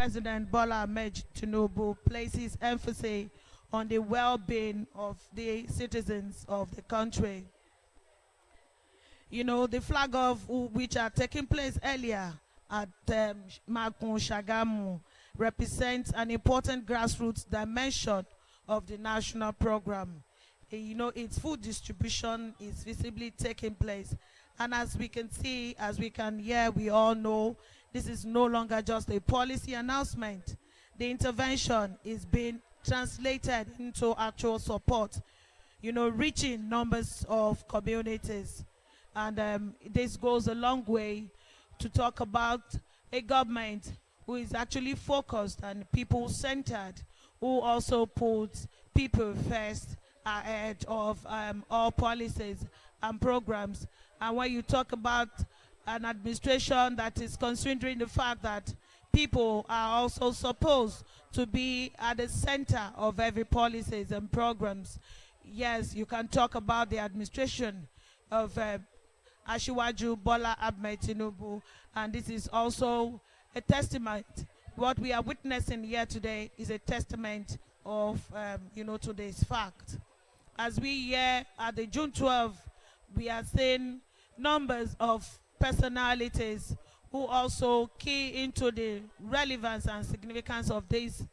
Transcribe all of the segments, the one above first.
President Bola Ahmed Tinubu places emphasis on the well-being of the citizens of the country. You know, the flag of which are taking place earlier at Makun Shagamu represents an important grassroots dimension of the national program. You know, its food distribution is visibly taking place. And as we can see, as we can hear, we all know this is no longer just a policy announcement. The intervention is being translated into actual support, you know, reaching numbers of communities. And this goes a long way to talk about a government who is actually focused and people-centered, who also puts people first ahead of all policies and programs. And when you talk about an administration that is considering the fact that people are also supposed to be at the center of every policies and programs, yes, you can talk about the administration of Ashiwaju Bola Ahmed Tinubu, and this is also a testament. What we are witnessing here today is a testament of, you know, today's fact. As we hear at the June 12th, we are seeing numbers of personalities who also key into the relevance and significance of this,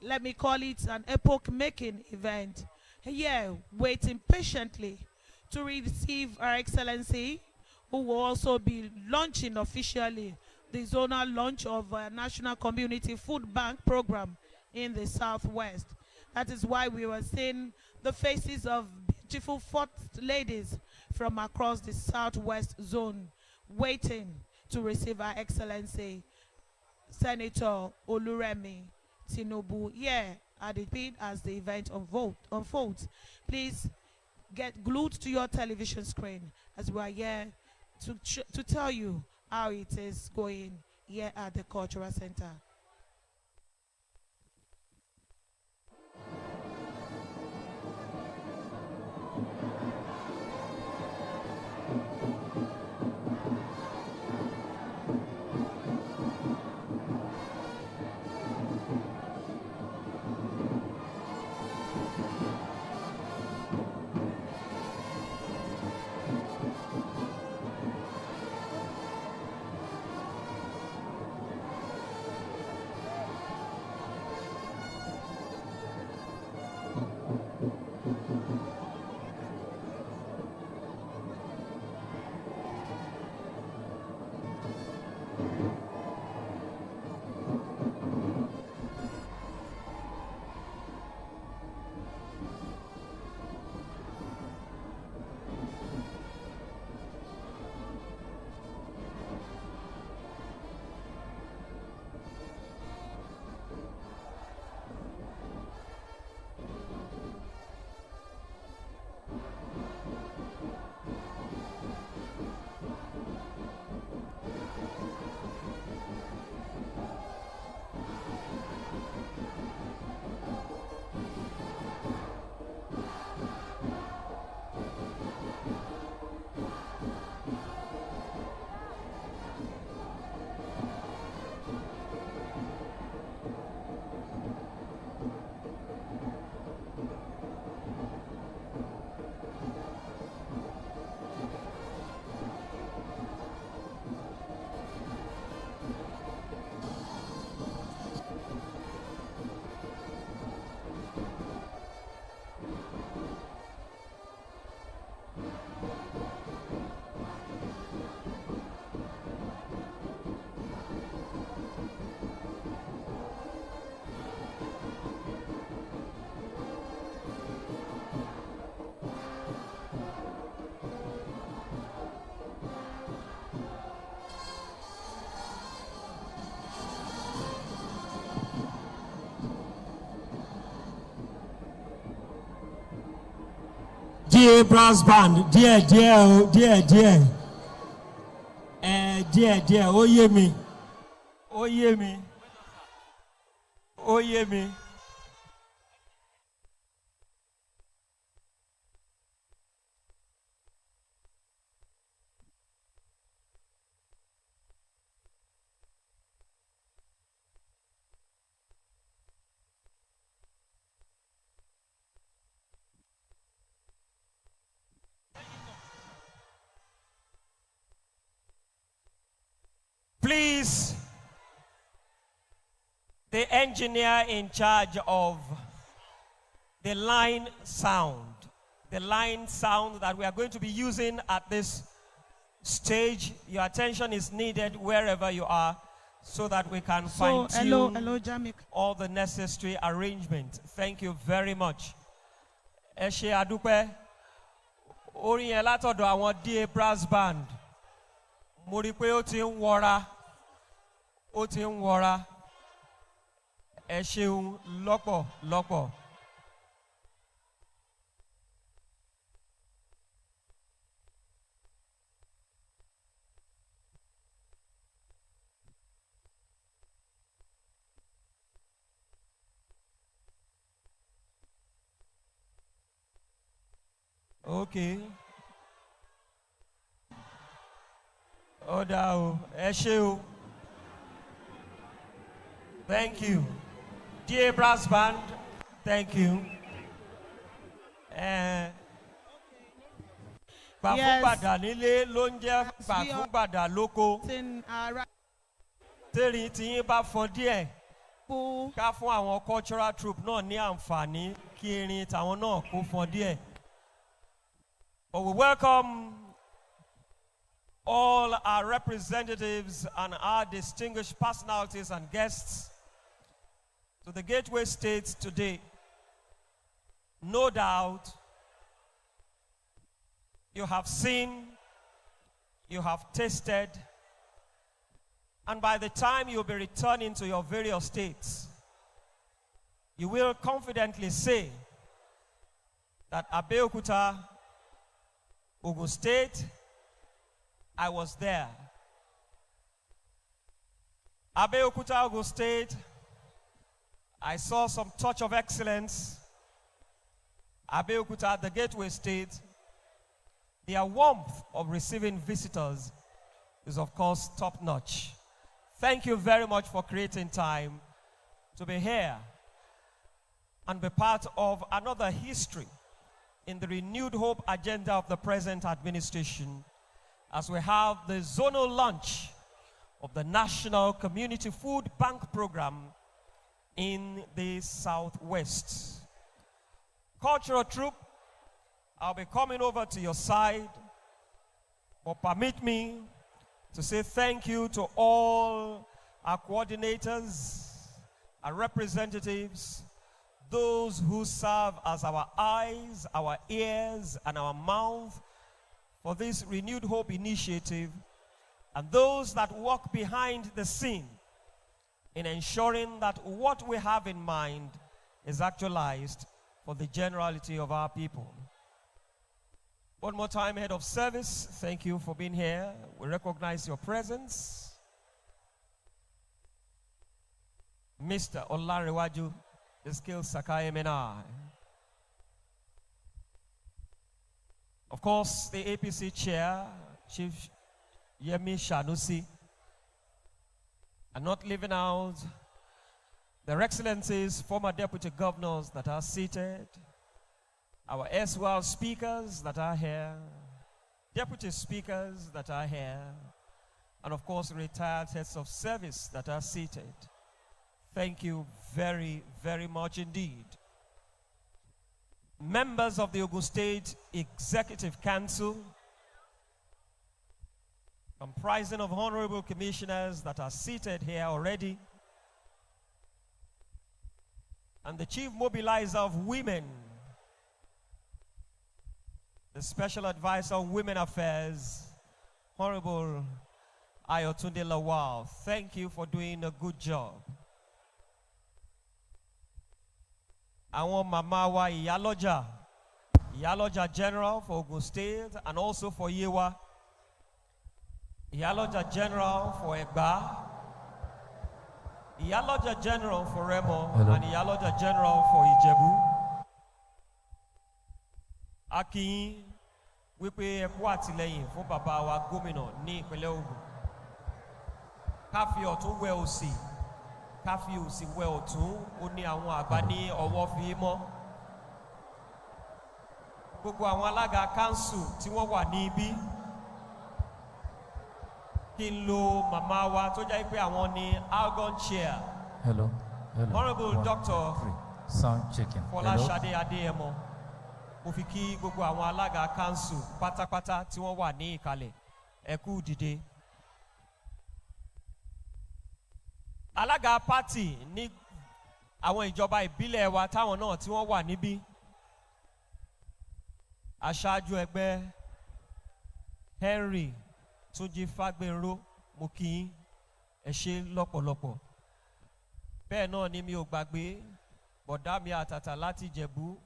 let me call it an epoch-making event. Here, waiting patiently to receive Her Excellency, who will also be launching officially the zonal launch of a National Community Food Bank program in the Southwest. That is why we were seeing the faces of beautiful first ladies from across the Southwest zone waiting to receive Her Excellency Senator Oluremi Tinubu here at the pit as the event unfolds. Please get glued to your television screen as we are here to tell you how it is going here at the Cultural Center. Dear brass band, dear, oh yeah me, oh yeah me, oh yeah me. is the engineer in charge of the line sound. The line sound that we are going to be using at this stage. Your attention is needed wherever you are so that we can fine-tune all the necessary arrangements. Thank you very much. Eshe Adupe, orin yẹn látọ̀dọ̀ àwọn DA Brass Band. Mo rí pé ó ti ń wọra. Ẹ ṣeun lọ́pọ̀. Okay. Oda, Eshe. Thank you. DA Brass Band, thank you. Bàfúgbàdà nílé ló ń jẹ́ bàfúgbàdà lóko. Tẹ́rì tí yín bá fọn díẹ̀. Ká fún àwọn cultural troupe náà ní àǹfààní kí erin tàwọn náà kó fọn díẹ̀. But we welcome all our representatives and our distinguished personalities and guests to the Gateway States today. No doubt you have seen, you have tasted, and by the time you'll be returning to your various states, you will confidently say that Abeokuta, Ogun State, I was there. Abeokuta, Ogun State, I saw some touch of excellence. Abeokuta, the Gateway State, their warmth of receiving visitors is of course top-notch. Thank you very much for creating time to be here and be part of another history in the renewed hope agenda of the present administration as we have the zonal launch of the National Community Food Bank Program in the Southwest. Cultural troupe, I'll be coming over to your side, but permit me to say thank you to all our coordinators, our representatives, those who serve as our eyes, our ears, and our mouth for this Renewed Hope initiative, and those that work behind the scene in ensuring that what we have in mind is actualized for the generality of our people. One more time, Head of Service, thank you for being here. We recognize your presence. Mr. Olarewaju, the skills Sakai Menai. Of course, the APC Chair, Chief Yemi Shanusi, and not leaving out their excellencies, former deputy governors that are seated, our erstwhile speakers that are here, deputy speakers that are here, and of course retired heads of service that are seated. Thank you very, very much indeed. Members of the Ogun State Executive Council, comprising of honorable commissioners that are seated here already, and the chief mobilizer of women, the special advisor on women affairs, Honorable Ayotunde Lawal. Thank you for doing a good job. Àwọn mama wa Iyaloja General for Ogun State and also for Yewa, Iyaloja General for Egba, Iyaloja General for Remo, and Iyaloja General for Ijebu. Akin wípé ẹkú àtìlẹ́yìn fún bàbá wa gómìnà ní ìpínlẹ̀ Ògùn. Ká fi ọ̀tún wẹ òsì, ká fi òsì wẹ ọ̀tún, ó ní àwọn àgbà ní ọwọ́ fi mọ́. Gbogbo àwọn alága council tí wọ́n wà ní ibi. kí n lo màmá wa tó jẹ́ pé àwọn ní Algon chair. Hello. Honourable Dr. Sound checking. Fọláṣadé Adéyẹmọ. Mo fi kí gbogbo àwọn alága council pátápátá tí wọ́n wà ní ìkàlẹ̀. Ẹ kú dìde. Alága party ní àwọn ìjọba ìbílẹ̀ wa táwọn náà tí wọ́n wà níbí. Aṣáájú ẹgbẹ́ Henry Túnjí Fágbénró, mo kí yín, ẹ ṣé lọ́pọ̀lọpọ̀. Bẹ́ẹ̀ náà ni mi ò gbàgbé bọ̀dá mi àtàtà láti Ìjẹ̀bú,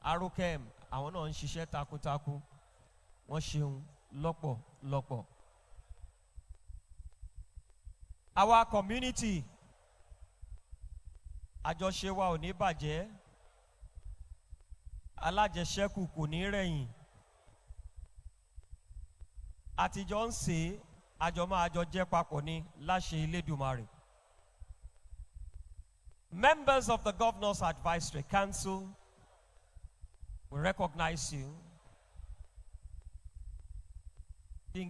Arókẹ́m, àwọn náà ń ṣiṣẹ́ takuntakun. Wọ́n ṣeun lọ́pọ̀lọpọ̀. Our community, àjọṣe wa ò ní bàjẹ́, alájẹṣẹ́kù kò ní rẹ̀yìn. Àtijọ́ ń ṣe àjọ máa jọ jẹ́ papọ̀ ní láṣẹ Elédùmarè. Members of the Governor's Advisory Council, we recognize you.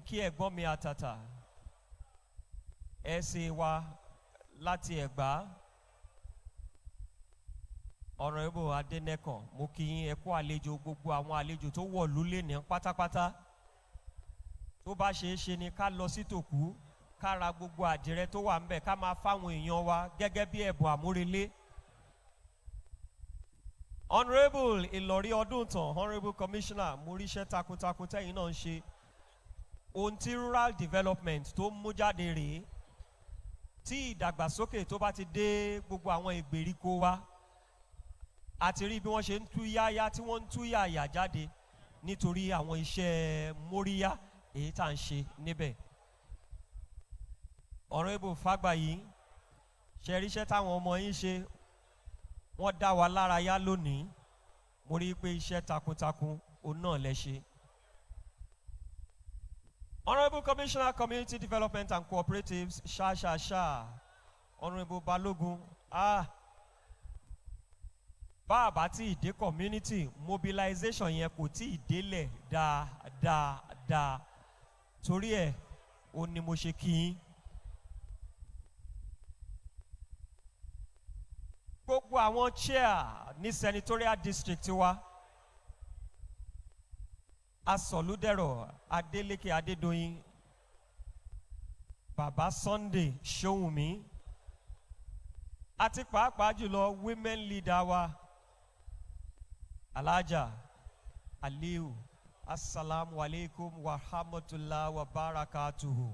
Kí ẹ̀gbọ́n mi àtàtà, ẹ ṣe wá láti Ẹ̀gbá. Honourable Adénẹ́kàn, mo kí yín, ẹ kú àlejò gbogbo àwọn àlejò tó wọ̀lú lénìí pátápátá. Tó bá ṣe é ṣe ni ká lọ sí tòkú, ká ra gbogbo àdìrẹ tó wà ńbẹ̀, ká máa fáwọn èèyàn wa gẹ́gẹ́ bí ẹ̀bùn àmúrelé. Honourable Ìlọ̀rí Ọdúntàn, Honourable Commissioner, mo ríṣẹ́ takuntakun tẹ́yìn náà ń ṣe. Ohun tí rural development tó mú jáde rèé, tí ìdàgbàsókè tó bá ti dé gbogbo àwọn ìgbèríko wa, àti rí bí wọ́n ṣe ń tú yáyá tí wọ́n ń tú yàyà jáde nítorí àwọn iṣẹ́ móríyá èyí tá ń ṣe níbẹ̀. Honourable Fágbàyí, ṣe ríṣẹ́ táwọn ọmọ yín ṣe, wọ́n dá wa lára yá lónìí. Mo rí pé iṣẹ́ takuntakun òun náà lẹ ṣe. Honourable Commissioner Community Development and Cooperatives, ṣáṣáṣá. Honourable Balógun, bá àbá tí ìdé community mobilization yẹn kò tí ì délẹ̀ dáadáa. Torí ẹ̀ o ni mo ṣe kí yín. Gbogbo àwọn chair ní senatorial district wa, Asọ̀lúdẹ̀rọ̀ Adélékè Adédoyin, Bàbá Sunday Ṣóhùnmí, àti pàápàá jùlọ women leader wa, Alájà Aliu, assalamu alaikum wa rahmatullahi wa barakatuhu.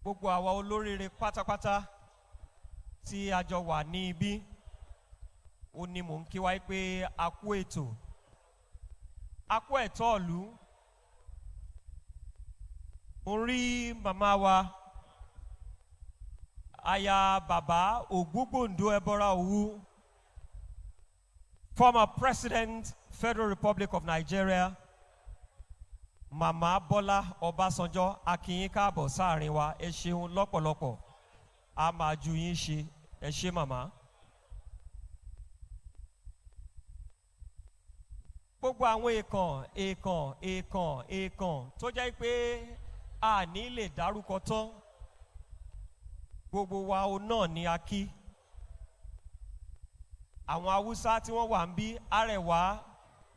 Gbogbo àwa olóríire pátápátá tí a jọ wà ní ibi, ó ní mò ń kí wáyé pé a kú ètò, a kú ẹ̀tọ́ ìlú. Mo rí màmá wa, aya bàbá Ògúngbòǹdó Ẹbọra Òwu, former President, Federal Republic of Nigeria, Màmá Bọ́lá Ọbásanjọ́, a kí yín káàbọ̀ sáàrin wa, ẹ ṣeun lọ́pọ̀lọpọ̀, a máa ju yín ṣe, ẹ ṣé màmá. Gbogbo àwọn èèkàn tó jẹ́ pé a ní lè dárúkọ tán, gbogbo wa o náà ni a kí. Àwọn Haúsá tí wọ́n wà ń bí, Arẹwà,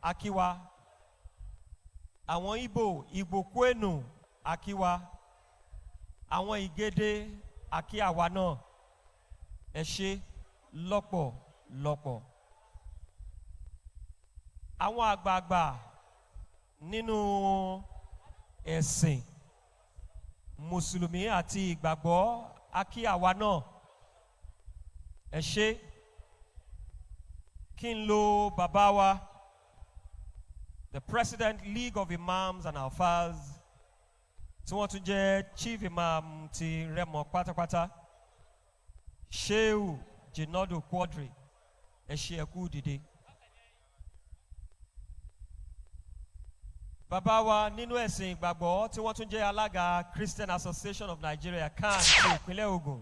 a kí wa. Àwọn Ìgbò Kwenu, a kí wa. Àwọn Ìgédé, a kí àwa náà. Ẹ ṣé lọ́pọ̀lọpọ̀. Àwọn àgbààgbà nínú ẹ̀sìn Mùsùlùmí àti ìgbàgbọ́, a kí àwa náà. Ẹ ṣé. Kí n lo bàbá wa, the President League of Imams and Alfaz, tí wọ́n tún jẹ́ Chief Imam ti Rẹ́mọ pátápátá, Shehu Jinadu Quadri, ẹ ṣé ẹ kú dìde. Bàbá wa nínú ẹ̀sìn ìgbàgbọ́ tí wọ́n tún jẹ́ alága Christian Association of Nigeria CAN ti ìpínlẹ̀ Ògùn,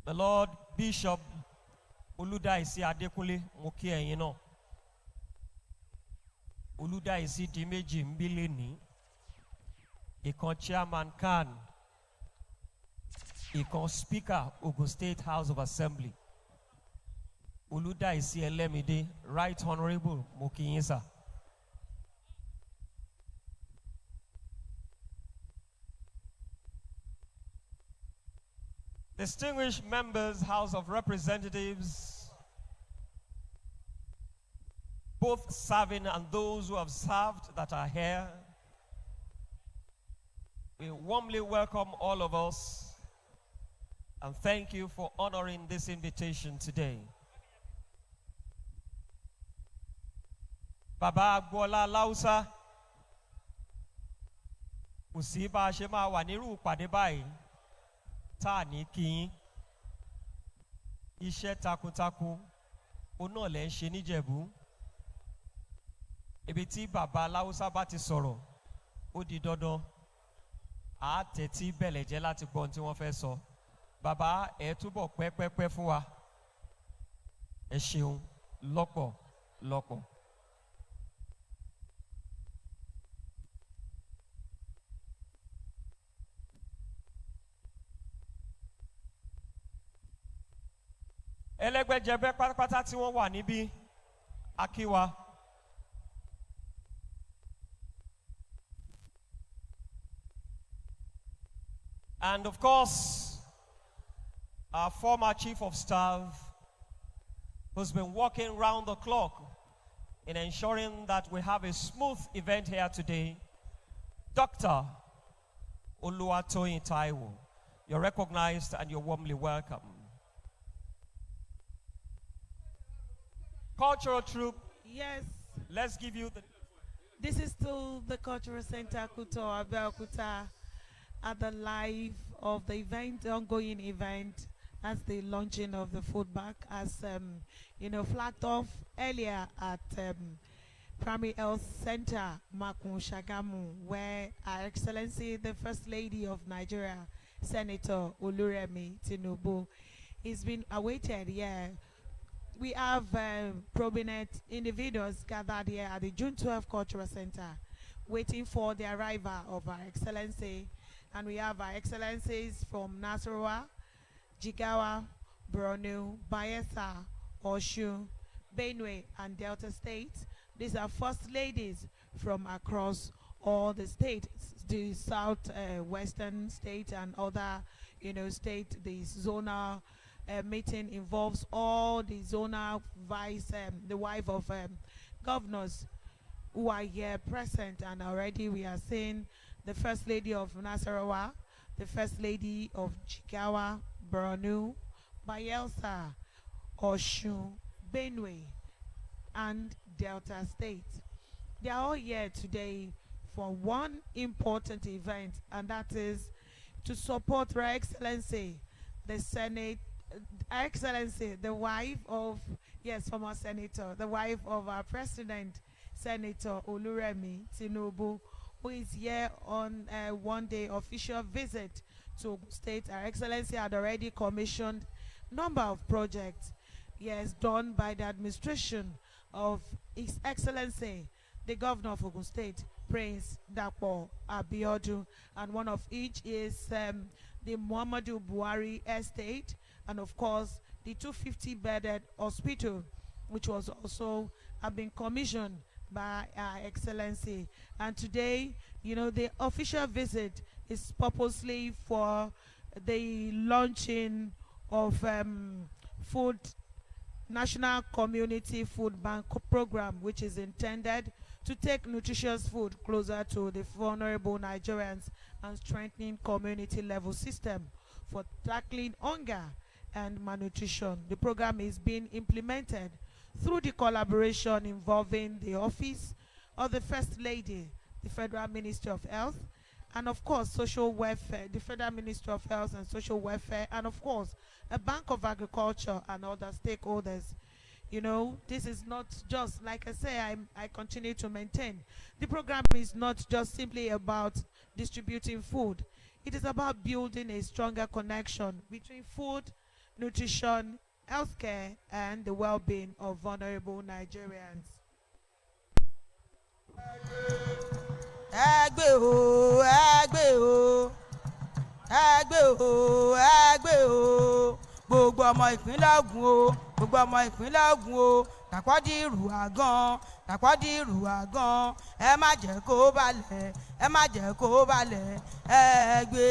the Lord Bishop Olúdáìsí Adékúnlé, mo kí ẹ̀yin náà. Olúdáìsí di méjì ń bí lénìí. Ìkan chairman CAN, ìkan speaker Ogun State House of Assembly. Olúdáìsí Ẹlẹ́mìdé, Right Honourable, mo kí yín sà. Distinguished members, House of Representatives, both serving and those who have served that are here, we warmly welcome all of us and thank you for honoring this invitation today. Baba Agbola Lausa, kò sí bá a ṣe máa wà nírú ìpàdé báyìí tá a ní kí yín. Iṣẹ́ takuntakun òun náà lẹ̀ ń ṣe níjẹ̀bú. Ibi tí bàbá Láúsá bá ti sọ̀rọ̀, ó di dandan. À á tẹ́tí bẹ̀lẹ̀ jẹ́ láti gbọ́ ohun tí wọ́n fẹ́ sọ. Bàbá ẹ̀ túbọ̀ pẹ́pẹ́pẹ́ fún wa. Ẹ ṣeun lọ́pọ̀lọpọ̀. Ẹlẹ́gbẹ́jẹgbẹ́ pátápátá tí wọ́n wà níbí, a kí wa. And of course, our former Chief of Staff, who's been working round the clock in ensuring that we have a smooth event here today, Dr. Oluwatoyin Taiwo. You're recognized and you're warmly welcome. Cultural troupe. Yes. Let's give you the... This is still the Cultural Center Kuto Abeokuta at the live of the event, the ongoing event. That's the launching of the food bank, as flagged off earlier at Primary Health Center, Makun Shagamu, where Her Excellency, the First Lady of Nigeria, Senator Oluremi Tinubu, is been awaited here. We have prominent individuals gathered here at the June 12 Cultural Center, waiting for the arrival of Her Excellency. And we have Her Excellencies from Nasarawa, Jigawa, Borno, Bayelsa, Osun, Benue, and Delta States. These are First Ladies from across all the states, the Western state and other, state. The Zonal meeting involves all the Zonal the wife of governors who are here present, and already we are seeing the First Lady of Nasarawa, the First Lady of Jigawa, Borno, Bayelsa, Osun, Benue, and Delta State. They are all here today for one important event, and that is to support Her Excellency, the Senate, Her Excellency, the wife of, former Senator, the wife of our President, Senator Oluremi Tinubu, who is here on a one-day official visit to Ogun State. Her Excellency had already commissioned a number of projects, done by the administration of His Excellency, the Governor of Ogun State, Prince Dapo Abiodun, and one of each is the Muhammadu Buhari Estate, and of course the 250-bedded hospital, which was also been commissioned by Her Excellency. And today, the official visit is purposely for the launching of National Community Food Bank program, which is intended to take nutritious food closer to the vulnerable Nigerians and strengthening community level system for tackling hunger and malnutrition. The program is being implemented through the collaboration involving the Office of the First Lady, the Federal Ministry of Health, and of course Social Welfare, the Federal Ministry of Health and Social Welfare, and of course a Bank of Agriculture and other stakeholders. This is not just, like I say, I continue to maintain, the program is not just simply about distributing food. It is about building a stronger connection between food, nutrition, healthcare, and the well-being of vulnerable Nigerians. Ẹgbẹ́ o, ẹgbẹ́ o, ẹgbẹ́ o, ẹgbẹ́ o, gbogbo ọmọ ìpínlẹ̀ Ògùn o, gbogbo ọmọ ìpínlẹ̀ Ògùn o, tàpọ́dí ìrù àgàn, tàpọ́dí ìrù àgàn, ẹ má jẹ́ kó balẹ̀, ẹ má jẹ́ kó balẹ̀, ẹgbẹ́.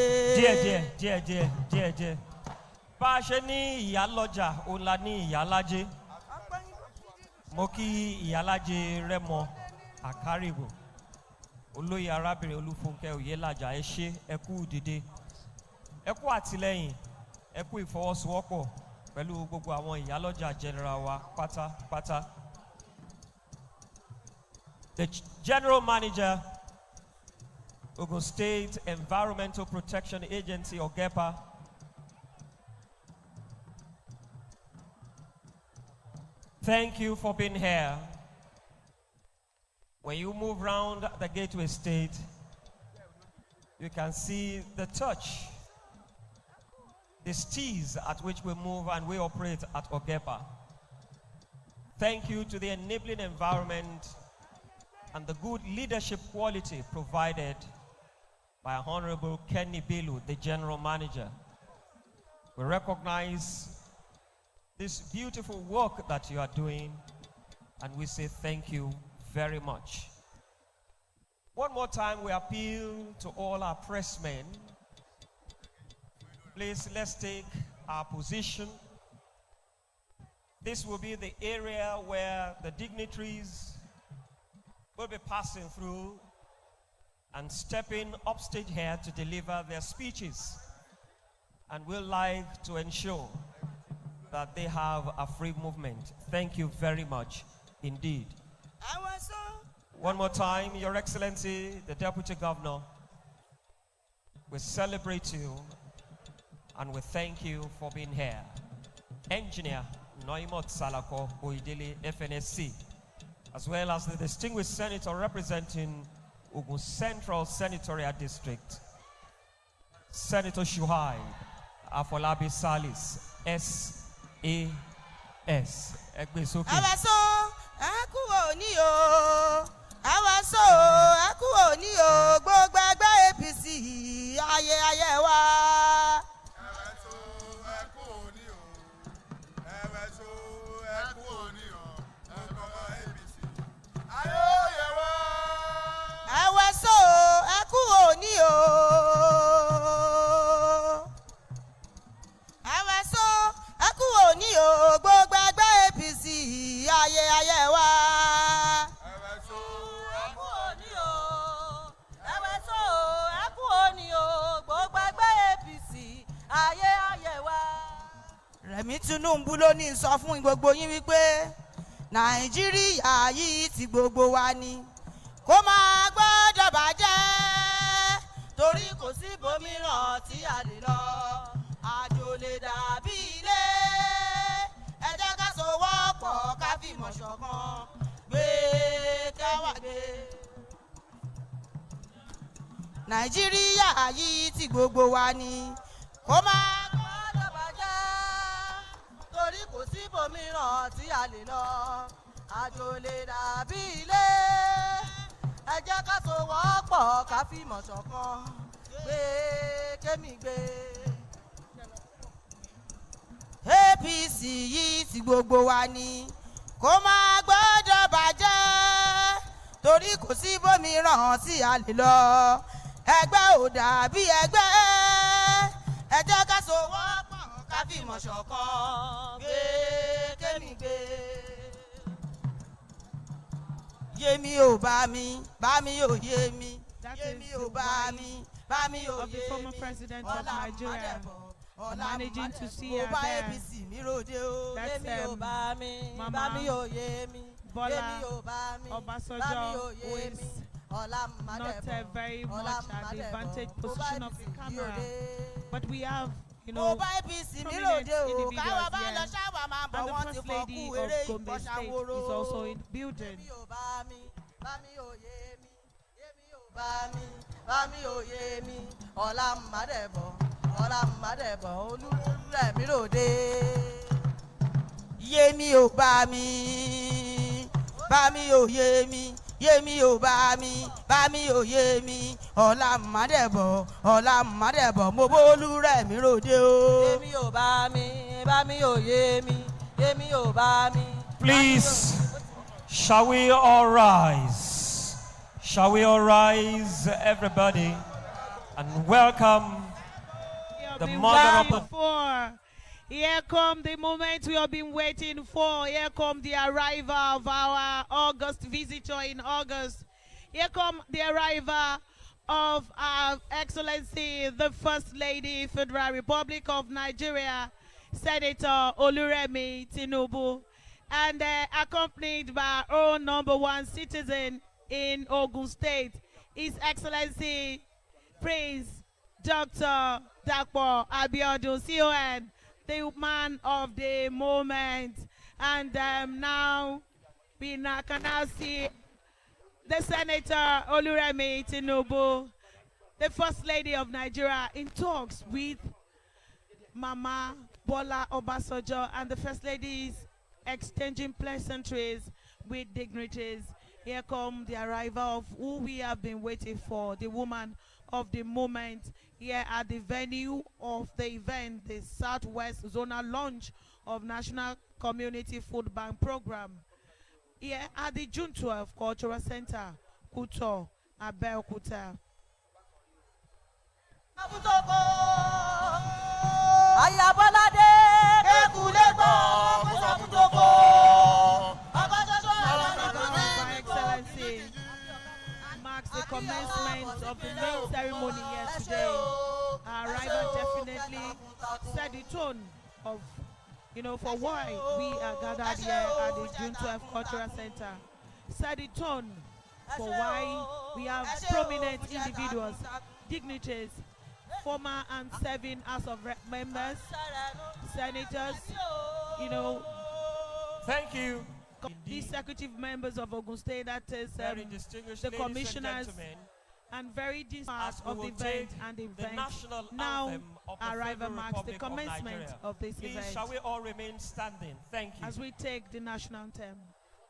díẹ̀. Bá a ṣe ní ìyálọ́jà, òun la ní ìyálájé. Mo kí ìyálájé Rẹ́mọ Àkárìwò. Olóyè arábìnrin Olúfúnkẹ́ Oyèlájà, ẹ ṣé, ẹ kú dìde. Ẹ kú àtìlẹ́yìn, ẹ kú ìfọwọ́sowọ́pọ̀ pẹ̀lú gbogbo àwọn ìyálọ́jà general wa pátápátá. The General Manager, Ogun State Environmental Protection Agency, OGEPA. Thank you for being here. When you move round the Gateway State, you can see the touch, the steez at which we move and we operate at OGEPA. Thank you to the enabling environment and the good leadership quality provided by Honorable Kenny Bilu, the General Manager. We recognize this beautiful work that you are doing, and we say thank you very much. One more time, we appeal to all our pressmen. Please, let's take our position. This will be the area where the dignitaries will be passing through and stepping upstage here to deliver their speeches. And we'd like to ensure that they have a free movement. Thank you very much indeed. One more time, Your Excellency, the Deputy Governor, we celebrate you and we thank you for being here. Engineer Noimot Salako Oidele FNSC, as well as the distinguished senator representing Ogun Central Senatorial District, Senator Shuhai Afolabi Salis, SAS. Egbesoke. Awaso, aku oni o. Awaso, aku oni o. Gbogbo ẹgbẹ́ APC, ayé wa. Awaso, aku oni o. Awaso, aku oni o. Ẹgbẹ́ APC, ayé wa. Awaso, aku oni o. Awaso, aku oni o. Gbogbo ẹgbẹ́ APC, ayé wa. Awaso, Aku oni o. Awaso, aku oni o. Gbogbo ẹgbẹ́ APC, ayé wa. Rẹ̀mí Tinubu ló ní sọ fún gbogbo yín wípé Nàìjíríà yìí ti gbogbo wa ni. Kó máa gbọ́dọ̀ bàjẹ́ torí kò sí ibòmíràn tí a lè lọ. Àjò lè dàbí ilé. Ẹ jẹ́ ká sowọ́pọ̀ ká fìmọ̀ ṣọ̀kan. Gbé kẹ́wàá gbé. Nàìjíríà yìí ti gbogbo wa ni. Kó máa gbọ́dọ̀ bàjẹ́ torí kò sí ibòmíràn tí a lè lọ. Àjò lè dàbí ilé. Ẹ jẹ́ ká sowọ́pọ̀ ká fìmọ̀ ṣọ̀kan. Gbé kémi gbé. APC yìí ti gbogbo wa ni. Kó máa gbọ́dọ̀ bàjẹ́ torí kò sí ibòmíràn tí a lè lọ. Ẹgbẹ́ ò dàbí ẹgbẹ́. Ẹ jẹ́ ká sowọ́pọ̀ ká fìmọ̀ ṣọ̀kan. Gbé kémi gbé. Yémi ò bá mi ò yé mi. Yémi ò bá mi ò of the yé former mi. president of Nigeria, managing to see her Ọba there. APC mi ròde o. That's, Yémi ò bá mi Mama ò yé mi. Bola Yémi ò bá mi Obasanjo, who ò yé is mi. Ọlá not Mádébọ̀. very much at the vantage position of the camera. But we have, you Mo know, bá APC mi prominent ròde o. individuals Káwa bá lọ here. ṣáwà máa bọ̀ And wọ́n the ti First fọ́ Lady kú of eré Gombe State ìbọ̀ṣàwòrò. is also in the building. Yémi ò bá mi ò yé mi. Yémi ò bá mi ò yé mi. Ọlá Mádébọ̀. Olúrẹ̀mí ròde. Yémi ò bá mi ò yé mi. Yemi o bá mi o yemi. Ọlá màdẹ̀bọ̀, mo bólú rẹ̀ mi ròde o. Yemi o bá mi o yemi. Yemi o bá mi. Please, shall we all rise? Shall we all rise, everybody, and welcome the mother of the... Here come the moment we have been waiting for. Here come the arrival of our August visitor in August. Here come the arrival of our Excellency, the First Lady, Federal Republic of Nigeria, Senator Oluremi Tinubu, and accompanied by our own #1 citizen in Ogun State, His Excellency Prince Dr. Dapo Abiodun, CON, the man of the moment. And now we can now see the Senator Oluremi Tinubu, the First Lady of Nigeria, in talks with Mama Bola Obasanjo, and the First Lady is exchanging pleasantries with dignitaries. Here come the arrival of who we have been waiting for, the woman of the moment, here at the venue of the event, the Southwest Zonal launch of National Community Food Bank Program, here at the June 12 Cultural Center, Kuto, Abeokuta. Marks the commencement of the main ceremony here today. Our arrival definitely set the tone of, for why we are gathered here at the June 12 Cultural Center. Set the tone for why we have prominent individuals, dignitaries, former and serving House of Rep members, senators, Thank you. The executive members of Ogun State, that is the commissioners, and very distinguished of the event and the event. Now, arrival marks the commencement of this event. Shall we all remain standing? Thank you. As we take the national anthem.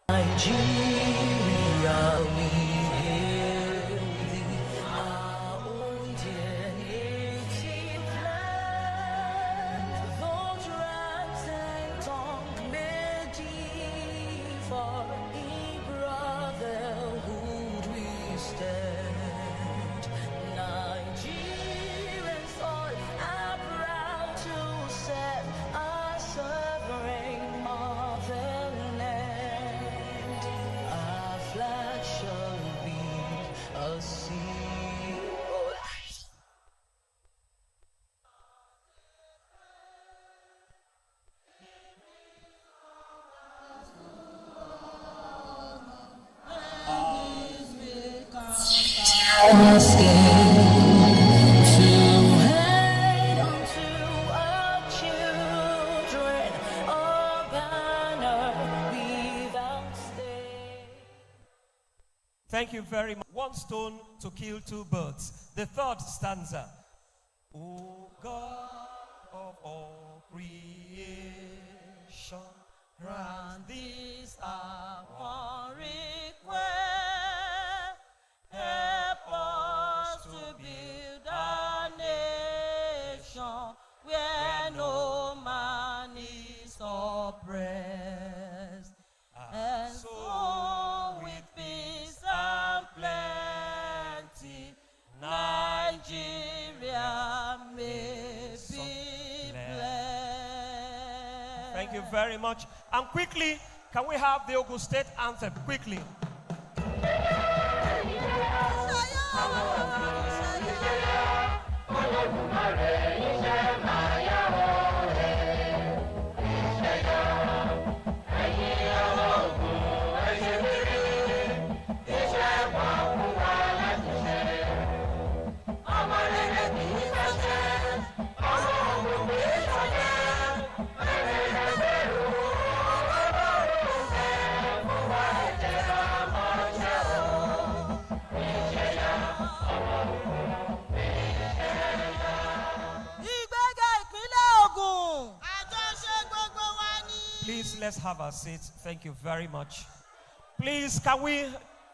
Nigeria, we hail thee, our own dear native land. Those tribes and tongue may differ, in brotherhood we stand. Nigerians all are proud to set our sovereign motherland. Our flag shall be a symbol. To hide unto our children a banner without stain. Thank you very much. One stone to kill two birds. The third stanza. O God of all creation, grant this our one request. Help us to build a nation where no man is oppressed, and so with peace and plenty, Nigeria may be blessed. Thank you very much. And quickly, can we have the Ogun State anthem? Quickly. Please, let's have a seat. Thank you very much. Please, can we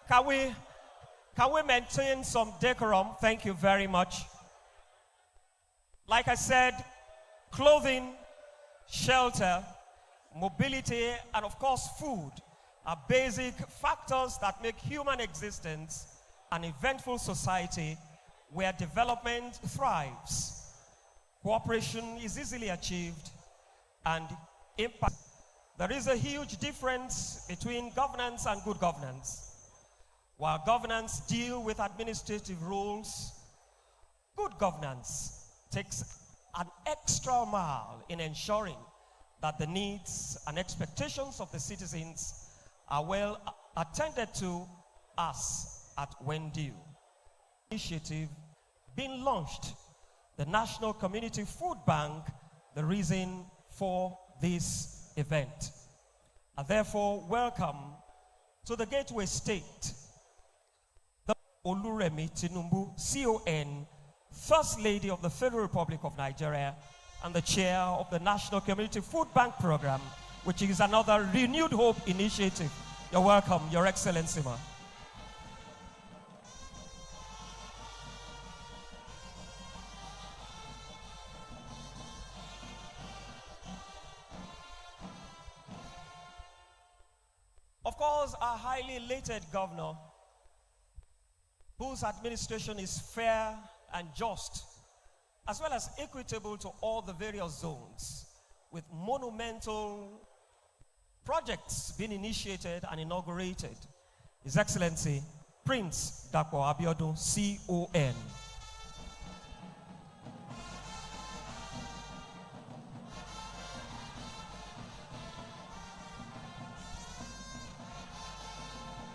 Can we maintain some decorum? Thank you very much. Like I said, clothing, shelter, mobility, and of course food are basic factors that make human existence an eventful society where development thrives, cooperation is easily achieved, and impact. There is a huge difference between governance and good governance. While governance deals with administrative rules, good governance takes an extra mile in ensuring that the needs and expectations of the citizens are well attended to as at when due. Initiative being launched, the National Community Food Bank, the reason for this event. I therefore welcome to the Gateway State, the Oluremi Tinubu, CON, First Lady of the Federal Republic of Nigeria, and the Chair of the National Community Food Bank Program, which is another renewed hope initiative. You're welcome, Your Excellency, ma. Of course, our highly elated governor, whose administration is fair and just, as well as equitable to all the various zones, with monumental projects being initiated and inaugurated. His Excellency, Prince Dapo Abiodun, CON.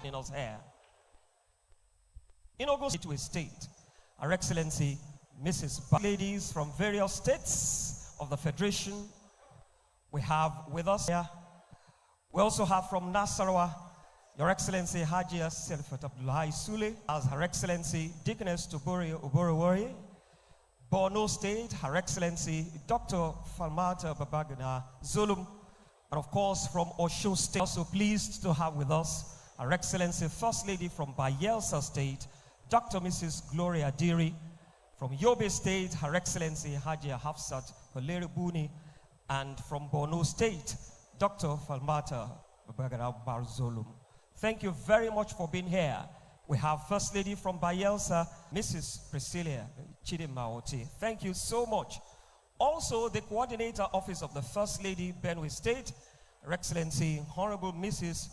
In us here. In August to a state, Her Excellency, Mrs. Ladies from various states of the Federation, we have with us here. We also have from Nasarawa, Your Excellency Hajia Selfat Abdullahi Sule, as Her Excellency Deaconess Tuburi Uborowori. Borno State, Her Excellency Dr. Falmata Babagana Zulum, and of course from Osun State, also pleased to have with us Her Excellency First Lady from Bayelsa State, Dr. Mrs. Gloria Diri. From Yobe State, Her Excellency Hajia Hafsat Holeribuni. And from Borno State, Dr. Falmata Babagana Barzolum. Thank you very much for being here. We have First Lady from Bayelsa, Mrs. Priscilla Chidimaoti. Thank you so much. Also, the Coordinator Office of the First Lady, Benue State, Her Excellency Honorable Mrs.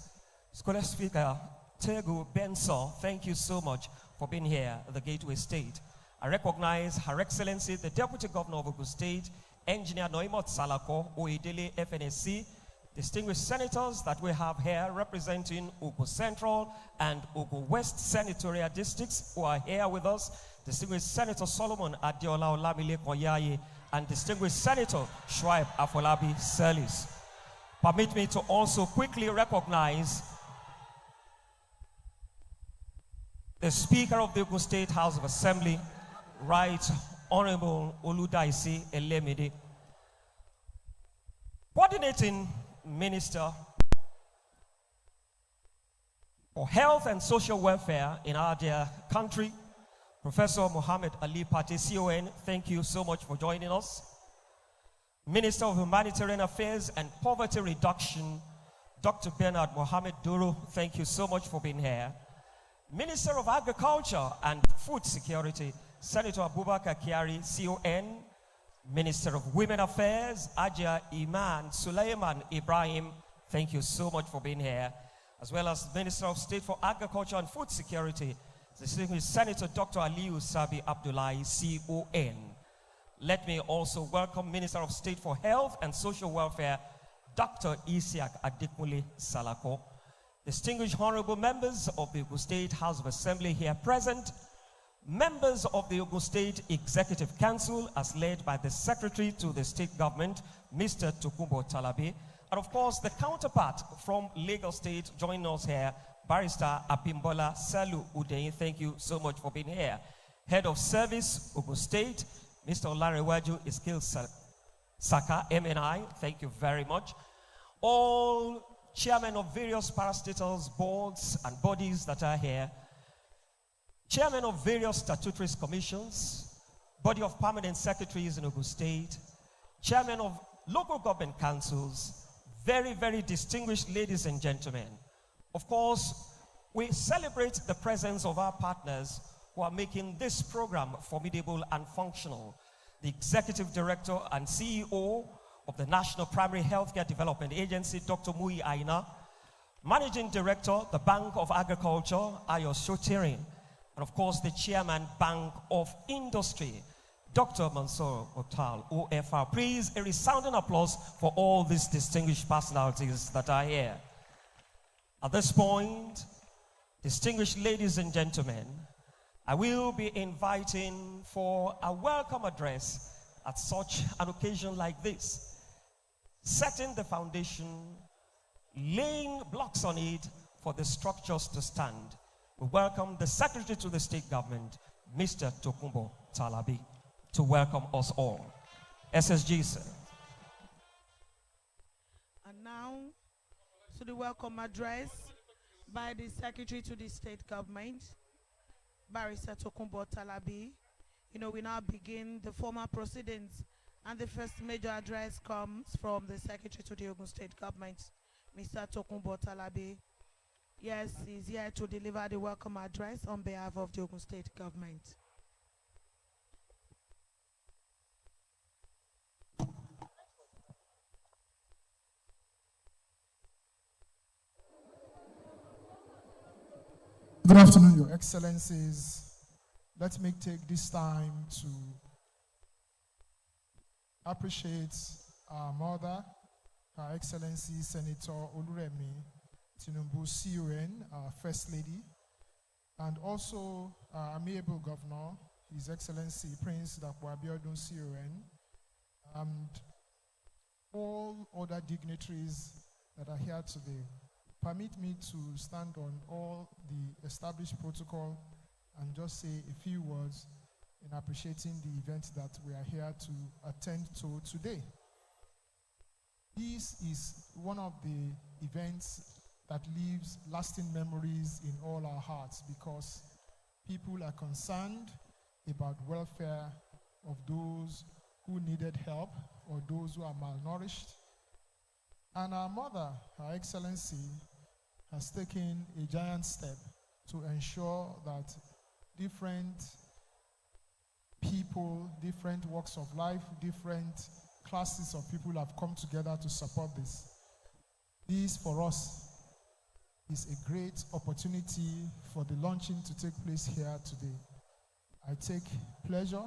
Scholar Speaker Tegu Benson, thank you so much for being here at the Gateway State. I recognize Her Excellency, the Deputy Governor of Ogun State, Engineer Noimot Salako, Oedele FNSC, distinguished senators that we have here representing Ogun Central and Ogun West senatorial districts who are here with us, distinguished Senator Solomon Adiola Olamile Konyaye, and distinguished Senator Shuaib Afolabi Selis. Permit me to also quickly recognize the Speaker of the Ogun State House of Assembly, Right Honorable Oludaisi Elemide, Coordinating Minister for Health and Social Welfare in our dear country, Professor Mohammed Ali Pate, CON, thank you so much for joining us. Minister of Humanitarian Affairs and Poverty Reduction, Dr. Bernard Mohammed Duru, thank you so much for being here. Minister of Agriculture and Food Security, Senator Abubakar Kiari, CON. Minister of Women Affairs, Ajia Iman Sulaiman Ibrahim, thank you so much for being here. As well as Minister of State for Agriculture and Food Security, distinguished Senator Dr. Aliyu Sabi Abdullahi, CON. Let me also welcome Minister of State for Health and Social Welfare, Dr. Isiak Adekunle Salako. Distinguished honorable members of the Ogun State House of Assembly here present, members of the Ogun State Executive Council as led by the Secretary to the State Government, Mr. Tokumbo Talabi, and of course the counterpart from Lagos State joining us here, Barrister Abimbola Salu Udein, thank you so much for being here. Head of Service, Ogun State, Mr. Olarewaju Iskil Saka, MNI, thank you very much. All chairmen of various parastatals, boards, and bodies that are here, chairmen of various statutory commissions, body of permanent secretaries in Ogun State, chairmen of local government councils, very, very distinguished ladies and gentlemen. Of course, we celebrate the presence of our partners who are making this program formidable and functional. The Executive Director and CEO of the National Primary Healthcare Development Agency, Dr. Mui Aina, Managing Director, the Bank of Agriculture, Ayo Sotirin, and of course the Chairman, Bank of Industry, Dr. Mansour Otal, OFR. Please, a resounding applause for all these distinguished personalities that are here. At this point, distinguished ladies and gentlemen, I will be inviting for a welcome address at such an occasion like this, setting the foundation, laying blocks on it for the structures to stand. We welcome the Secretary to the State Government, Mr. Tokunbo Talabi, to welcome us all. SSG, sir. And now, to the welcome address by the Secretary to the State Government, Barrister Tokunbo Talabi. You know, we now begin the formal proceedings, and the first major address comes from the Secretary to the Ogun State Government, Mr. Tokunbo Talabi. Yes, he's here to deliver the welcome address on behalf of the Ogun State Government. Good afternoon, Your Excellencies. Let me take this time to appreciate our mother, Her Excellency Senator Oluremi Tinubu, CON, our First Lady, and also our amiable Governor, His Excellency Prince Dapo Abiodun, CON, and all other dignitaries that are here today. Permit me to stand on all the established protocol and just say a few words in appreciating the event that we are here to attend to today. This is one of the events that leaves lasting memories in all our hearts because people are concerned about welfare of those who needed help or those who are malnourished. And our mother, Her Excellency, has taken a giant step to ensure that different people, different walks of life, different classes of people have come together to support this. This, for us, is a great opportunity for the launching to take place here today. I take pleasure,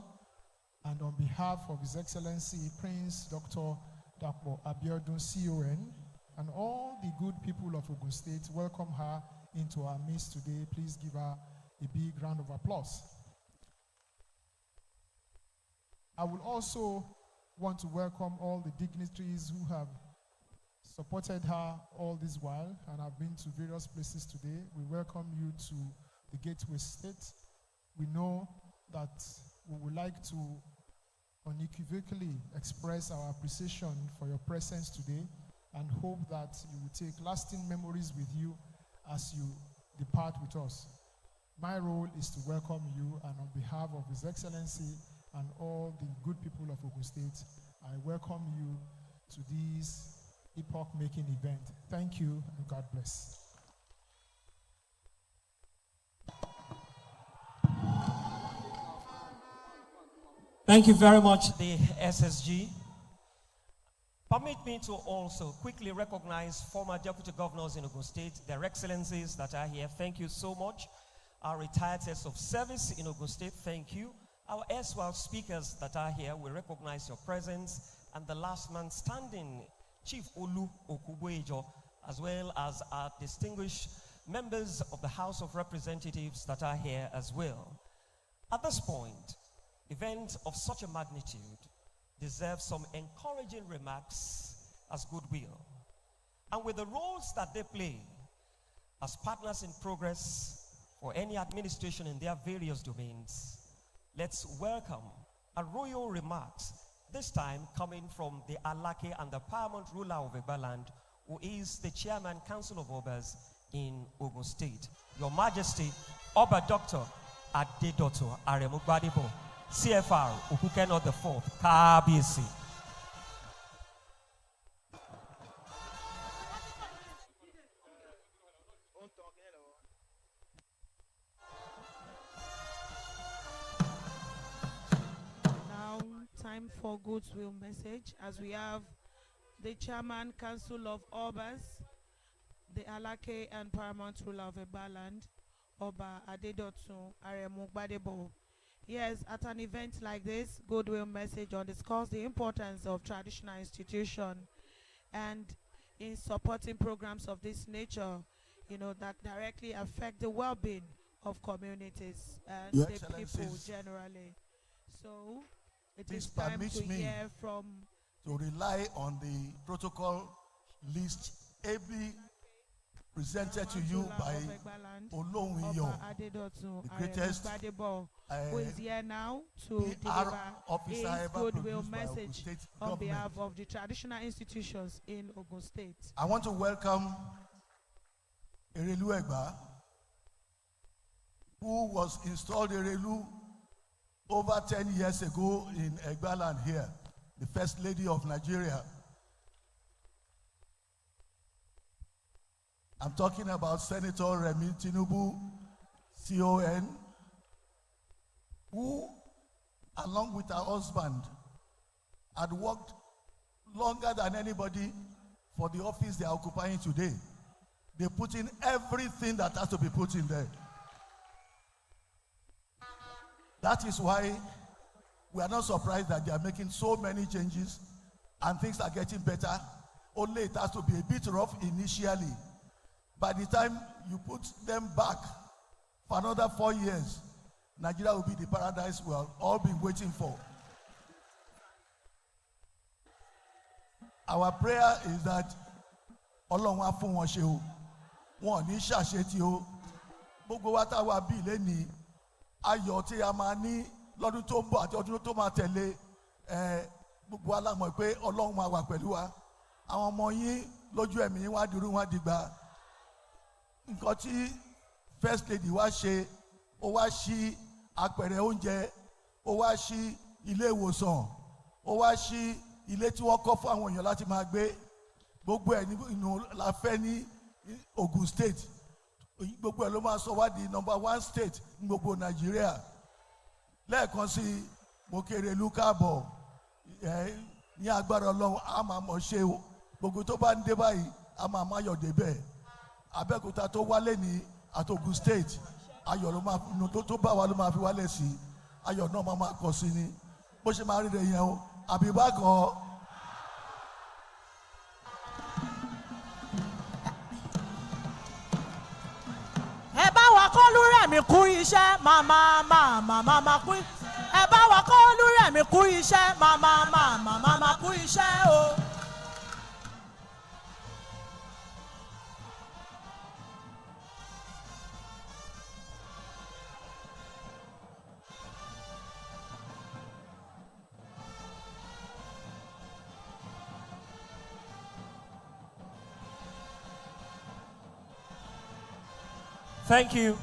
and on behalf of His Excellency Prince Dr. Dapo Abiodun, CON, and all the good people of Ogun State, welcome her into our midst today. Please give her a big round of applause. I will also want to welcome all the dignitaries who have supported her all this while and have been to various places today. We welcome you to the Gateway State. We know that we would like to unequivocally express our appreciation for your presence today and hope that you will take lasting memories with you as you depart with us. My role is to welcome you, and on behalf of His Excellency and all the good people of Ogun State, I welcome you to this epoch-making event. Thank you, and God bless. Thank you very much, the SSG. Permit me to also quickly recognize former deputy governors in Ogun State, their excellencies that are here. Thank you so much. Our retired heads of service in Ogun State, thank you. Our erstwhile speakers that are here, we recognize your presence. And the last man standing, Chief Olu Okubuejo, as well as our distinguished members of the House of Representatives that are here as well. At this point, events of such a magnitude deserve some encouraging remarks as goodwill. And with the roles that they play as partners in progress for any administration in their various domains, let's welcome a royal remarks, this time coming from the Alake and the paramount ruler of Egbaland, who is the Chairman Council of Obas in Ogun State. Your Majesty, Oba Dr. Adedoto Aremu Gbadebo, CFR, Ukukeno IV, KBC. Now, time for goodwill message, as we have the Chairman Council of Obas, the Alake and Paramount ruler of Ebaland, Oba Adedotu Aremu Gbadebo. Yes, at an event like this, goodwill message underscores the importance of traditional institution, and in supporting programs of this nature, that directly affect the well-being of communities and Your the people Excellencies, generally. So, it please is time permit to me hear from to rely on the protocol list ably presented to you by Olohun Oba Adedotu the Aremu greatest, Gbadebo, who is here now to PR deliver officer his ever goodwill produced by Ogun message State on government. behalf of the traditional institutions in Ogun State. I want to welcome Erelu Egba, who was installed Erelu over 10 years ago in Egbaland here, the First Lady of Nigeria. I'm talking about Senator Remi Tinubu, CON, who, along with her husband, had worked longer than anybody for the office they are occupying today. They put in everything that has to be put in there. That is why we are not surprised that they are making so many changes and things are getting better. Only it has to be a bit rough initially. By the time you put them back for another 4 years, Nigeria will be the paradise we have all been waiting for. Our prayer is that Ọlọ́run á fún wọn ṣe o, wọn ò ní ṣàṣetì o. Gbogbo wa tá wà bí lẹ́ni ayọ̀ tí a máa ní lọ́dún tó ń bọ̀ àti ọdún tó máa tẹ̀lé, gbogbo wa la mọ̀ pé Ọlọ́run máa wà pẹ̀lú wa. Àwọn ọmọ yín lójú ẹ̀mí wá dirú wá dìgbà. Nǹkan tí First Lady wá ṣe, ó wá ṣí apẹ̀rẹ̀ oúnjẹ, ó wá ṣí ilé ìwòsàn, ó wá ṣí ilé tí wọ́n kọ́ fún àwọn èèyàn láti máa gbé. Gbogbo ẹ̀ nínú la fẹ́ ní Ogun State. Gbogbo ẹ̀ ló máa sọ wá di #1 state ní gbogbo Nàìjíríà. Lẹ́ẹ̀kan sí mo kéré ìlú káàbọ̀, ní agbára Ọlọ́run a máa mọ̀ ṣe o. Gbogbo tó bá ń dé báyìí a máa máyọ̀ débẹ̀. Abẹ́òkúta tó wálé ní àti Ogun State, ayọ̀ ló máa tó bá wa ló máa fi wálé sí, ayọ̀ náà máa kọ̀ sí ni. Bó ṣe máa rí rẹ̀ yẹn o, àbí bákan. ẹ bá wa kọ́ Olúrẹ̀mí kú iṣẹ́ màmá kú. ẹ bá wa kọ́ Olúrẹ̀mí kú iṣẹ́ màmá kú iṣẹ́ o. Thank you.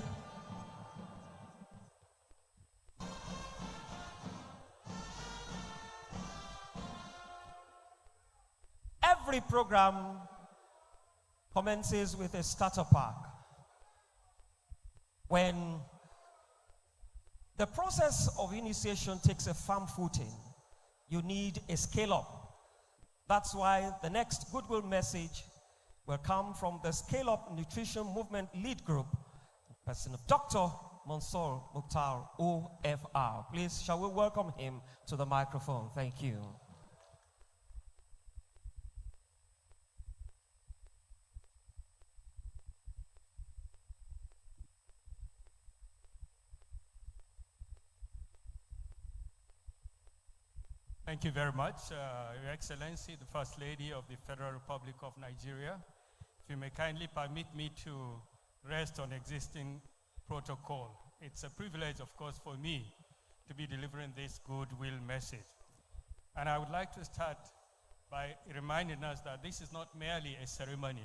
Every program commences with a starter pack. When the process of initiation takes a firm footing, you need a scale up. That's why the next goodwill message will come from the Scale Up Nutrition Movement Lead Group, person of Dr. Mansour Mukhtar, OFR. Please, shall we welcome him to the microphone? Thank you. Thank you very much, Your Excellency, the First Lady of the Federal Republic of Nigeria. If you may kindly permit me to rest on existing protocol. It's a privilege, of course, for me to be delivering this goodwill message. And I would like to start by reminding us that this is not merely a ceremony.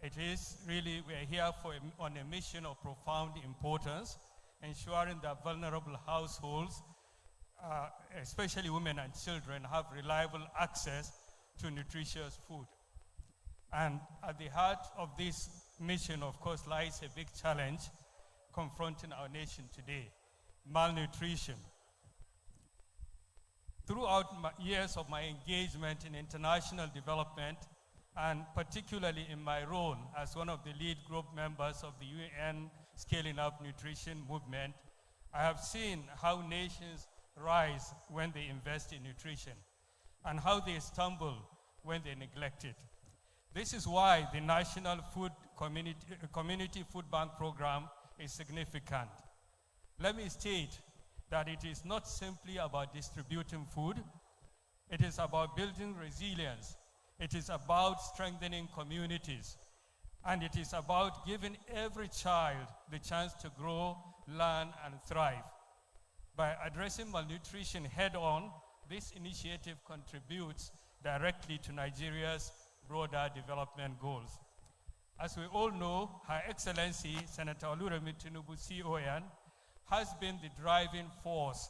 It is really, we're here on a mission of profound importance, ensuring that vulnerable households, especially women and children, have reliable access to nutritious food. And at the heart of this mission, of course, lies a big challenge confronting our nation today: malnutrition. Throughout my years of my engagement in international development, and particularly in my role as one of the lead group members of the UN Scaling Up Nutrition Movement, I have seen how nations rise when they invest in nutrition and how they stumble when they neglect it. This is why the National Community Food Bank Program is significant. Let me state that it is not simply about distributing food. It is about building resilience. It is about strengthening communities. And it is about giving every child the chance to grow, learn, and thrive. By addressing malnutrition head-on, this initiative contributes directly to Nigeria's broader development goals. As we all know, Her Excellency Senator Oluremi Tinubu, CON, has been the driving force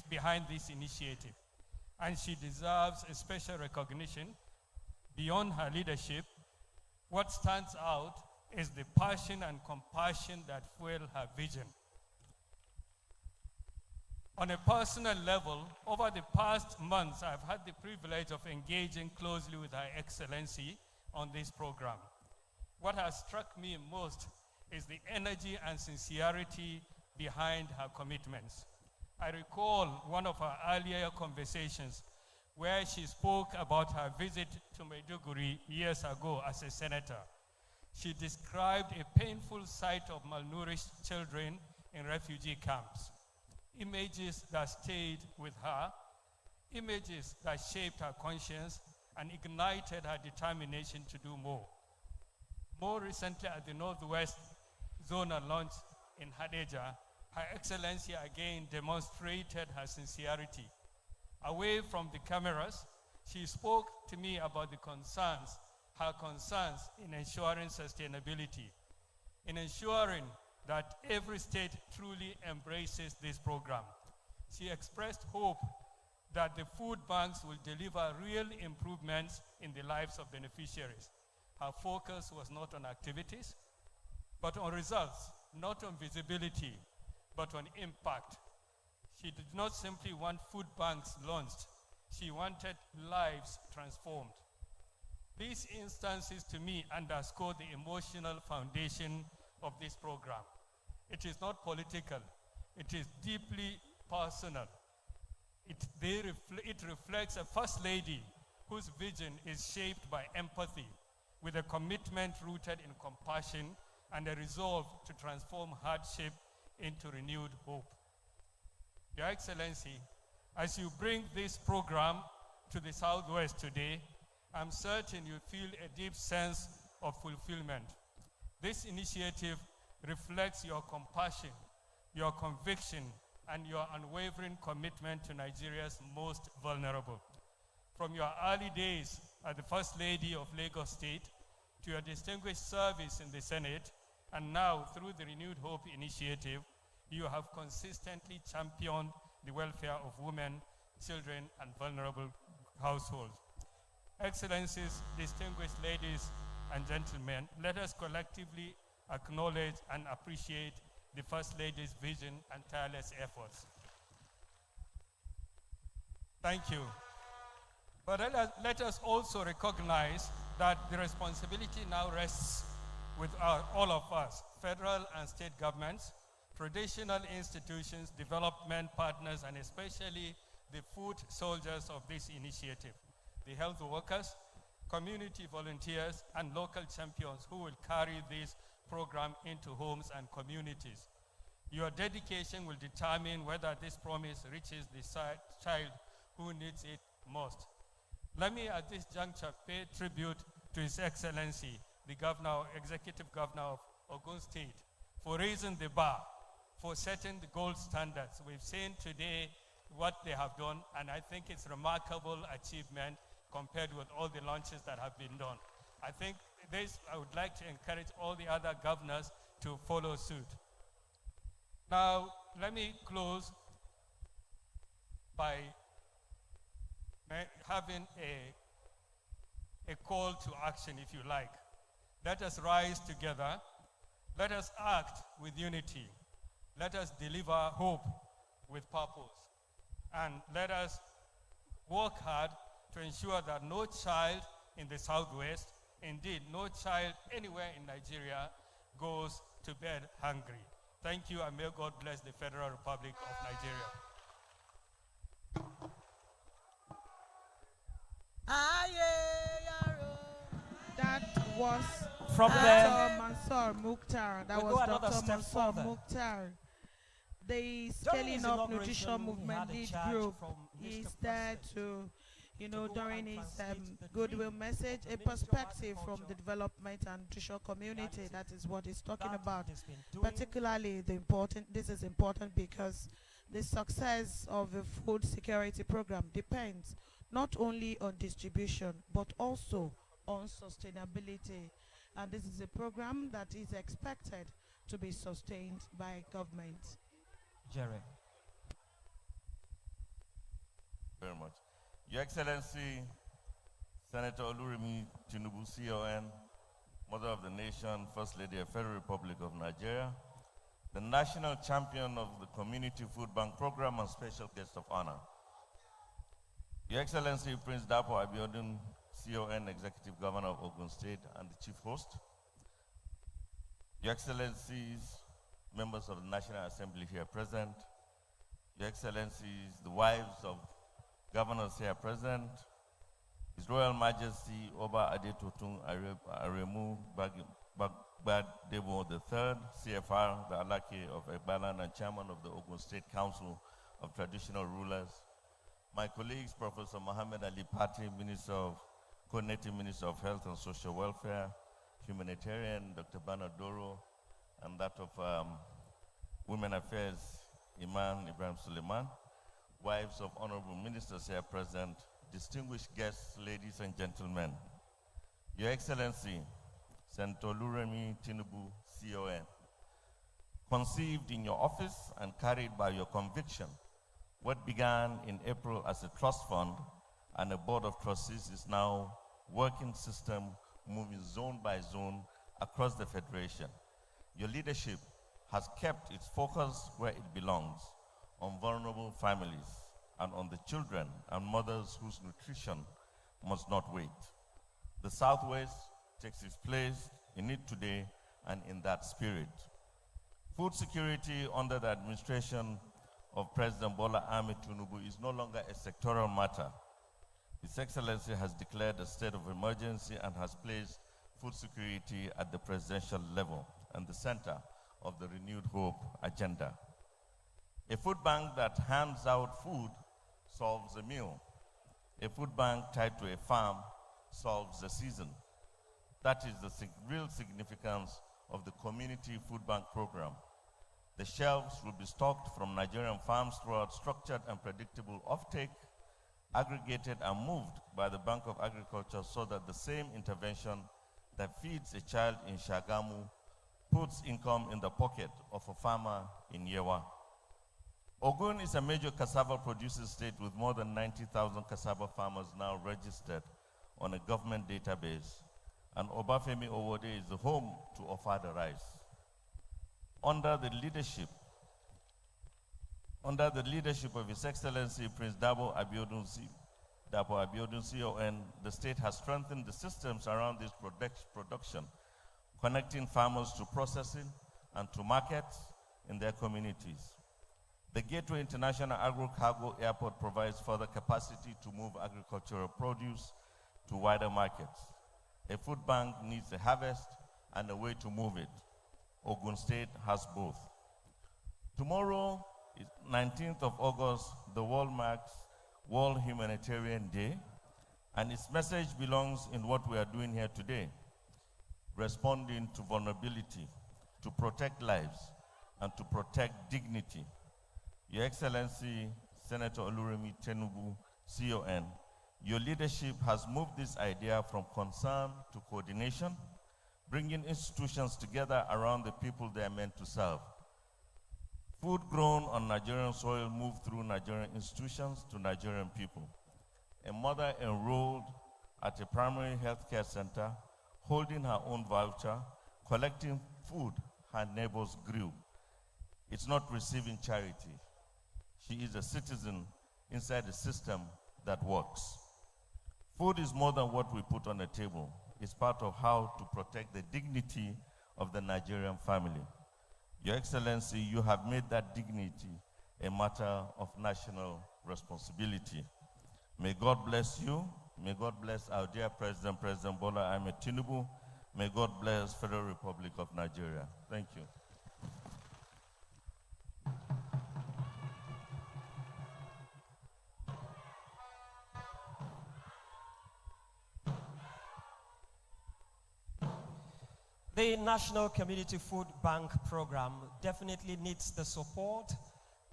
behind this initiative, and she deserves a special recognition. Beyond her leadership, what stands out is the passion and compassion that fuel her vision. On a personal level, over the past months, I've had the privilege of engaging closely with Her Excellency on this program. What has struck me most is the energy and sincerity behind her commitments. I recall one of our earlier conversations where she spoke about her visit to Maiduguri years ago as a senator. She described a painful sight of malnourished children in refugee camps. Images that stayed with her, images that shaped her conscience and ignited her determination to do more. More recently, at the Northwest Zonal launch in Hadeja, Her Excellency again demonstrated her sincerity. Away from the cameras, she spoke to me about her concerns in ensuring sustainability, in ensuring that every state truly embraces this program. She expressed hope that the food banks will deliver real improvements in the lives of beneficiaries. Her focus was not on activities, but on results, not on visibility, but on impact. She did not simply want food banks launched, she wanted lives transformed. These instances to me underscore the emotional foundation of this program. It is not political, it is deeply personal. It reflects a First Lady whose vision is shaped by empathy, with a commitment rooted in compassion and a resolve to transform hardship into renewed hope. Your Excellency, as you bring this program to the Southwest today, I'm certain you feel a deep sense of fulfillment. This initiative reflects your compassion, your conviction, and your unwavering commitment to Nigeria's most vulnerable. From your early days as the First Lady of Lagos State to your distinguished service in the Senate, and now through the Renewed Hope Initiative, you have consistently championed the welfare of women, children, and vulnerable households. Excellencies, distinguished ladies and gentlemen, let us collectively acknowledge and appreciate the First Lady's vision and tireless efforts. Thank you. But let us also recognize that the responsibility now rests with all of us, federal and state governments, traditional institutions, development partners, and especially the foot soldiers of this initiative, the health workers, community volunteers, and local champions who will carry this program into homes and communities. Your dedication will determine whether this promise reaches the child who needs it most. Let me at this juncture pay tribute to His Excellency, the Executive Governor of Ogun State, for raising the bar, for setting the gold standards. We've seen today what they have done, and I think it's remarkable achievement compared with all the launches that have been done. I think this, I would like to encourage all the other governors to follow suit. Now, let me close by having a call to action, if you like. Let us rise together. Let us act with unity. Let us deliver hope with purpose. And let us work hard to ensure that no child in the Southwest, indeed no child anywhere in Nigeria, goes to bed hungry. Thank you, and may God bless the Federal Republic of Nigeria. That was From Dr. there, Mansour Mukhtar. That we'll was go another Dr. step Mansour further. Mukhtar. The During Scaling his Up inauguration, Nutrition we Movement had a Lead charge Group from is Mr. there President to, go during and his translate the goodwill dream message, of a the Minister of perspective from Agriculture the development and nutrition community. That is what he's talking that about. has been doing. Particularly this is important because the success of the food security program depends not only on distribution but also on sustainability. And this is a program that is expected to be sustained by government. Jerry. Very much. Your Excellency, Senator Oluremi Tinubu, CON, Mother of the Nation, First Lady of Federal Republic of Nigeria, the National Champion of the Community Food Bank Program and Special Guest of Honor. Your Excellency, Prince Dapo Abiodun, CON, Executive Governor of Ogun State and the Chief Host. Your Excellencies, members of the National Assembly here present, Your Excellencies, the wives of governors here present, His Royal Majesty Oba Adetotun Aremu Bagbadebo III, CFR, the Alake of Egbalan and Chairman of the Ogun State Council of Traditional Rulers, my colleagues, Professor Mohammed Ali Pati, Coordinating Minister of Health and Social Welfare, Humanitarian, Dr. Bernard Doro, and that of Women Affairs, Iman Ibrahim Suleiman, wives of honorable ministers here present, distinguished guests, ladies and gentlemen. Your Excellency, Senator Oluremi Tinubu, CON, conceived in your office and carried by your conviction, what began in April as a trust fund and a board of trustees is now working system moving zone by zone across the Federation. Your leadership has kept its focus where it belongs, on vulnerable families and on the children and mothers whose nutrition must not wait. The Southwest takes its place in it today and in that spirit. Food security under the administration of President Bola Ahmed Tinubu is no longer a sectoral matter. His Excellency has declared a state of emergency and has placed food security at the presidential level and the center of the Renewed Hope agenda. A food bank that hands out food solves a meal. A food bank tied to a farm solves the season. That is the real significance of the Community Food Bank Program. The shelves will be stocked from Nigerian farms throughout structured and predictable offtake, aggregated and moved by the Bank of Agriculture so that the same intervention that feeds a child in Shagamu puts income in the pocket of a farmer in Yewa. Ogun is a major cassava producing state with more than 90,000 cassava farmers now registered on a government database, and Obafemi Owode is the home to Ofada rice. Under the leadership of His Excellency Prince Dapo Abiodun CON, the state has strengthened the systems around this production, connecting farmers to processing and to markets in their communities. The Gateway International Agro-Cargo Airport provides further capacity to move agricultural produce to wider markets. A food bank needs a harvest and a way to move it. Ogun State has both. Tomorrow, 19th of August, the world marks World Humanitarian Day, and its message belongs in what we are doing here today, responding to vulnerability, to protect lives, and to protect dignity. Your Excellency, Senator Oluremi Tinubu, CON. Your leadership has moved this idea from concern to coordination, bringing institutions together around the people they are meant to serve. Food grown on Nigerian soil moved through Nigerian institutions to Nigerian people. A mother enrolled at a primary healthcare center, holding her own voucher, collecting food her neighbors grew. It's not receiving charity. She is a citizen inside a system that works. Food is more than what we put on the table. It's part of how to protect the dignity of the Nigerian family. Your Excellency, you have made that dignity a matter of national responsibility. May God bless you. May God bless our dear President, President Bola Ahmed Tinubu. May God bless Federal Republic of Nigeria. Thank you. The National Community Food Bank Program definitely needs the support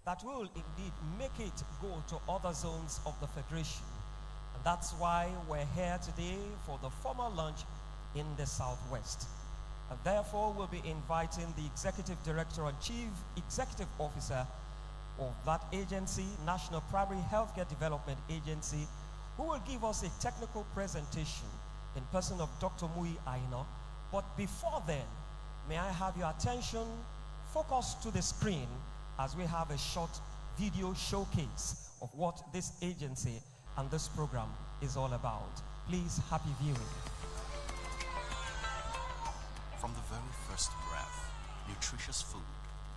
that will indeed make it go to other zones of the Federation. And that's why we're here today for the formal launch in the Southwest. And therefore, we'll be inviting the Executive Director and Chief Executive Officer of that agency, National Primary Healthcare Development Agency, who will give us a technical presentation in person of Dr. Mui Aina. But before then, may I have your attention focused to the screen as we have a short video showcase of what this agency and this program is all about. Please, happy viewing. From the very first breath, nutritious food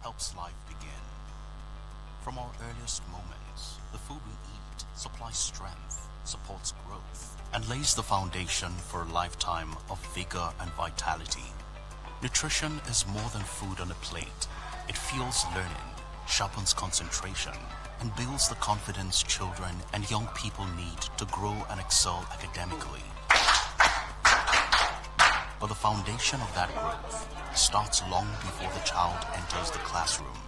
helps life begin. From our earliest moments, the food we eat supplies strength, supports growth, and lays the foundation for a lifetime of vigor and vitality. Nutrition is more than food on a plate. It fuels learning, sharpens concentration, and builds the confidence children and young people need to grow and excel academically. But the foundation of that growth starts long before the child enters the classroom,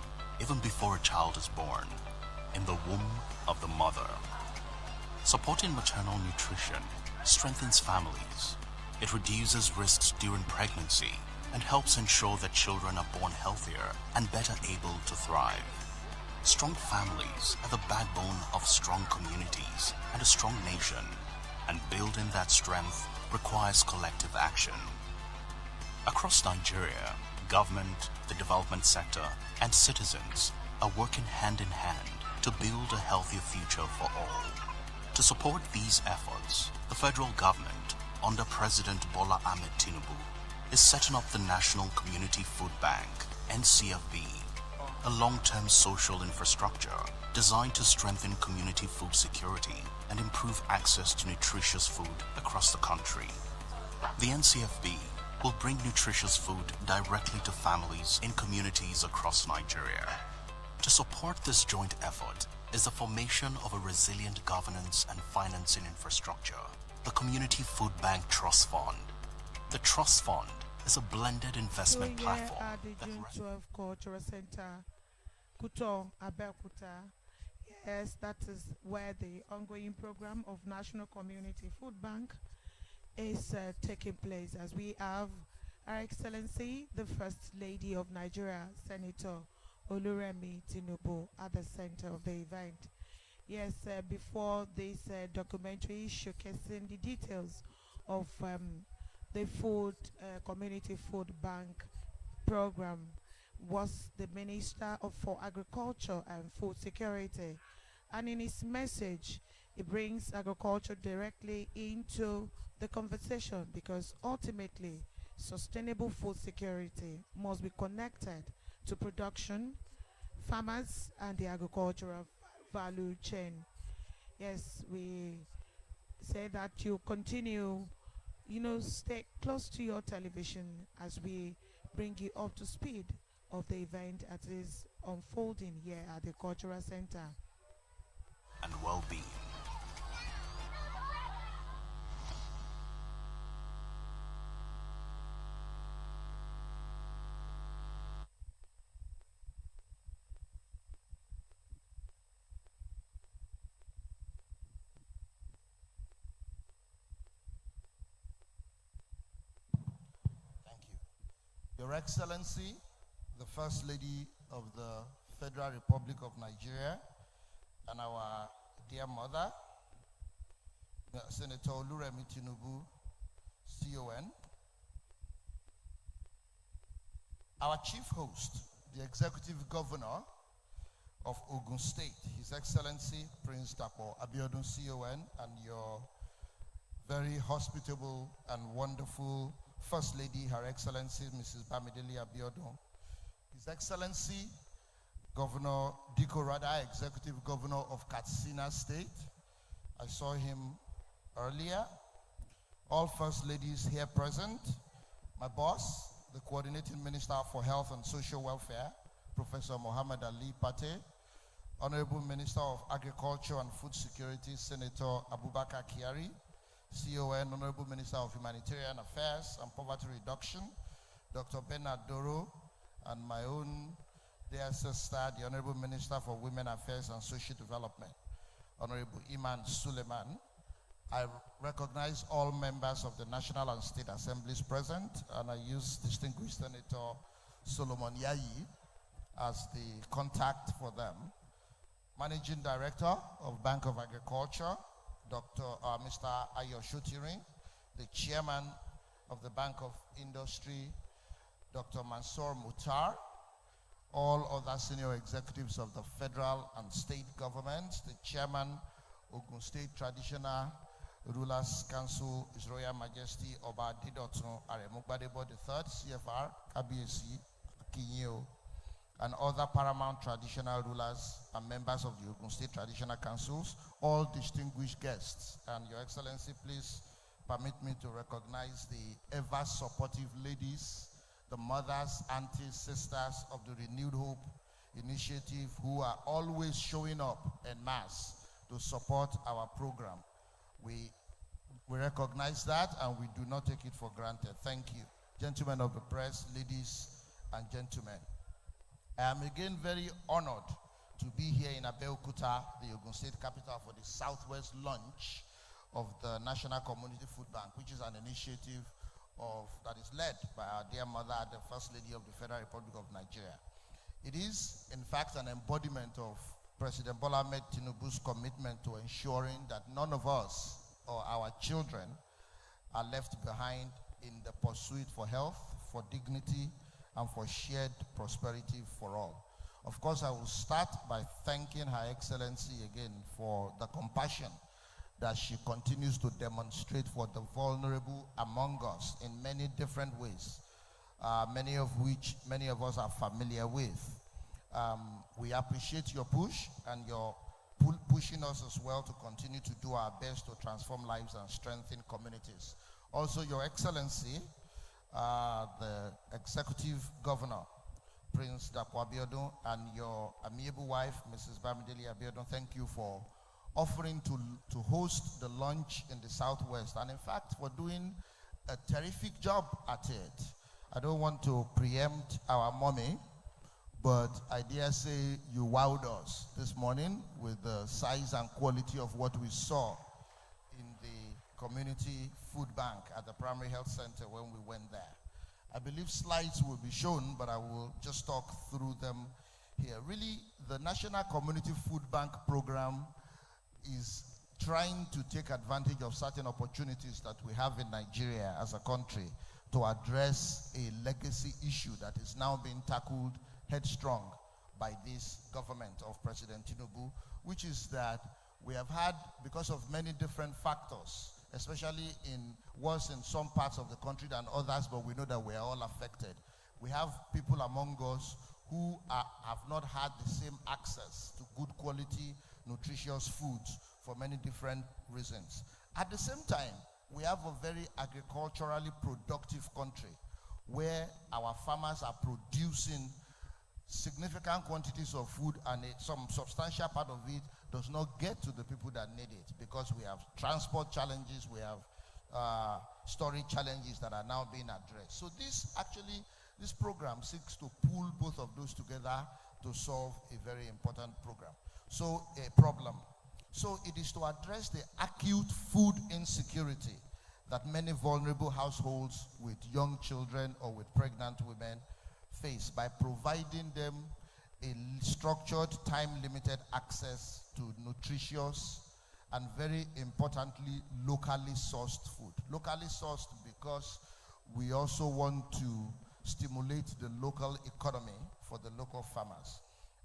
even before a child is born, in the womb of the mother. Supporting maternal nutrition strengthens families. It reduces risks during pregnancy and helps ensure that children are born healthier and better able to thrive. Strong families are the backbone of strong communities and a strong nation, and building that strength requires collective action. Across Nigeria, government, the development sector, and citizens are working hand in hand to build a healthier future for all. To support these efforts, the federal government, under President Bola Ahmed Tinubu, is setting up the National Community Food Bank, NCFB, a long-term social infrastructure designed to strengthen community food security and improve access to nutritious food across the country. The NCFB will bring nutritious food directly to families in communities across Nigeria. To support this joint effort is the formation of a resilient governance and financing infrastructure, the Community Food Bank Trust Fund. The Trust Fund is a blended investment platform at the June 12 Cultural Center, Kuto, Abeokuta. Yes, that is where the ongoing program of National Community Food Bank is taking place, as we have Her Excellency, the First Lady of Nigeria, Senator Oluremi Tinubu, at the center of the event. Yes, before this documentary showcasing the details of the Community Food Bank program was the Minister for Agriculture and Food Security. And in his message, he brings agriculture directly into the conversation, because ultimately sustainable food security must be connected to production, farmers, and the agricultural value chain. Yes, we say that you continue, stay close to your television as we bring you up to speed of the event that is unfolding here at the Cultural Center. And well-being. Your Excellency, the First Lady of the Federal Republic of Nigeria, and our dear mother, Senator Oluremi Tinubu, CON, our chief host, the Executive Governor of Ogun State, His Excellency Prince Dapo Abiodun, CON, and your very hospitable and wonderful First Lady, Her Excellency Mrs. Bamidele Abiodun, His Excellency Governor Diko Rada, Executive Governor of Katsina State. I saw him earlier. All First Ladies here present. My boss, the Coordinating Minister for Health and Social Welfare, Professor Mohammed Ali Pate. Honorable Minister of Agriculture and Food Security, Senator Abubakar Kiari. CON, Honorable Minister of Humanitarian Affairs and Poverty Reduction, Dr. Bernard Doro, and my own dear sister, the Honorable Minister for Women Affairs and Social Development, Honorable Iman Suleiman. I recognize all members of the National and State Assemblies present, and I use distinguished Senator Solomon Yayi as the contact for them. Managing Director of Bank of Agriculture, Mr. Ayo Shotirin, the Chairman of the Bank of Industry, Dr. Mansour Mutar, all other senior executives of the federal and state governments, the Chairman, Ogun State Traditional Rulers Council, His Royal Majesty Oba Didotun Aremugbadebo III, CFR, KBC, Kinyo, and other paramount traditional rulers and members of the Ogun State Traditional Councils, all distinguished guests. And Your Excellency, please permit me to recognize the ever-supportive ladies, the mothers, aunties, sisters of the Renewed Hope Initiative, who are always showing up en masse to support our program. We recognize that, and we do not take it for granted. Thank you. Gentlemen of the press, ladies and gentlemen. I am again very honored to be here in Abeokuta, the Ogun State capital, for the Southwest launch of the National Community Food Bank, which is an initiative that is led by our dear mother, the First Lady of the Federal Republic of Nigeria. It is, in fact, an embodiment of President Bola Ahmed Tinubu's commitment to ensuring that none of us or our children are left behind in the pursuit for health, for dignity, and for shared prosperity for all. Of course, I will start by thanking Her Excellency again for the compassion that she continues to demonstrate for the vulnerable among us in many different ways, many of which many of us are familiar with. We appreciate your push and your pushing us as well to continue to do our best to transform lives and strengthen communities. Also, Your Excellency, the Executive Governor, Prince Dapo Abiodun, and your amiable wife, Mrs. Bamidele Abiodun, thank you for offering to host the launch in the Southwest, and in fact for doing a terrific job at it. I don't want to preempt our mommy, but I dare say you wowed us this morning with the size and quality of what we saw in the community food bank at the primary health center when we went there. I believe slides will be shown, but I will just talk through them here. Really, the National Community Food Bank program is trying to take advantage of certain opportunities that we have in Nigeria as a country to address a legacy issue that is now being tackled headstrong by this government of President Tinubu, which is that we have had, because of many different factors, especially worse in some parts of the country than others, but we know that we are all affected. We have people among us who have not had the same access to good quality, nutritious foods for many different reasons. At the same time, we have a very agriculturally productive country where our farmers are producing significant quantities of food, and some substantial part of it does not get to the people that need it because we have transport challenges, we have storage challenges that are now being addressed. So this program seeks to pull both of those together to solve a very important problem. So it is to address the acute food insecurity that many vulnerable households with young children or with pregnant women face by providing them a structured, time-limited access to nutritious and, very importantly, locally sourced food. Locally sourced because we also want to stimulate the local economy for the local farmers.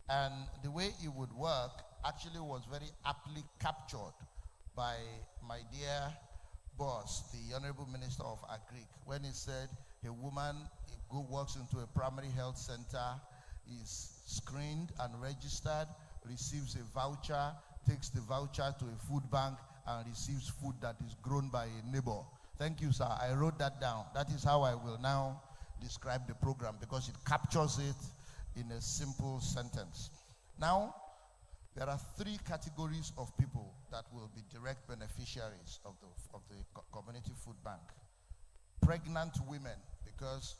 And the way it would work actually was very aptly captured by my dear boss, the Honorable Minister of Agric, when he said a woman who works into a primary health center is screened and registered, receives a voucher, takes the voucher to a food bank and receives food that is grown by a neighbor. Thank you, sir. I wrote that down. That is how I will now describe the program, because it captures it in a simple sentence. Now, there are three categories of people that will be direct beneficiaries of the community food bank. Pregnant women, because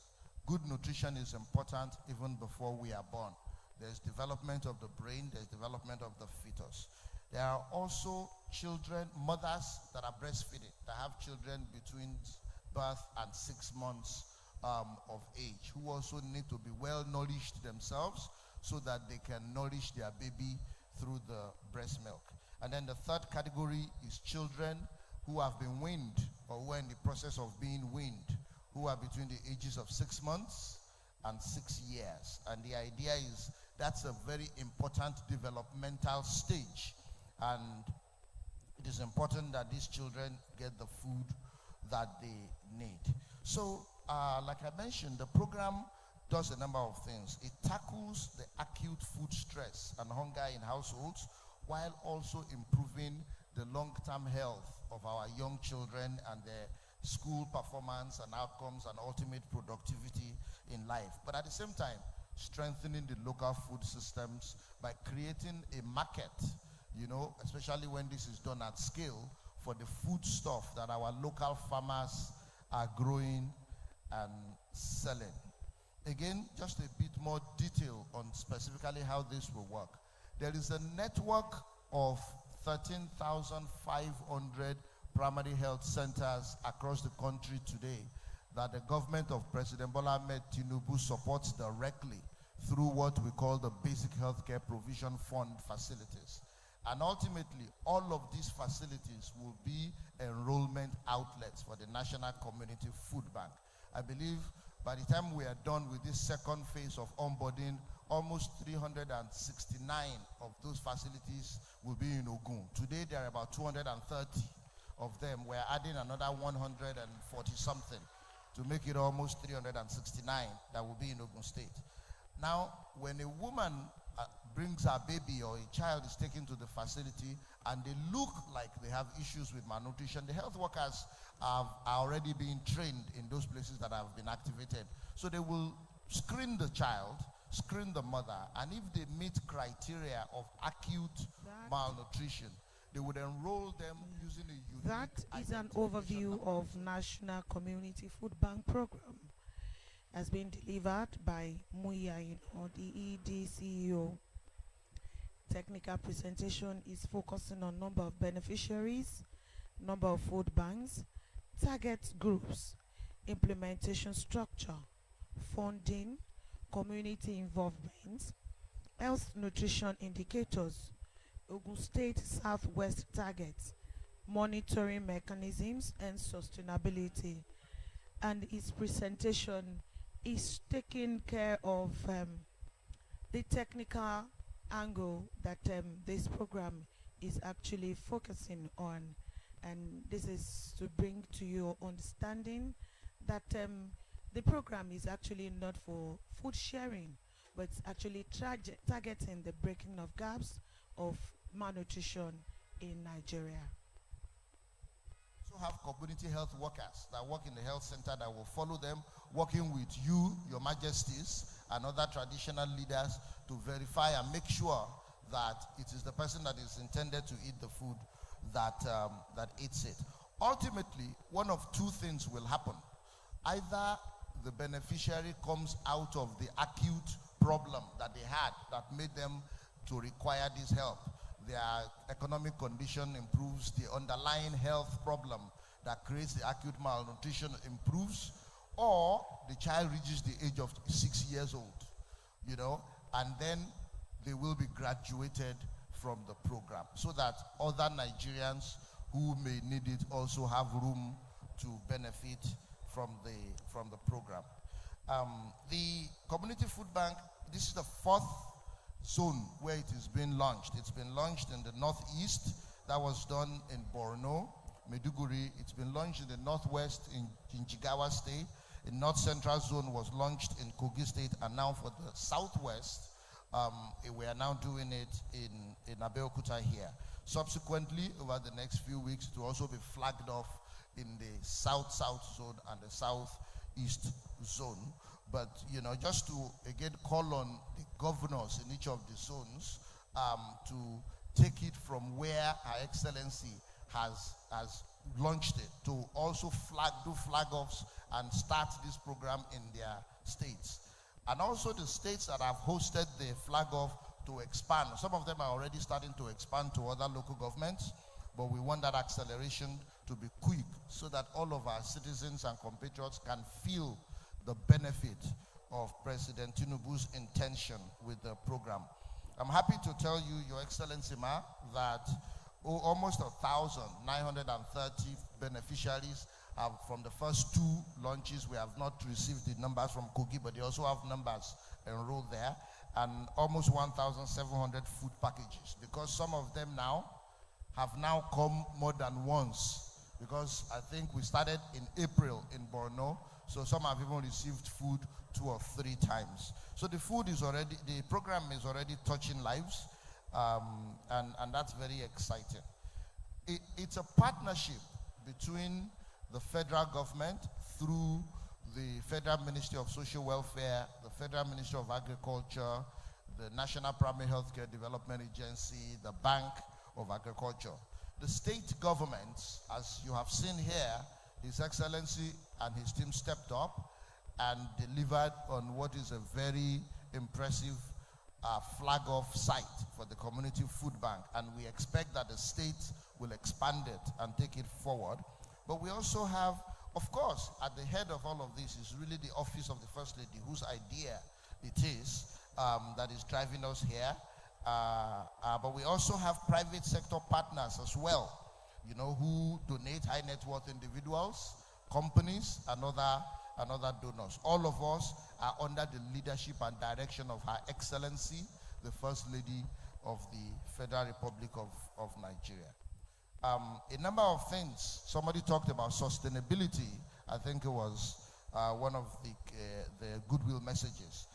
good nutrition is important even before we are born. There's development of the brain, there's development of the fetus. There are also children, mothers that are breastfeeding, that have children between birth and 6 months of age, who also need to be well nourished themselves so that they can nourish their baby through the breast milk. And then the third category is children who have been weaned or who are in the process of being weaned, who are between the ages of 6 months and 6 years. And the idea is that's a very important developmental stage. And it is important that these children get the food that they need. So, like I mentioned, the program does a number of things. It tackles the acute food stress and hunger in households while also improving the long-term health of our young children and their school performance and outcomes and ultimate productivity in life. But at the same time, strengthening the local food systems by creating a market, you know, especially when this is done at scale, for the food stuff that our local farmers are growing and selling. Again, just a bit more detail on specifically how this will work. There is a network of 13,500 primary health centers across the country today that the government of President Bola Ahmed Tinubu supports directly through what we call the Basic Healthcare Provision Fund facilities. And ultimately, all of these facilities will be enrollment outlets for the National Community Food Bank. I believe by the time we are done with this second phase of onboarding, almost 369 of those facilities will be in Ogun. Today, there are about 230 of them. We're adding another 140 something to make it almost 369 that will be in Ogun State. Now, when a woman brings her baby or a child is taken to the facility and they look like they have issues with malnutrition, the health workers are already being trained in those places that have been activated. So they will screen the child, screen the mother, and if they meet criteria of acute malnutrition, they would enroll them using a unique That is an overview of National Community Food Bank Program. Has been delivered by Muya, the ED CEO. Technical presentation is focusing on number of beneficiaries, number of food banks, target groups, implementation structure, funding, community involvement, health nutrition indicators, Ogun State Southwest targets, monitoring mechanisms, and sustainability. And its presentation is taking care of the technical angle that this program is actually focusing on. And this is to bring to your understanding that the program is actually not for food sharing, but it's actually targeting the breaking of gaps of malnutrition in Nigeria. Also have community health workers that work in the health center that will follow them, working with you, your majesties, and other traditional leaders to verify and make sure that it is the person that is intended to eat the food that eats it. Ultimately, one of two things will happen. Either the beneficiary comes out of the acute problem that they had that made them to require this help. Their economic condition improves, the underlying health problem that creates the acute malnutrition improves, or the child reaches the age of 6 years old, you know, and then they will be graduated from the program so that other Nigerians who may need it also have room to benefit from the program. The community food bank, this is the 4th zone where it is being launched. It's been launched in the northeast. That was done in Borno, Maiduguri. It's been launched in the northwest in Jigawa State. In North Central Zone was launched in Kogi State, and now for the southwest, we are now doing it in Abeokuta here. Subsequently, over the next few weeks, it will also be flagged off in the south-south zone and the southeast zone. But, you know, just to, again, call on the governors in each of the zones to take it from where Her Excellency has launched it, to also do flag-offs and start this program in their states. And also the states that have hosted the flag-off to expand. Some of them are already starting to expand to other local governments, but we want that acceleration to be quick so that all of our citizens and compatriots can feel the benefit of President Tinubu's intention with the program. I'm happy to tell you, Your Excellency, Ma, that almost 1,930 beneficiaries have, from the first 2 launches. We have not received the numbers from Kogi, but they also have numbers enrolled there, and almost 1,700 food packages, because some of them now have now come more than once, because I think we started in April in Borno, so some have even received food 2 or 3 times. So the program is already touching lives, and that's very exciting. It's a partnership between the federal government through the Federal Ministry of Social Welfare, the Federal Ministry of Agriculture, the National Primary Healthcare Development Agency, the Bank of Agriculture. The state governments, as you have seen here, His Excellency and his team stepped up and delivered on what is a very impressive flag-off site for the community food bank, and we expect that the state will expand it and take it forward. But we also have, of course, at the head of all of this is really the office of the First Lady, whose idea it is that is driving us here. But we also have private sector partners as well, you know, who donate high net worth individuals, companies, and other donors. All of us are under the leadership and direction of Her Excellency, the First Lady of the Federal Republic of Nigeria. A number of things. Somebody talked about sustainability. I think it was one of the goodwill messages.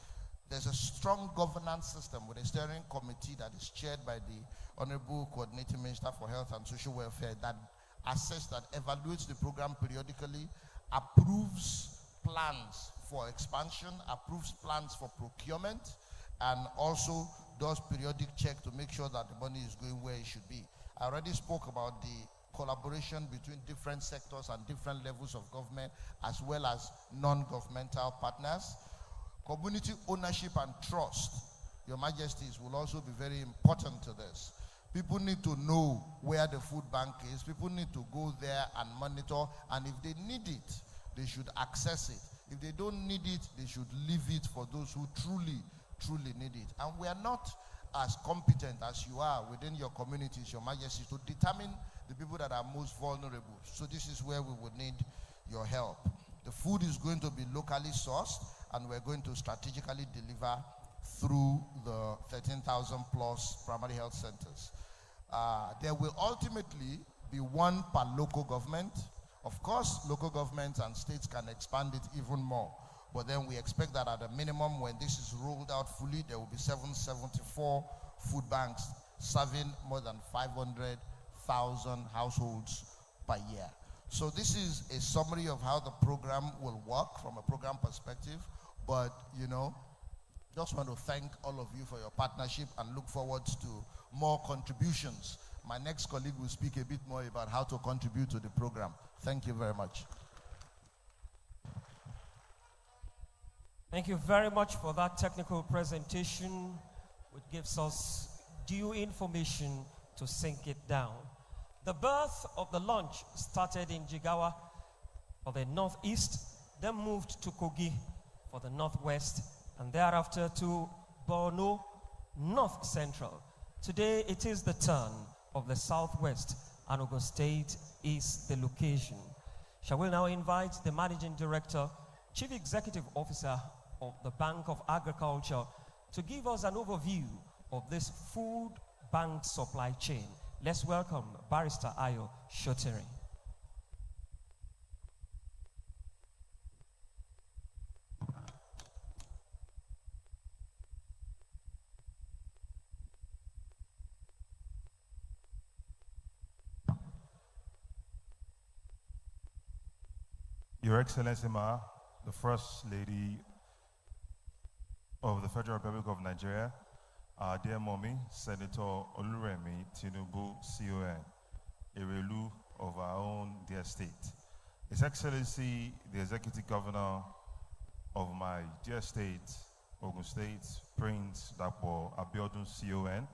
There's a strong governance system with a steering committee that is chaired by the Honorable Coordinating Minister for Health and Social Welfare that evaluates the program periodically, approves plans for expansion, approves plans for procurement, and also does periodic check to make sure that the money is going where it should be. I already spoke about the collaboration between different sectors and different levels of government, as well as non-governmental partners. Community ownership and trust, Your Majesties, will also be very important to this. People need to know where the food bank is. People need to go there and monitor, and if they need it, they should access it. If they don't need it, they should leave it for those who truly need it. And we are not as competent as you are within your communities, Your Majesty, to determine the people that are most vulnerable. So this is where we would need your help. The food is going to be locally sourced, and we're going to strategically deliver through the 13,000 plus primary health centers. There will ultimately be one per local government. Of course, local governments and states can expand it even more. But then we expect that at a minimum, when this is rolled out fully, there will be 774 food banks serving more than 500,000 households per year. So this is a summary of how the program will work from a program perspective. But, you know, just want to thank all of you for your partnership and look forward to more contributions. My next colleague will speak a bit more about how to contribute to the program. Thank you very much. Thank you very much for that technical presentation, which gives us due information to sink it down. The birth of the launch started in Jigawa for the northeast, then moved to Kogi for the northwest, and thereafter to Borno, north central. Today it is the turn of the southwest, and Ogun State is the location. Shall we now invite the Managing Director, Chief Executive Officer of the Bank of Agriculture to give us an overview of this food bank supply chain. Let's welcome Barrister Ayo Shotere. Your Excellency Ma, the First Lady of the Federal Republic of Nigeria, our dear mommy, Senator Oluremi Tinubu, CON, Erelu of our own dear state. His Excellency, the Executive Governor of my dear state, Ogun State, Prince Dapo Abiodun, CON,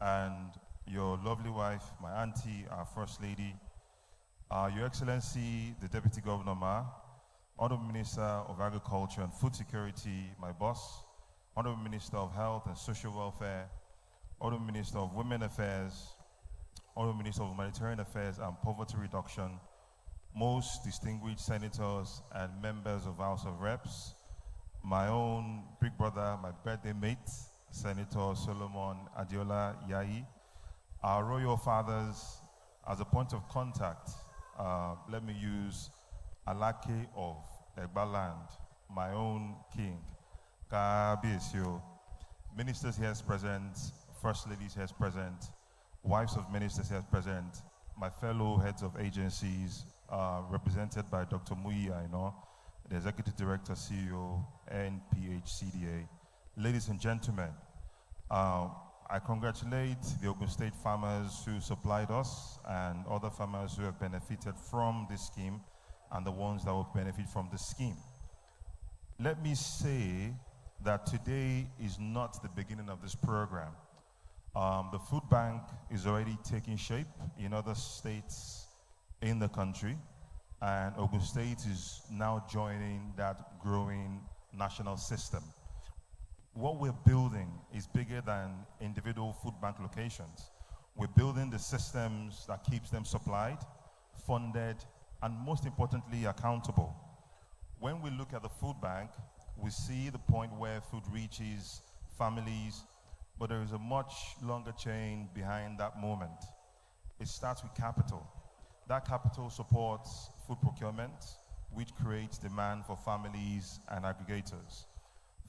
and your lovely wife, my auntie, our First Lady, Your Excellency, the Deputy Governor Ma, Honorable Minister of Agriculture and Food Security, my boss, Honorable Minister of Health and Social Welfare, Honorable Minister of Women Affairs, Honorable Minister of Humanitarian Affairs and Poverty Reduction, most distinguished senators and members of House of Reps, my own big brother, my birthday mate, Senator Solomon Adiola Yayi, our royal fathers. As a point of contact, let me use Alake of Egbaland, my own king, Kabiesio. Ministers here present, first ladies here present, wives of ministers here present, my fellow heads of agencies, represented by Dr. Muyi Aino, the Executive Director, CEO, NPHCDA. Ladies and gentlemen, I congratulate the Ogun State farmers who supplied us and other farmers who have benefited from this scheme and the ones that will benefit from the scheme. Let me say that today is not the beginning of this program. The food bank is already taking shape in other states in the country, and Ogun State is now joining that growing national system. What we're building is bigger than individual food bank locations. We're building the systems that keeps them supplied, funded, and most importantly, accountable. When we look at the food bank, we see the point where food reaches families, but there is a much longer chain behind that moment. It starts with capital. That capital supports food procurement, which creates demand for families and aggregators.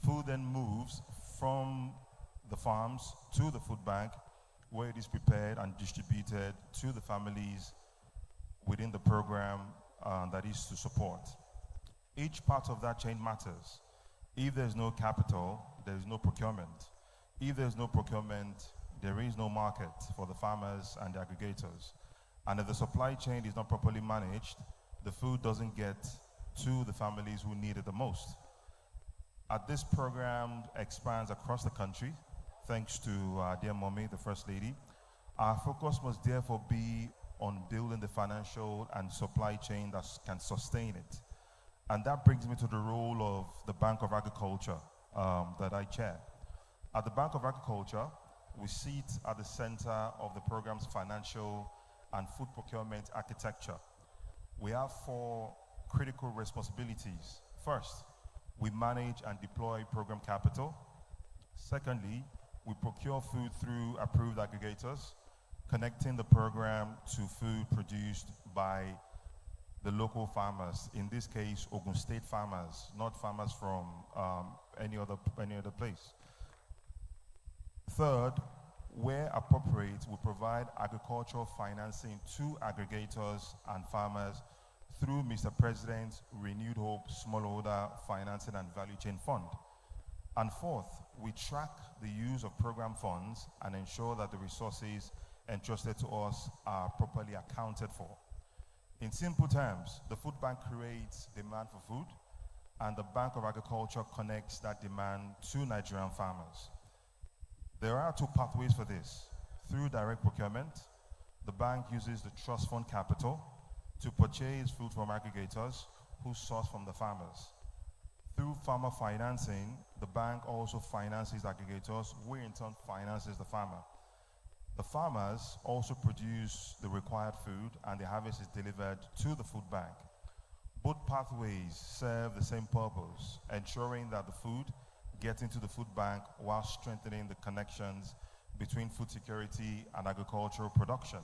Food then moves from the farms to the food bank, where it is prepared and distributed to the families within the program that is to support. Each part of that chain matters. If there's no capital, there is no procurement. If there's no procurement, there is no market for the farmers and the aggregators. And if the supply chain is not properly managed, the food doesn't get to the families who need it the most. As this program expands across the country, thanks to our dear mommy, the First Lady, our focus must therefore be on building the financial and supply chain that can sustain it. And that brings me to the role of the Bank of Agriculture that I chair. At the Bank of Agriculture, we sit at the center of the program's financial and food procurement architecture. We have 4 critical responsibilities. First, we manage and deploy program capital. Secondly, we procure food through approved aggregators, connecting the program to food produced by the local farmers, in this case, Ogun State farmers, not farmers from any other place. Third, where appropriate, we provide agricultural financing to aggregators and farmers through Mr. President's Renewed Hope Smallholder Financing and Value Chain Fund. And fourth, we track the use of program funds and ensure that the resources entrusted to us are properly accounted for. In simple terms, the food bank creates demand for food, and the Bank of Agriculture connects that demand to Nigerian farmers. There are 2 pathways for this: through direct procurement, the bank uses the trust fund capital to purchase food from aggregators who source from the farmers. Through farmer financing, the bank also finances aggregators, who in turn finances the farmer. The farmers also produce the required food and the harvest is delivered to the food bank. Both pathways serve the same purpose, ensuring that the food gets into the food bank while strengthening the connections between food security and agricultural production.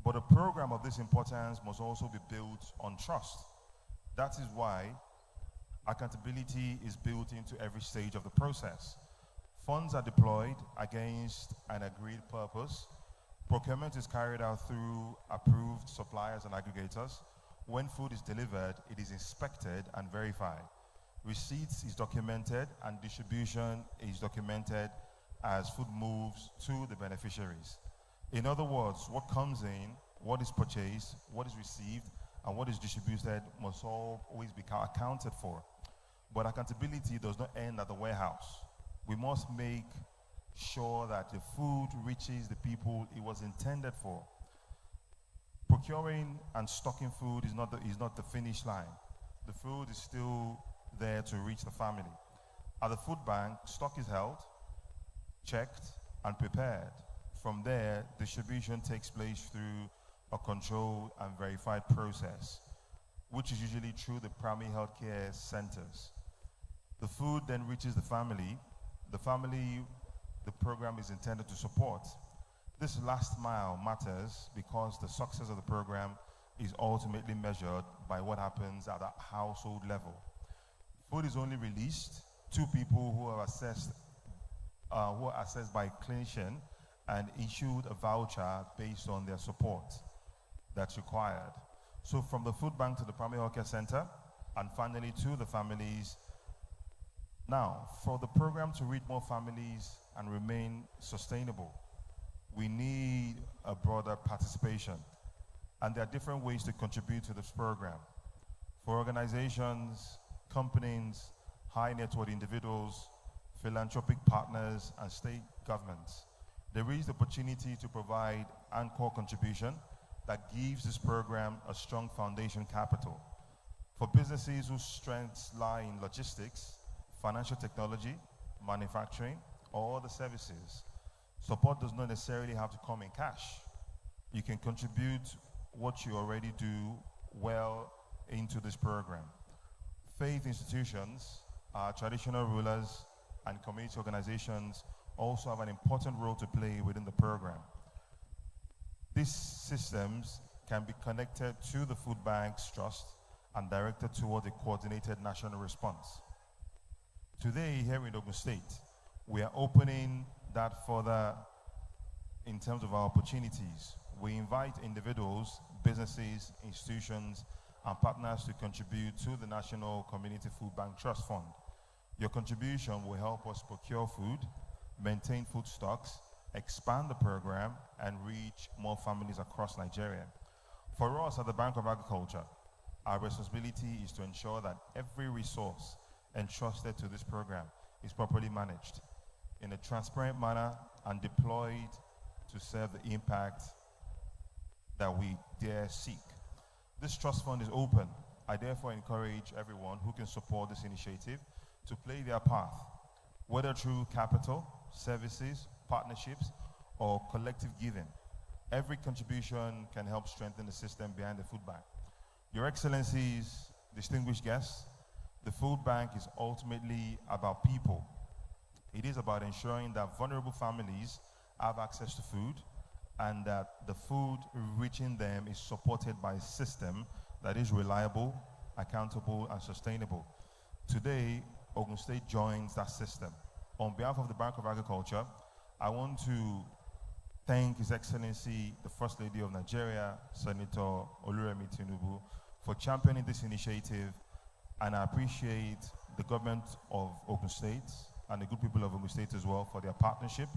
But a program of this importance must also be built on trust. That is why accountability is built into every stage of the process. Funds are deployed against an agreed purpose. Procurement is carried out through approved suppliers and aggregators. When food is delivered, it is inspected and verified. Receipts is documented and distribution is documented as food moves to the beneficiaries. In other words, what comes in, what is purchased, what is received, and what is distributed must always be accounted for. But accountability does not end at the warehouse. We must make sure that the food reaches the people it was intended for. Procuring and stocking food is not the finish line. The food is still there to reach the family. At the food bank, stock is held, checked, and prepared. From there, distribution takes place through a controlled and verified process, which is usually through the primary healthcare centers. The food then reaches the family. The family, the program is intended to support. This last mile matters because the success of the program is ultimately measured by what happens at a household level. Food is only released to people who are assessed by a clinician and issued a voucher based on their support that's required. So from the food bank to the primary healthcare center, and finally to the families. Now, for the program to reach more families and remain sustainable, we need a broader participation. And there are different ways to contribute to this program. For organizations, companies, high net worth individuals, philanthropic partners, and state governments, there is the opportunity to provide anchor contribution that gives this program a strong foundation capital. For businesses whose strengths lie in logistics, financial technology, manufacturing, or other services, support does not necessarily have to come in cash. You can contribute what you already do well into this program. Faith institutions, traditional rulers, and community organizations also have an important role to play within the program. These systems can be connected to the food bank's trust and directed toward a coordinated national response. Today, here in Ogun State, we are opening that further in terms of our opportunities. We invite individuals, businesses, institutions, and partners to contribute to the National Community Food Bank Trust Fund. Your contribution will help us procure food, maintain food stocks, expand the program, and reach more families across Nigeria. For us at the Bank of Agriculture, our responsibility is to ensure that every resource entrusted to this program is properly managed in a transparent manner and deployed to serve the impact that we dare seek. This trust fund is open. I therefore encourage everyone who can support this initiative to play their part, whether through capital, services, partnerships, or collective giving. Every contribution can help strengthen the system behind the food bank. Your Excellencies, distinguished guests, the food bank is ultimately about people. It is about ensuring that vulnerable families have access to food and that the food reaching them is supported by a system that is reliable, accountable, and sustainable. Today, Ogun State joins that system. On behalf of the Bank of Agriculture, I want to thank His Excellency, the First Lady of Nigeria, Senator Oluremi Tinubu, for championing this initiative, and I appreciate the government of Ogun State and the good people of Ogun State as well for their partnership.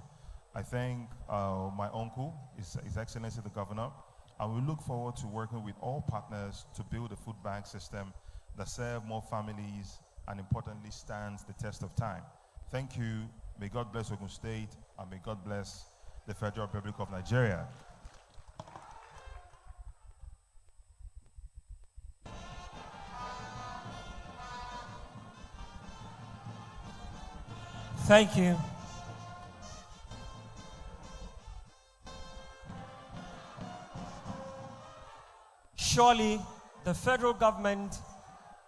I thank my uncle, His Excellency the Governor, and we look forward to working with all partners to build a food bank system that serves more families and importantly stands the test of time. Thank you. May God bless Ogun State and may God bless the Federal Republic of Nigeria. Thank you. Surely the federal government,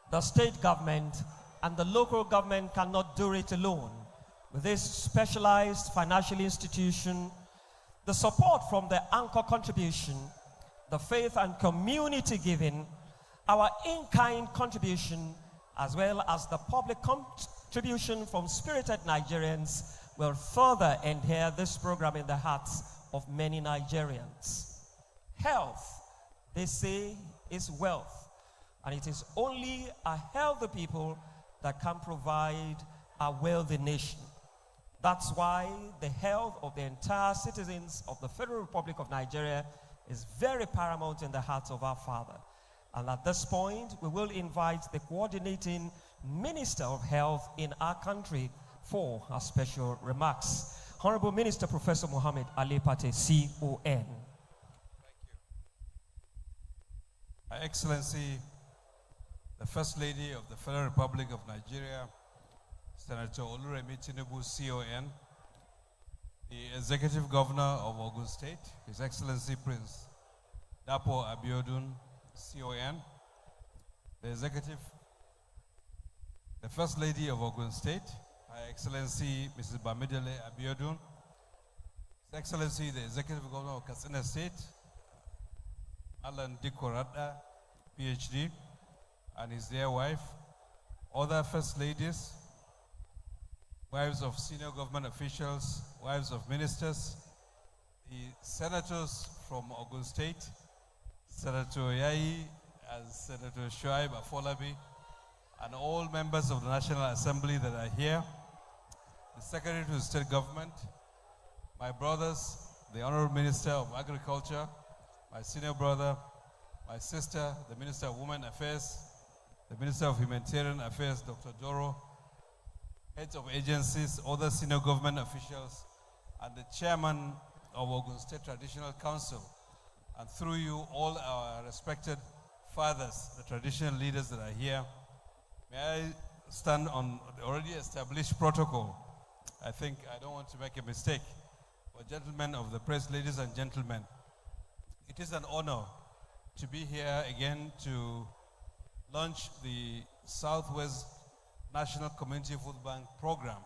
the state government, and the local government cannot do it alone. With this specialized financial institution, the support from the anchor contribution, the faith and community giving, our in-kind contribution, as well as the public contribution from spirited Nigerians will further enhance this program in the hearts of many Nigerians. Health, they say, is wealth, and it is only a healthy people that can provide a wealthy nation. That's why the health of the entire citizens of the Federal Republic of Nigeria is very paramount in the hearts of our Father. And at this point, we will invite the coordinating Minister of Health in our country for our special remarks. Honorable Minister Professor Mohammed Ali Pate, CON. Her Excellency, the First Lady of the Federal Republic of Nigeria, Senator Oluremi Tinubu, CON, the Executive Governor of Ogun State, His Excellency Prince Dapo Abiodun, CON, the First Lady of Ogun State, Her Excellency Mrs. Bamidele Abiodun, His Excellency the Executive Governor of Katsina State, Alan Dikorada, PhD, and his dear wife, other First Ladies, wives of senior government officials, wives of ministers, the senators from Ogun State, Senator Yayi and Senator Shoaib Afolabi, and all members of the National Assembly that are here, the Secretary to the State Government, my brothers, the Honorable Minister of Agriculture, my senior brother, my sister, the Minister of Women Affairs, the Minister of Humanitarian Affairs, Dr. Doro, heads of agencies, other senior government officials, and the chairman of Ogun State Traditional Council, and through you, all our respected fathers, the traditional leaders that are here. May I stand on the already established protocol? I think I don't want to make a mistake. But gentlemen of the press, ladies and gentlemen, it is an honor to be here again to launch the Southwest National Community Food Bank program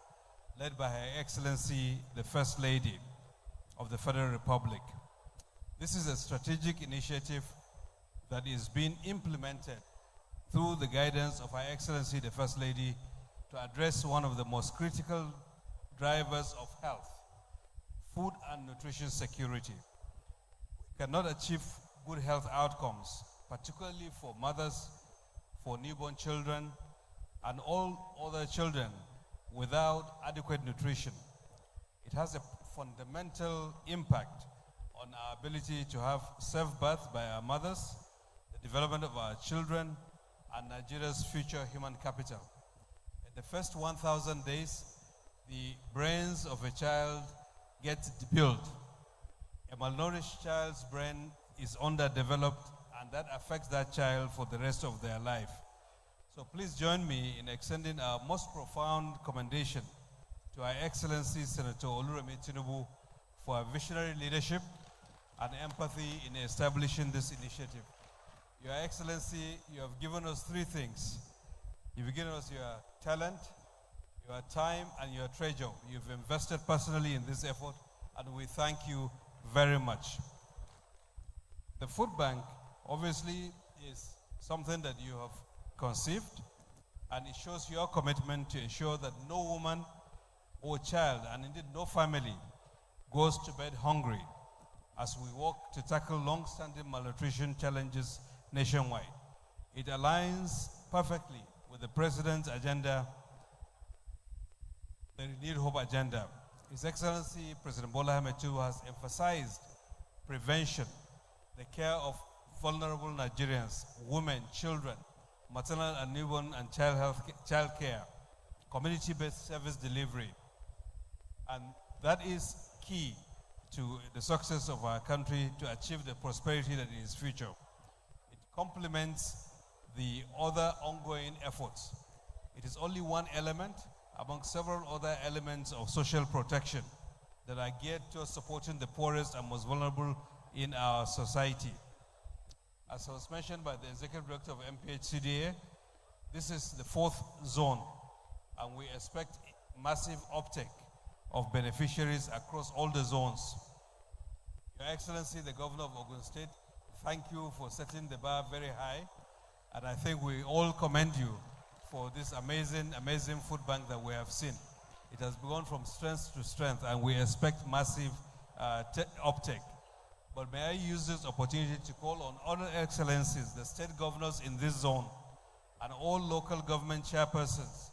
led by Her Excellency, the First Lady of the Federal Republic. This is a strategic initiative that is being implemented through the guidance of Her Excellency, the First Lady, to address one of the most critical drivers of health, food and nutrition security. We cannot achieve good health outcomes, particularly for mothers, for newborn children, and all other children without adequate nutrition. It has a fundamental impact on our ability to have safe birth by our mothers, the development of our children, and Nigeria's future human capital. In the first 1,000 days, the brains of a child get built. A malnourished child's brain is underdeveloped, and that affects that child for the rest of their life. So please join me in extending our most profound commendation to Her Excellency Senator Oluremi Tinubu for her visionary leadership and empathy in establishing this initiative. Your Excellency, you have given us three things. You've given us your talent, your time, and your treasure. You've invested personally in this effort, and we thank you very much. The food bank obviously is something that you have conceived, and it shows your commitment to ensure that no woman or child, and indeed no family, goes to bed hungry as we work to tackle long-standing malnutrition challenges nationwide. It aligns perfectly with the President's agenda, the Renewed Hope agenda. His Excellency President Bola Ahmed Tinubu has emphasized prevention, the care of vulnerable Nigerians, women, children, maternal and newborn and child care, community-based service delivery. And that is key to the success of our country to achieve the prosperity that is future. It complements the other ongoing efforts. It is only one element, among several other elements of social protection that are geared to supporting the poorest and most vulnerable in our society. As was mentioned by the Executive Director of MPHCDA, this is the 4th zone, and we expect massive uptake of beneficiaries across all the zones. Your Excellency, the Governor of Ogun State, thank you for setting the bar very high, and I think we all commend you for this amazing, amazing food bank that we have seen. It has gone from strength to strength, and we expect massive uptake. But may I use this opportunity to call on other excellencies, the state governors in this zone, and all local government chairpersons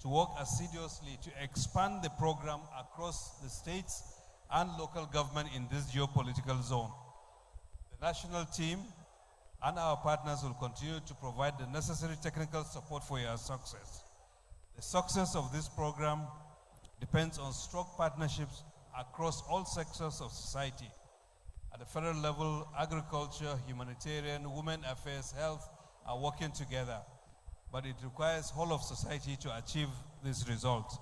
to work assiduously to expand the program across the states and local government in this geopolitical zone. The national team and our partners will continue to provide the necessary technical support for your success. The success of this program depends on strong partnerships across all sectors of society. At the federal level, agriculture, humanitarian, women affairs, health are working together. But it requires whole of society to achieve this result.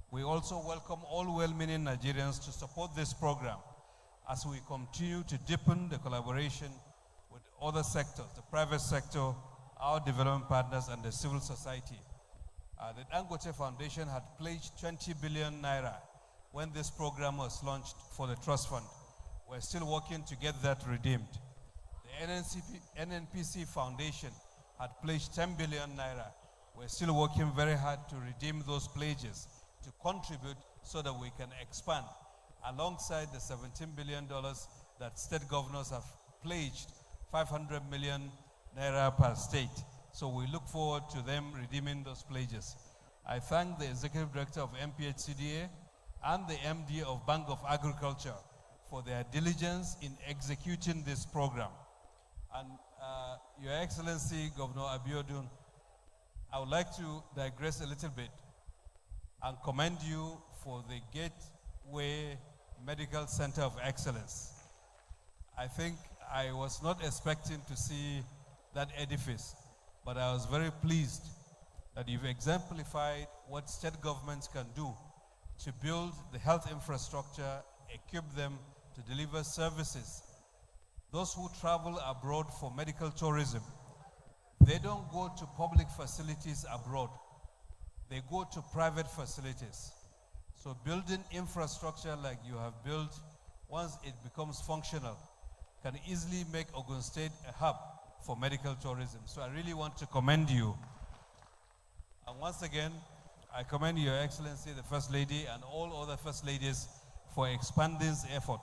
We also welcome all well-meaning Nigerians to support this program as we continue to deepen the collaboration with other sectors, the private sector, our development partners, and the civil society. The Dangote Foundation had pledged 20 billion naira when this program was launched for the trust fund. We're still working to get that redeemed. The NNPC Foundation had pledged 10 billion naira. We're still working very hard to redeem those pledges, to contribute so that we can expand alongside the $17 billion that state governors have pledged, 500 million naira per state. So we look forward to them redeeming those pledges. I thank the Executive Director of MPHCDA and the MD of Bank of Agriculture for their diligence in executing this program. And Your Excellency, Governor Abiodun, I would like to digress a little bit and commend you for the Gateway Medical Center of Excellence. I think I was not expecting to see that edifice, but I was very pleased that you've exemplified what state governments can do to build the health infrastructure, equip them to deliver services. Those who travel abroad for medical tourism, they don't go to public facilities abroad. They go to private facilities. So building infrastructure like you have built, once it becomes functional, can easily make Ogun State a hub for medical tourism. So I really want to commend you. And once again, I commend Your Excellency, the First Lady, and all other First Ladies for expanding this effort.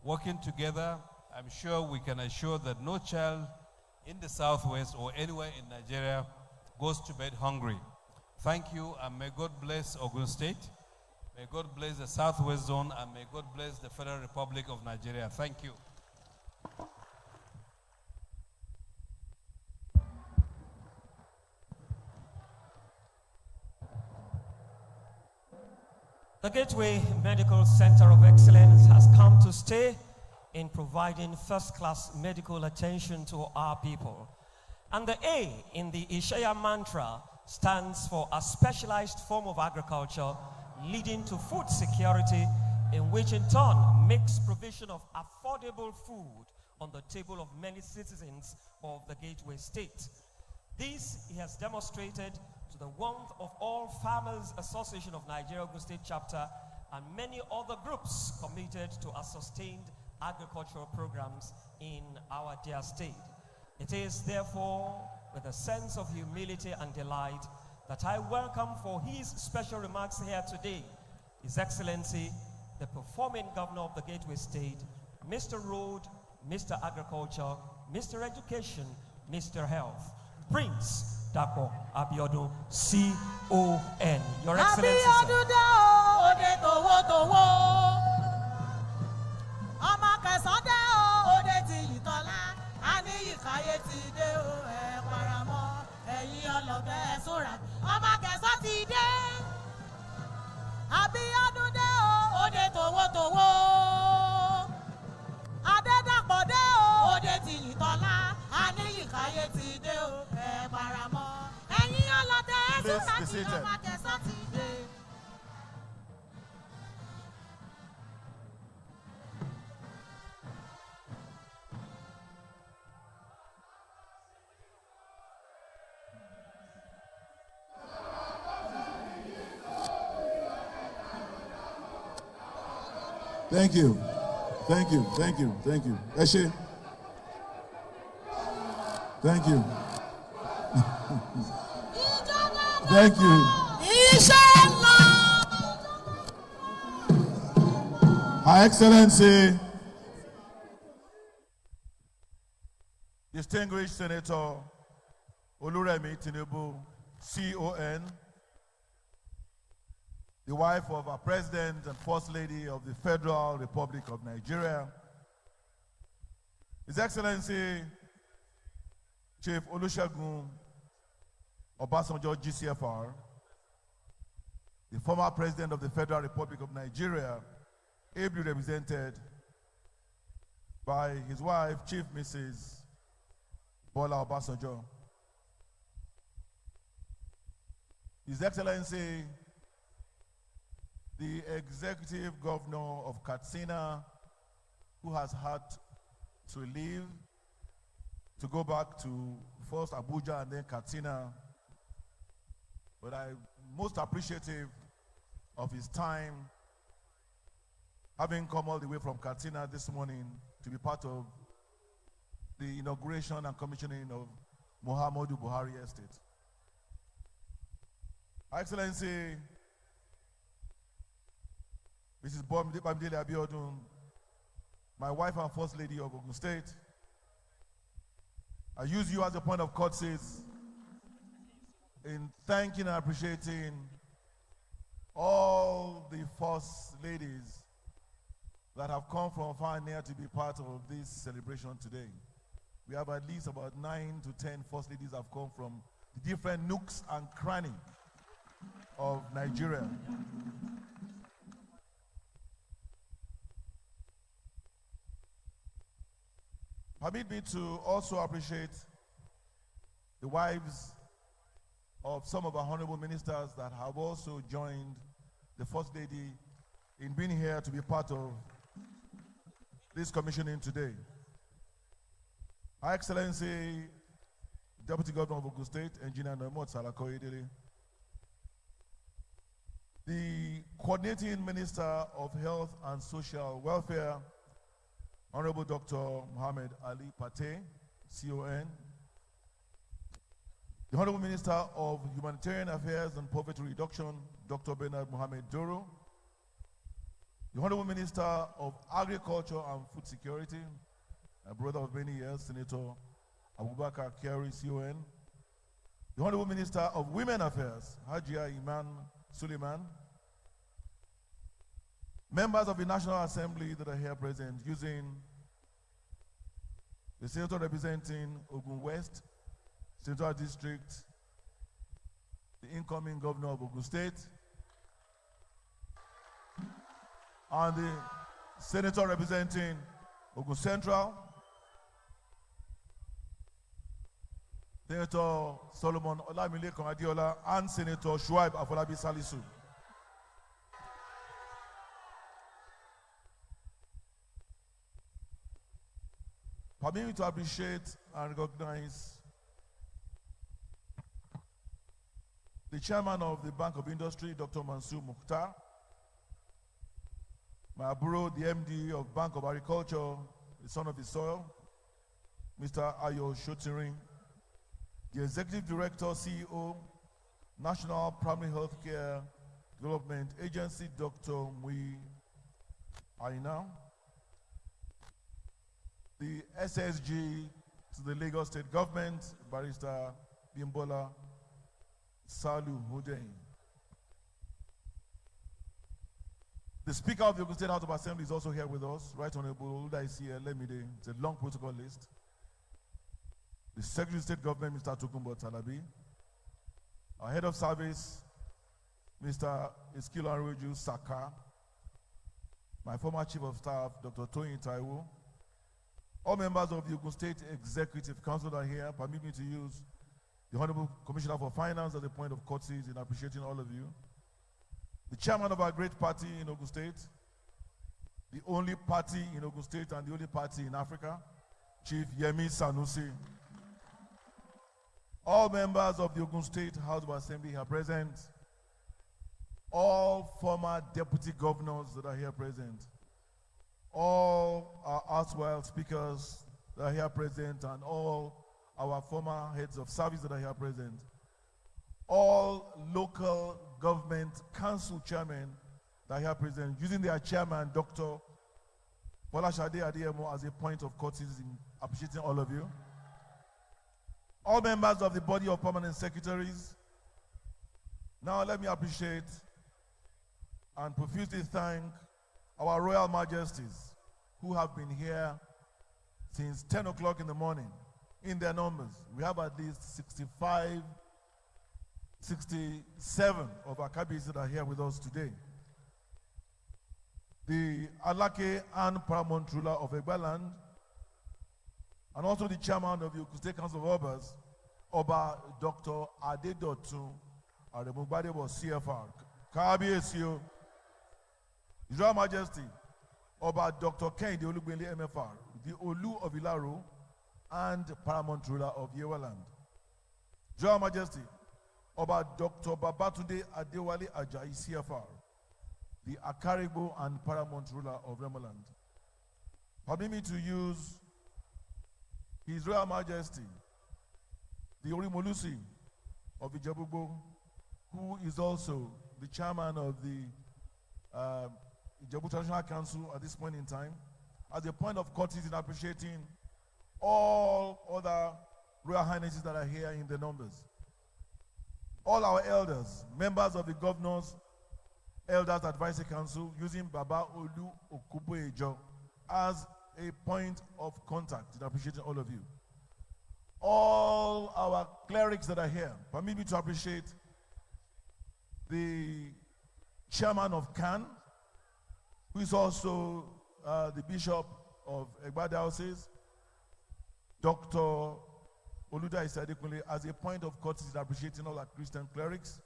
Working together, I'm sure we can assure that no child in the Southwest or anywhere in Nigeria goes to bed hungry. Thank you, and may God bless Ogun State. May God bless the Southwest Zone, and may God bless the Federal Republic of Nigeria. Thank you. The Gateway Medical Center of Excellence has come to stay in providing first-class medical attention to our people. And the A in the Ishaya mantra stands for a specialized form of agriculture leading to food security, in which in turn makes provision of affordable food on the table of many citizens of the Gateway State. This he has demonstrated to the warmth of all Farmers Association of Nigeria Ogun State Chapter and many other groups committed to a sustained agricultural programs in our dear state. It is therefore with a sense of humility and delight that I welcome for his special remarks here today His Excellency, the performing Governor of the Gateway State, Mr. Road, Mr. Agriculture, Mr. Education, Mr. Health, Prince Dapo Abiodun, C.O.N. Your Excellency, Please be seated. Thank you. Thank you. Thank you. Thank you. Eshe. Thank you. Thank you. Her Excellency, distinguished Senator Oluremi Tinubu, CON, the wife of our President and First Lady of the Federal Republic of Nigeria, His Excellency Chief Olusegun Obasanjo GCFR, the former President of the Federal Republic of Nigeria, ably represented by his wife, Chief Mrs. Bola Obasanjo. His Excellency, the Executive Governor of Katsina, who has had to leave to go back to first Abuja and then Katsina. But I'm most appreciative of his time, having come all the way from Katsina this morning to be part of the inauguration and commissioning of Muhammadu Buhari Estate. Her Excellency, Mrs. Bamidele Abiodun, my wife and First Lady of Ogun State, I use you as a point of courtesy in thanking and appreciating all the First Ladies that have come from far and near to be part of this celebration today. We have at least about 9 to 10 First Ladies have come from the different nooks and crannies of Nigeria. Permit me to also appreciate the wives of some of our honorable ministers that have also joined the First Lady in being here to be part of this commissioning today. Her Excellency, Deputy Governor of Ogun State, Engineer Noemot Salako-Edele, the Coordinating Minister of Health and Social Welfare, Honorable Dr. Mohammed Ali Pate, CON, the Honorable Minister of Humanitarian Affairs and Poverty Reduction, Dr. Bernard Mohammed Doro, the Honorable Minister of Agriculture and Food Security, a brother of many years, Senator Abubakar Kyari, CON, the Honorable Minister of Women Affairs, Hajia Iman Suleiman, members of the National Assembly that are here present, using the Senator representing Ogun West, Central District, the incoming Governor of Ogun State, and the Senator representing Ogun Central, Senator Solomon Olamilekan Adiola, and Senator Shuaib Afolabi Salisu. Permit me to appreciate and recognize the Chairman of the Bank of Industry, Dr. Mansour Mukhtar, my bro, the MD of Bank of Agriculture, the son of the soil, Mr. Ayo Shotiring, the Executive Director, CEO, National Primary Healthcare Development Agency, Dr. Mui Aina, the SSG to the Lagos State Government, Barrister Bimbola Salu Hudein. The Speaker of the Ogun State House of Assembly is also here with us, Right Honorable Udaisi Lemide. It's a long protocol list. The Secretary of State Government, Mr. Tokunbo Talabi. Our Head of Service, Mr. Iskilo Aroju Saka. My former Chief of Staff, Dr. Toyin Taiwo. All members of the Ogun State Executive Council that are here. Permit me to use the Honorable Commissioner for Finance as a point of courtesy in appreciating all of you. The chairman of our great party in Ogun State, the only party in Ogun State and the only party in Africa, Chief Yemi Sanusi. All members of the Ogun State House of Assembly are present. All former deputy governors that are here present. all our erstwhile speakers that are here present, and all our former heads of service that are here present, all local government council chairmen that are here present, using their chairman, Dr. Bolashade Adeyemo, as a point of courtesy in appreciating all of you. All members of the body of permanent secretaries. Now let me appreciate and profusely thank our Royal Majesties who have been here since 10 o'clock in the morning in their numbers. We have at least 67 of our cabinets that are here with us today. The Alake and Paramount ruler of Egbaland, and also the chairman of the Ogun State Council of Obas, Oba Dr. Adedotun Aremugbadebo CFR, Kabiyesi, His Royal Majesty, Oba Dr. Kehinde Olugbele MFR, the Olu of Ilaro, and Paramount ruler of Yewaland. His Royal Majesty, Oba Dr. Babatunde Adewale Ajayi CFR, the Akarigbo and Paramount ruler of Remoland. Permit me to use His Royal Majesty, the Orimolusi of Ijebu-Igbo, who is also the chairman of the Ijebu Traditional Council at this point in time, as a point of courtesy in appreciating all other Royal Highnesses that are here in the numbers. All our elders, members of the Governor's Elders Advisory Council, using Baba Olu Okubo-Ejo as a point of contact in appreciating all of you. All our clerics that are here, permit me to appreciate the chairman of CAN, who is also the Bishop of Egba Diocese, Dr. Oluda Isadekunle, as a point of courtesy in appreciating all our Christian clerics,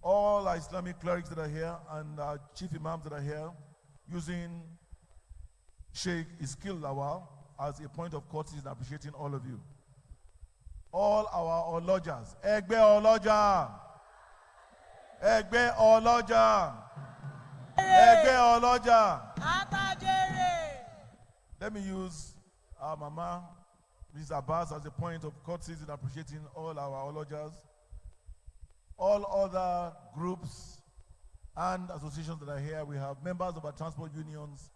all our Islamic clerics that are here, and our chief imams that are here, using Sheikh Iskil Lawal as a point of courtesy in appreciating all of you. All our Olojas, Egbe Oloja, Egbe Oloja, Egbe Oloja. Let me use our Mama, Ms. Abbas, as a point of courtesy in appreciating all our Olojas, all other groups and associations that are here. We have members of our transport unions,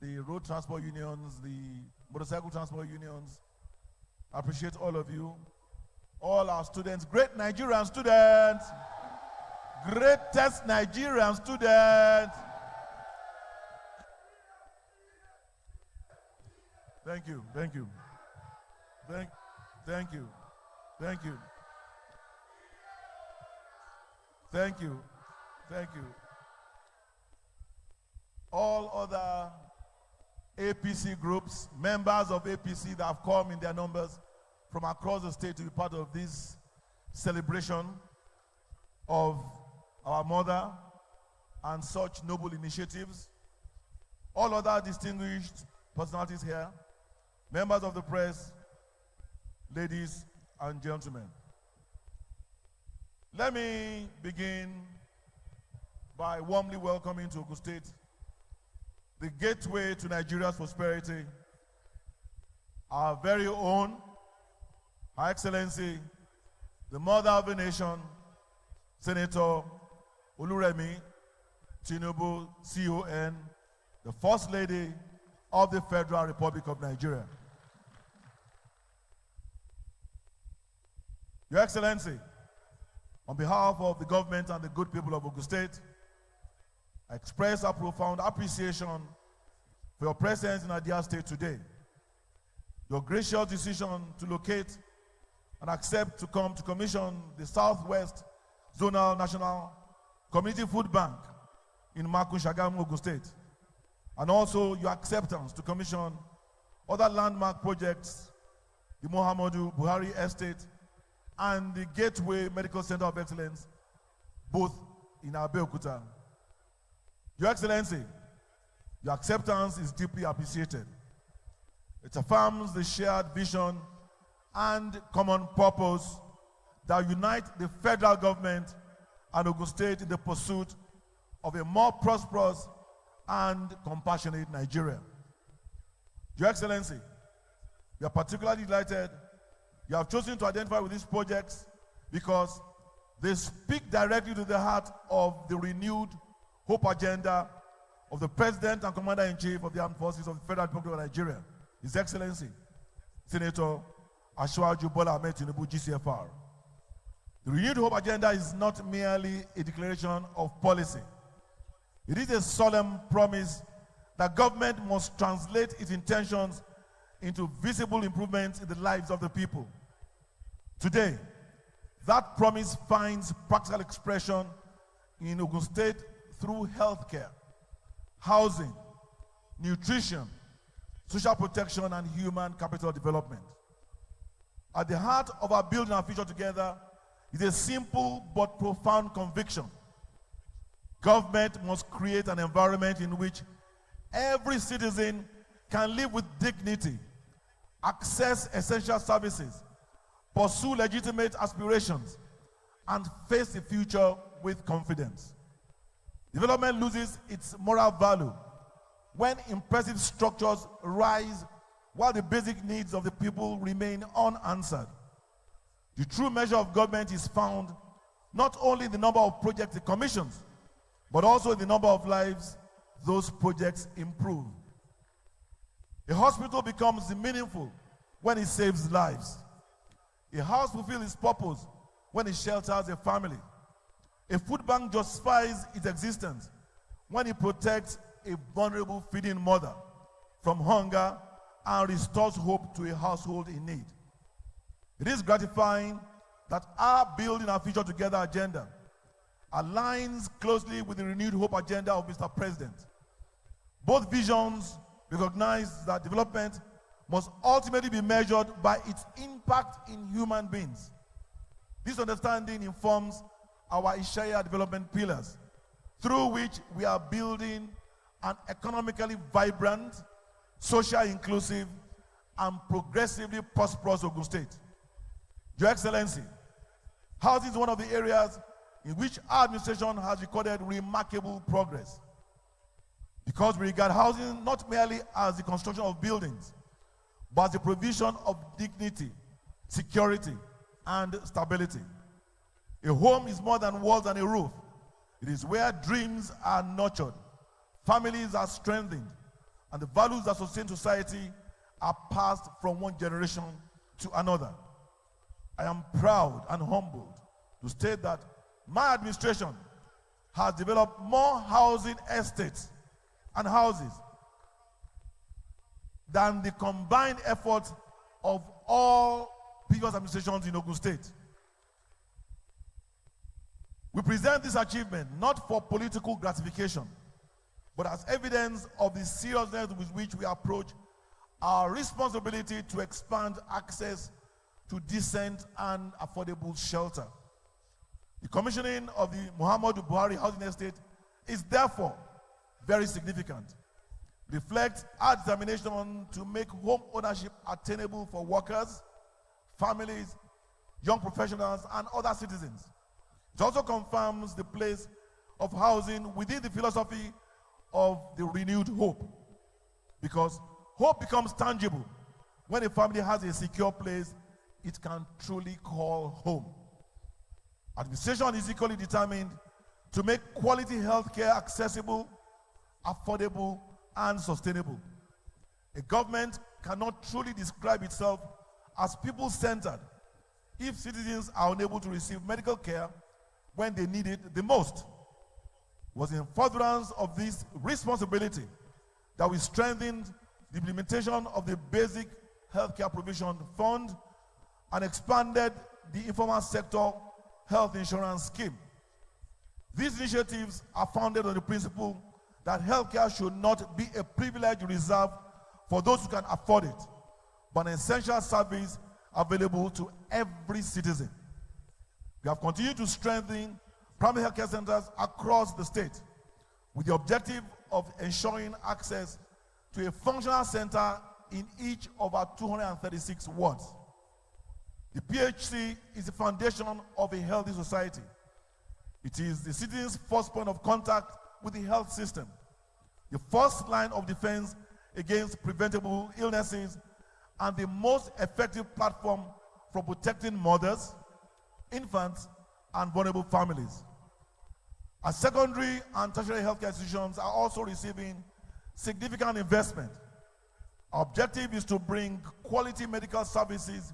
the road transport unions, the motorcycle transport unions. I appreciate all of you. All our students, great Nigerian students, greatest Nigerian students. Thank you, thank you. Thank you, thank you. Thank you, thank you. All other APC groups, members of APC that have come in their numbers from across the state to be part of this celebration of our mother and such noble initiatives. All other distinguished personalities here, members of the press, ladies and gentlemen. Let me begin by warmly welcoming to Ogun State the gateway to Nigeria's prosperity, our very own, Her Excellency, the mother of the nation, Senator Oluremi Tinubu, CON, the First Lady of the Federal Republic of Nigeria. Your Excellency, on behalf of the government and the good people of Ogun State, I express our profound appreciation for your presence in our dear state today. Your gracious decision to locate and accept to come to commission the Southwest Zonal National Community Food Bank in Makun, Shagamu, Ogun State, and also your acceptance to commission other landmark projects, the Muhammadu Buhari Estate and the Gateway Medical Center of Excellence, both in Abeokuta. Your Excellency, your acceptance is deeply appreciated. It affirms the shared vision and common purpose that unite the federal government and Ogun State in the pursuit of a more prosperous and compassionate Nigeria. Your Excellency, we are particularly delighted you have chosen to identify with these projects because they speak directly to the heart of the renewed hope agenda of the President and Commander-in-Chief of the Armed Forces of the Federal Republic of Nigeria, His Excellency, Senator Asiwaju Bola Ahmed Tinubu, GCFR. The renewed hope agenda is not merely a declaration of policy. It is a solemn promise that government must translate its intentions into visible improvements in the lives of the people. Today, that promise finds practical expression in Ogun State through healthcare, housing, nutrition, social protection, and human capital development. At the heart of our building our future together is a simple but profound conviction. Government must create an environment in which every citizen can live with dignity, access essential services, pursue legitimate aspirations, and face the future with confidence. Development loses its moral value when impressive structures rise while the basic needs of the people remain unanswered. The true measure of government is found not only in the number of projects it commissions, but also in the number of lives those projects improve. A hospital becomes meaningful when it saves lives. A house fulfills its purpose when it shelters a family. A food bank justifies its existence when it protects a vulnerable feeding mother from hunger and restores hope to a household in need. It is gratifying that our Building Our Future Together agenda aligns closely with the renewed hope agenda of Mr. President. Both visions recognize that development must ultimately be measured by its impact in human beings. This understanding informs our Ishaya development pillars, through which we are building an economically vibrant, socially inclusive, and progressively prosperous Ogun State. Your Excellency, housing is one of the areas in which our administration has recorded remarkable progress, because we regard housing not merely as the construction of buildings, but as the provision of dignity, security, and stability. A home is more than walls and a roof. It is where dreams are nurtured, families are strengthened, and the values that sustain society are passed from one generation to another. I am proud and humbled to state that my administration has developed more housing estates and houses than the combined efforts of all previous administrations in Ogun State. We present this achievement not for political gratification, but as evidence of the seriousness with which we approach our responsibility to expand access to decent and affordable shelter. The commissioning of the Muhammadu Buhari housing estate is therefore very significant. It reflects our determination to make home ownership attainable for workers, families, young professionals, and other citizens. It also confirms the place of housing within the philosophy of the renewed hope, because hope becomes tangible when a family has a secure place it can truly call home. Administration is equally determined to make quality healthcare accessible, affordable, and sustainable. A government cannot truly describe itself as people-centered if citizens are unable to receive medical care when they need it the most. It was in furtherance of this responsibility that we strengthened the implementation of the Basic Healthcare Provision Fund and expanded the informal sector health insurance scheme. These initiatives are founded on the principle that healthcare should not be a privilege reserved for those who can afford it, but an essential service available to every citizen. We have continued to strengthen primary healthcare centers across the state with the objective of ensuring access to a functional center in each of our 236 wards. The PHC is the foundation of a healthy society. It is the citizen's first point of contact with the health system. the first line of defense against preventable illnesses, and the most effective platform for protecting mothers, infants, and vulnerable families. Our secondary and tertiary healthcare institutions are also receiving significant investment. Our objective is to bring quality medical services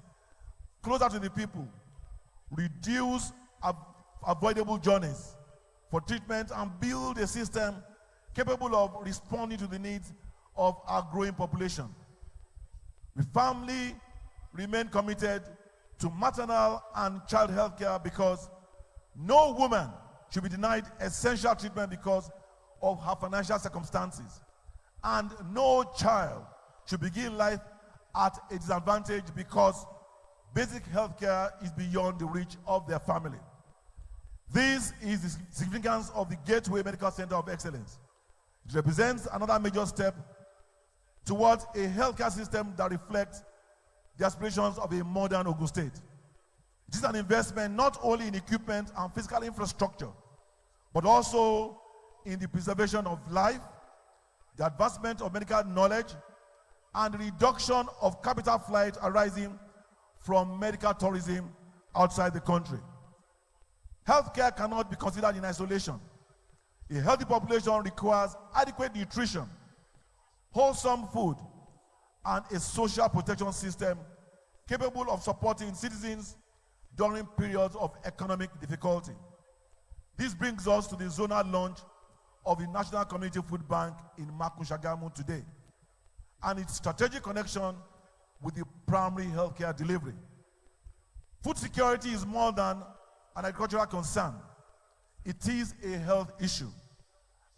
closer to the people, reduce avoidable journeys for treatment, and build a system capable of responding to the needs of our growing population. We firmly remain committed to maternal and child health care because no woman should be denied essential treatment because of her financial circumstances, and no child should begin life at a disadvantage because basic health care is beyond the reach of their family. This is the significance of the Gateway Medical Center of Excellence. It represents another major step towards a healthcare system that reflects the aspirations of a modern Ogun State. It is an investment not only in equipment and physical infrastructure, but also in the preservation of life, the advancement of medical knowledge, and the reduction of capital flight arising from medical tourism outside the country. Healthcare cannot be considered in isolation. A healthy population requires adequate nutrition, wholesome food, and a social protection system capable of supporting citizens during periods of economic difficulty. This brings us to the zonal launch of the National Community Food Bank in Maku, Shagamu today, and its strategic connection with the primary healthcare delivery. Food security is more than an agricultural concern. It is a health issue,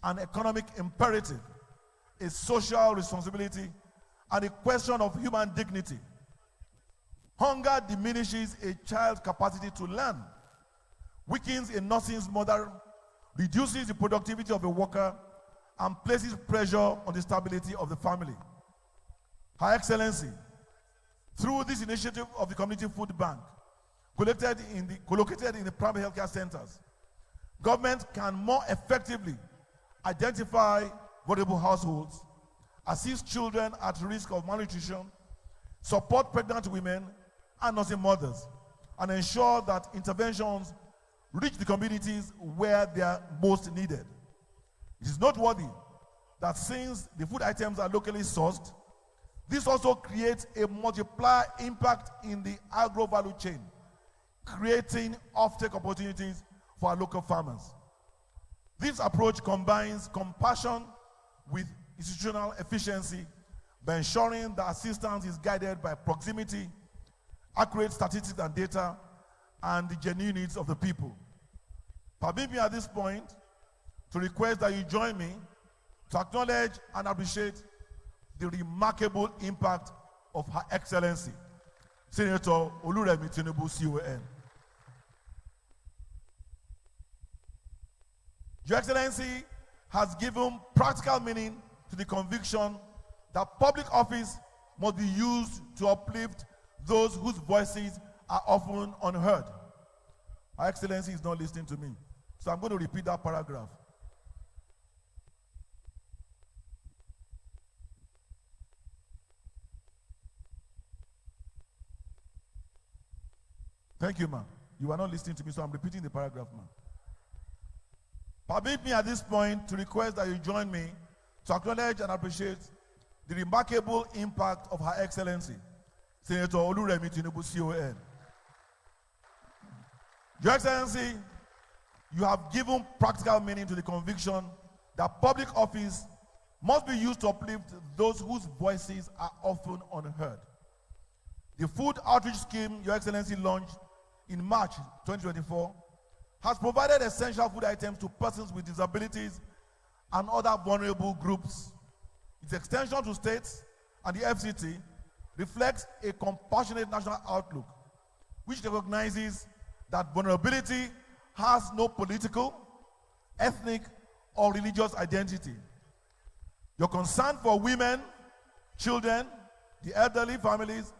an economic imperative, a social responsibility, and a question of human dignity. Hunger diminishes a child's capacity to learn, weakens a nursing's mother, reduces the productivity of a worker, and places pressure on the stability of the family. Her Excellency, through this initiative of the Community Food Bank, collocated in the primary healthcare centers, government can more effectively identify vulnerable households, assist children at risk of malnutrition, support pregnant women and nursing mothers, and ensure that interventions reach the communities where they are most needed. It is noteworthy that since the food items are locally sourced, this also creates a multiplier impact in the agro-value chain, creating offtake opportunities for our local farmers. This approach combines compassion with institutional efficiency by ensuring that assistance is guided by proximity, accurate statistics and data, and the genuine needs of the people. Permit me at this point to request that you join me to acknowledge and appreciate the remarkable impact of Her Excellency, Senator Oluremi Tinubu, CON. Your Excellency has given practical meaning to the conviction that public office must be used to uplift those whose voices are often unheard. Her Excellency is not listening to me, so I'm going to repeat that paragraph. Thank you, ma'am. You are not listening to me, so I'm repeating the paragraph, ma'am. Permit me at this point to request that you join me to acknowledge and appreciate the remarkable impact of Her Excellency, Senator Oluremi Tinubu, CON. Your Excellency, you have given practical meaning to the conviction that public office must be used to uplift those whose voices are often unheard. The food outreach scheme Your Excellency launched in March 2024 has provided essential food items to persons with disabilities and other vulnerable groups. Its extension to states and the FCT reflects a compassionate national outlook, which recognizes that vulnerability has no political, ethnic, or religious identity. Your concern for women, children, the elderly families,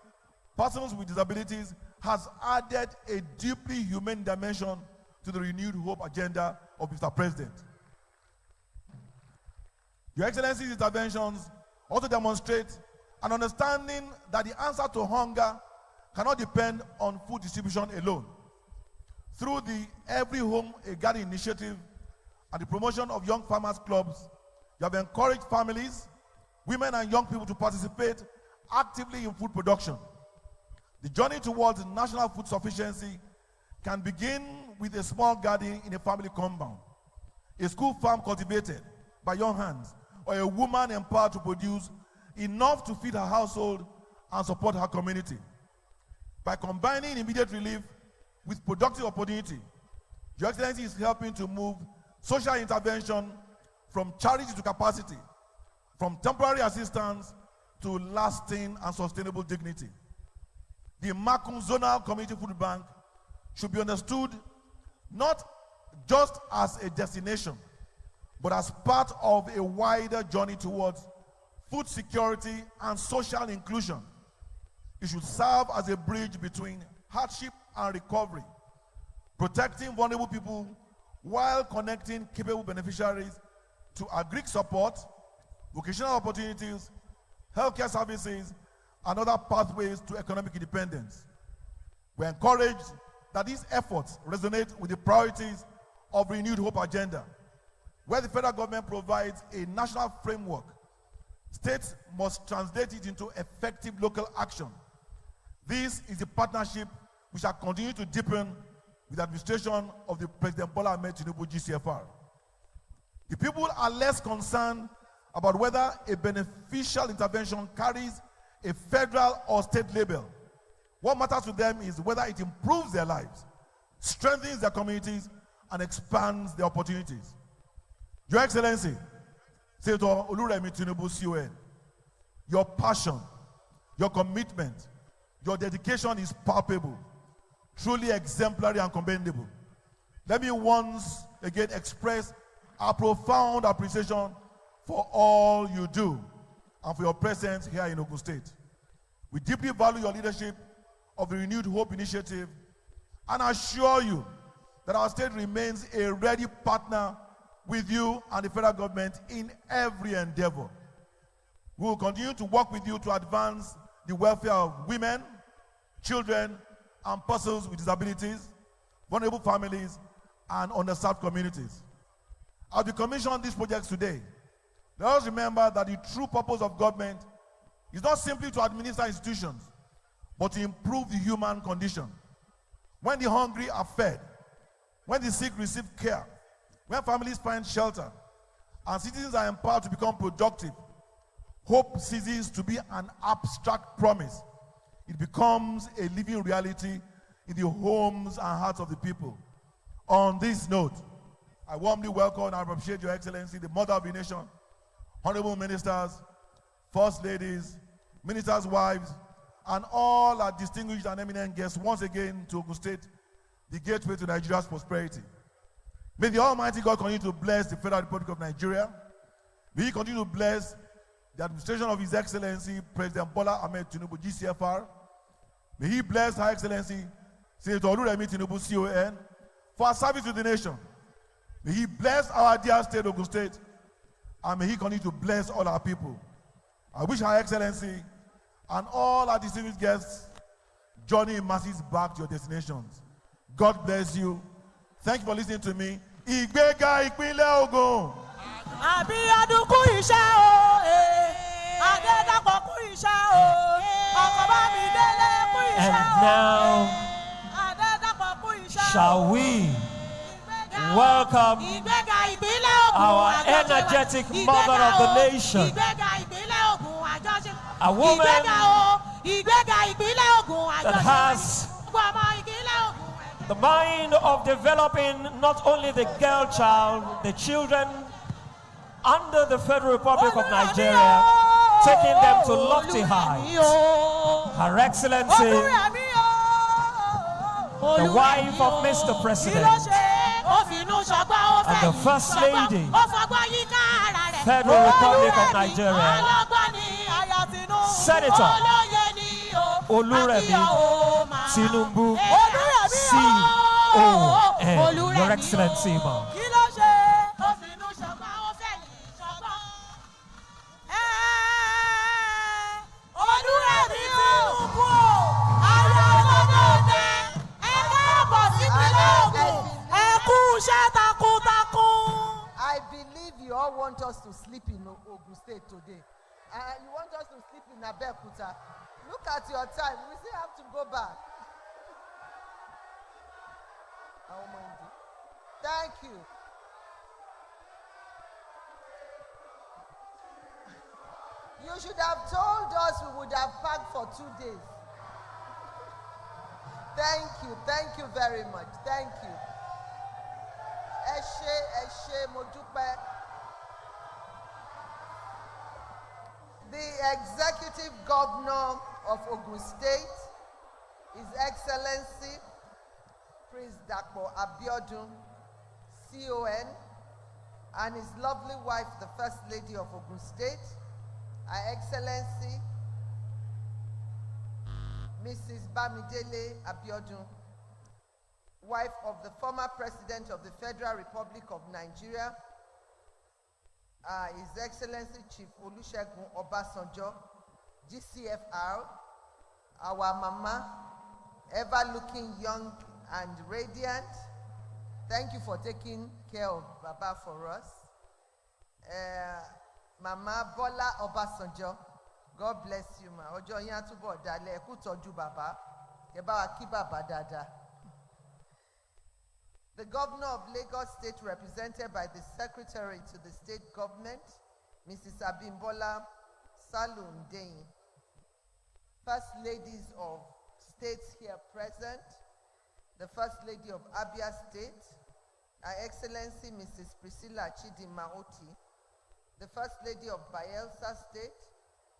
persons with disabilities has added a deeply human dimension to the renewed hope agenda of Mr. President. Your Excellency's interventions also demonstrate an understanding that the answer to hunger cannot depend on food distribution alone. Through the Every Home a Garden initiative and the promotion of young farmers clubs, you have encouraged families, women and young people to participate actively in food production. The journey towards national food sufficiency can begin with a small garden in a family compound, a school farm cultivated by young hands, or a woman empowered to produce enough to feed her household and support her community. By combining immediate relief with productive opportunity, Your Excellency is helping to move social intervention from charity to capacity, from temporary assistance to lasting and sustainable dignity. The Makun Zonal Community Food Bank should be understood not just as a destination, but as part of a wider journey towards food security and social inclusion. It should serve as a bridge between hardship and recovery, protecting vulnerable people while connecting capable beneficiaries to agri support, vocational opportunities, healthcare services, and other pathways to economic independence. We're encouraged that these efforts resonate with the priorities of Renewed Hope Agenda, where the federal government provides a national framework. States must translate it into effective local action. This is a partnership we shall continue to deepen with the administration of the President Bola Ahmed Tinubu GCFR. The people are less concerned about whether a beneficial intervention carries a federal or state label. What matters to them is whether it improves their lives, strengthens their communities, and expands their opportunities. Your Excellency, Senator Oluremi Tinubu CON, your passion, your commitment, your dedication is palpable, truly exemplary and commendable. Let me once again express our profound appreciation for all you do and for your presence here in Ogun State. We deeply value your leadership of the Renewed Hope Initiative and assure you that our state remains a ready partner with you and the federal government in every endeavor. We will continue to work with you to advance the welfare of women, children, and persons with disabilities, vulnerable families, and underserved communities. As we commission these projects today, let us remember that the true purpose of government is not simply to administer institutions, but to improve the human condition. When the hungry are fed, when the sick receive care, when families find shelter, and citizens are empowered to become productive, hope ceases to be an abstract promise. It becomes a living reality in the homes and hearts of the people. On this note, I warmly welcome and appreciate Your Excellency, the Mother of the Nation, honorable ministers, first ladies, ministers' wives, and all our distinguished and eminent guests once again to Ogun State, the gateway to Nigeria's prosperity. May the Almighty God continue to bless the Federal Republic of Nigeria. May He continue to bless the administration of His Excellency, President Bola Ahmed Tinubu, GCFR. May He bless Her Excellency, Senator Oluremi Tinubu, CON, for our service to the nation. May He bless our dear state, Ogun State, and may He continue to bless all our people. I wish Her Excellency and all our distinguished guests journey in masses back to your destinations. God bless you. Thank you for listening to me. Ìgbéga ìpínlẹ̀ Ògùn. Àbíọ́dún kú iṣẹ́ o, Adédàpọ̀ kú iṣẹ́ o, ọkọ̀ Bámidélé kú iṣẹ́ o. And now, Adédàpọ̀ kú iṣẹ́ o. shall we welcome Ìgbéga ìpínlẹ̀ Ògùn our àjọṣe wa. energetic mother of the nation, Ìgbéga ìpínlẹ̀ Ògùn àjọṣe. a woman Ìgbéga ìpínlẹ̀ Ògùn that àjọṣe. has Gbogbo ọmọ ìpínlẹ̀ Ògùn. the mind of developing not only the girl child, the children under the Federal Republic of Nigeria, taking them to lofty heights. Her Excellency, the wife of Mr. President, and the First Lady, Federal Republic of Nigeria, Senator Oluremi Tinubu, CON. Your Excellency, ma'am. us to sleep in Ogun State today. And you want us to sleep in Abeokuta. Look at your time. We still have to go back. Thank you. You should have told us, we would have packed for 2 days. Thank you very much. Thank you. Eshe Modupe. The Executive Governor of Ogun State, His Excellency Prince Dapo Abiodun, CON, and his lovely wife, the First Lady of Ogun State, Her Excellency Mrs. Bamidele Abiodun, wife of the former President of the Federal Republic of Nigeria, His Excellency Chief Olusegun Obasanjo, GCFR, our mama, ever looking young and radiant. Thank you for taking care of Baba for us. Mama Bola Obasanjo, God bless you, ma. Ojo yin atubo dale, ku toju Baba. Ke ba wa ki Baba dada. The Governor of Lagos State, represented by the Secretary to the State Government, Mrs. Abimbola Salundein. First Ladies of States here present, the First Lady of Abia State, Her Excellency Mrs. Priscilla Chidinma Oti, the First Lady of Bayelsa State,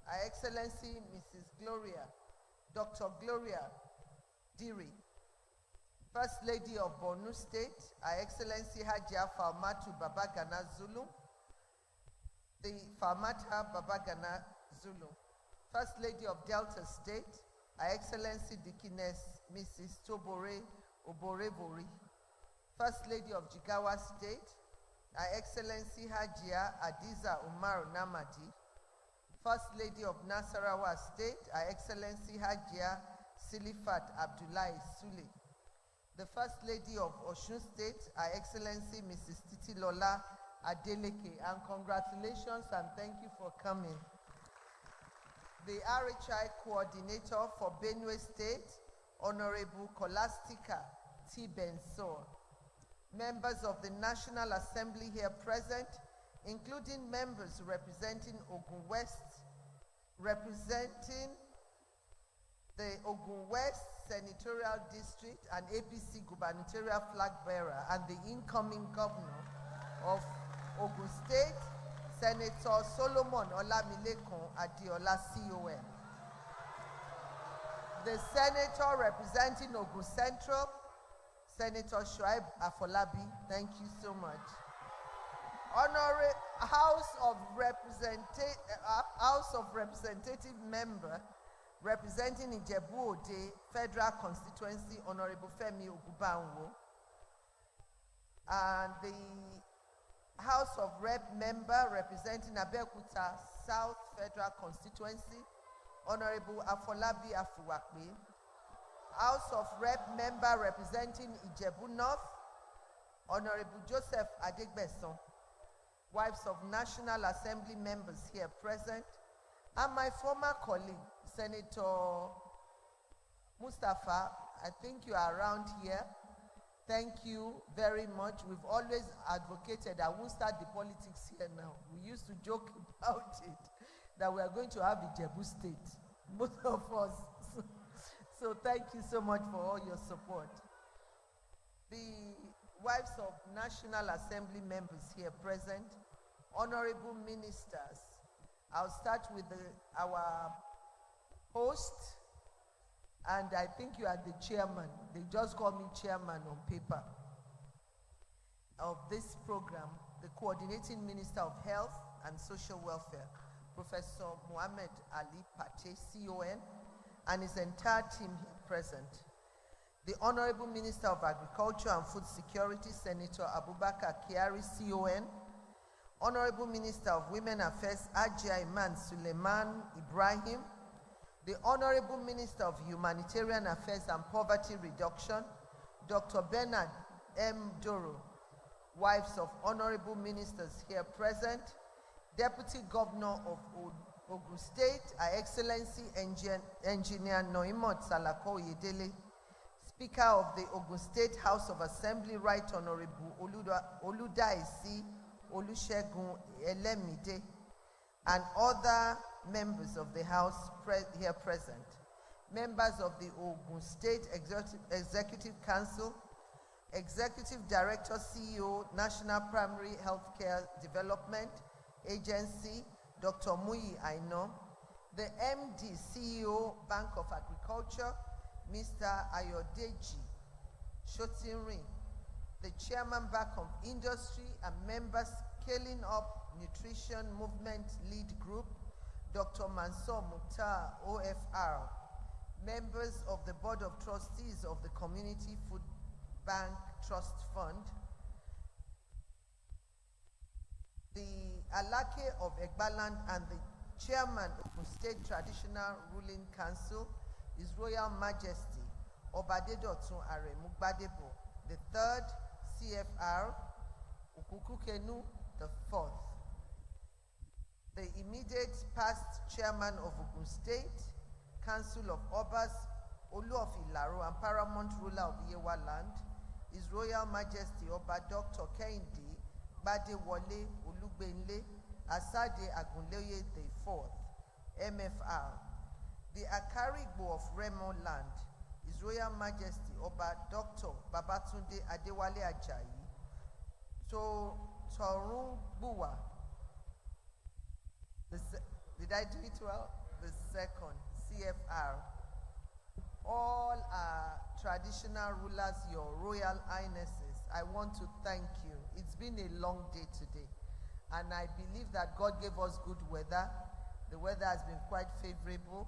Her Excellency Mrs. Gloria, Dr. Gloria Diri, First Lady of Borno State, Her Excellency Hajia Falmatu Babagana Zulu, the Falmata Babagana Zulu, First Lady of Delta State, Her Excellency Dikines Mrs. Tobore Oborevori, First Lady of Jigawa State, Her Excellency Hajia Adiza Umar Namadi, First Lady of Nasarawa State, Her Excellency Hajia Silifat Abdullahi Sule, the First Lady of Osun State, Her Excellency Mrs. Titilola Adeleke, and congratulations and thank you for coming. The RHI Coordinator for Benue State, Honorable Colastica T. Bensor. Members of the National Assembly here present, including members representing Ogun West, representing the Ogun West Senatorial District and APC gubernatorial flag bearer, and the incoming governor of Ogun State, Senator Solomon Olamilekun Adiola CON. The senator representing Ogun Central, Senator Shoaib Afolabi, thank you so much. Honorary House of Representative Member representing Ijebu Ode Federal Constituency, Honorable Femi Ogubanwo, and the House of Rep Member representing Abeokuta South Federal Constituency, Honorable Afolabi Afuwakbe, House of Rep Member representing Ijebu North, Honorable Joseph Adegbeson, wives of National Assembly members here present, and my former colleague, Senator Mustafa. I think you are around here. Thank you very much. We've always advocated, I won't start the politics here now. We used to joke about it, that we are going to have Ijebu State, both of us. So thank you so much for all your support. The wives of National Assembly members here present, honorable ministers. I'll start with our host, and I think you are the chairman. They just call me chairman on paper of this program, the coordinating Minister of Health and Social Welfare, Professor Mohammed Ali Pate, CON, and his entire team here present. The Honorable Minister of Agriculture and Food Security, Senator Abubakar Kyari, CON, Honorable Minister of Women Affairs, Ajia Iman Suleiman Ibrahim, the Honorable Minister of Humanitarian Affairs and Poverty Reduction, Dr. Bernard M. Doro, wives of Honorable Ministers here present, Deputy Governor of Ogun State, Her Excellency Engineer Noimot Salako Oyedele, Speaker of the Ogun State House of Assembly, Right Honorable Oludaisi Olusegun Elemide, and other members of the House here present, members of the Ogun State Executive Council, Executive Director, CEO, National Primary Healthcare Development Agency, Dr. Muyi Aino, the MD, CEO, Bank of Agriculture, Mr. Ayodeji Shotinrin, the Chairman, Bank of Industry, and members Scaling Up Nutrition Movement Lead Group, Dr. Mansour Mukhtar, OFR, members of the Board of Trustees of the Community Food Bank Trust Fund, the Alake of Egbaland, and the Chairman of the State Traditional Ruling Council, His Royal Majesty Obadedotun Aremu Gbadebo, the third CFR, Ukukukenu the fourth. The immediate past Chairman of Ogun State Council of Obas, Olu of Ilaro, and Paramount Ruler of Yewa Land, His Royal Majesty Oba Dr. Kehinde Gbadewole Olugbenle Asade Agunleye the fourth, MFR. The Akarigbo of Remo Land, His Royal Majesty Oba Dr. Babatunde Adewale Ajayi, Torungbuwa. Did I do it well? The second, CFR. All our traditional rulers, your Royal Highnesses, I want to thank you. It's been a long day today, and I believe that God gave us good weather. The weather has been quite favorable,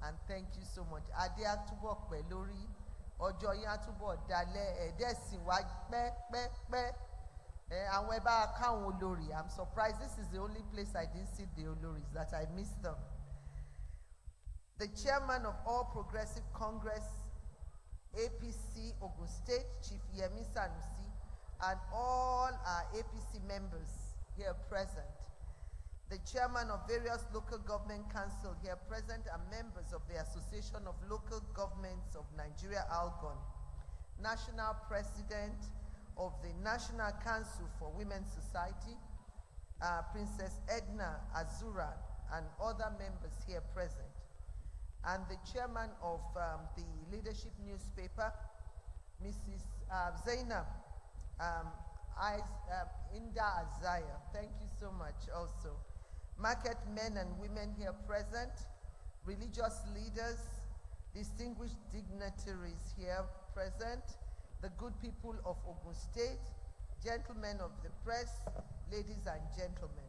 and thank you so much. Ade atubo pe lori, ojo yin atubo dale, edesin wa pe. I'm surprised. This is the only place I didn't see the Oloris, that I missed them. The Chairman of All Progressive Congress, APC Ogun State, Chief Yemi Sanusi, and all our APC members here present. The Chairman of various local government councils here present, and members of the Association of Local Governments of Nigeria, ALGON. National President of the National Council for Women's Society, Princess Edna Azura, and other members here present. And the Chairman of the Leadership Newspaper, Mrs. Zainab Inda Azaya. Thank you so much also. Market men and women here present, religious leaders, distinguished dignitaries here present, the good people of Ogun State, gentlemen of the press, ladies and gentlemen.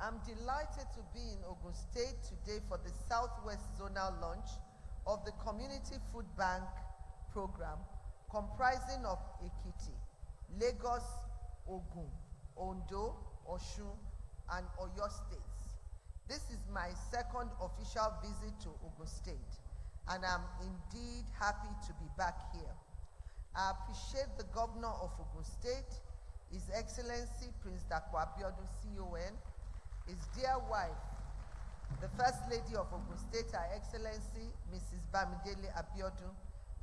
I'm delighted to be in Ogun State today for the Southwest Zonal launch of the Community Food Bank program, comprising of Ekiti, Lagos, Ogun, Ondo, Osun, and Oyo states. This is my second official visit to Ogun State, and I'm indeed happy to be back here. I appreciate the Governor of Ogun State, His Excellency Prince Dapo Abiodun CON, his dear wife, the First Lady of Ogun State, Her Excellency Mrs. Bamidele Abiodun,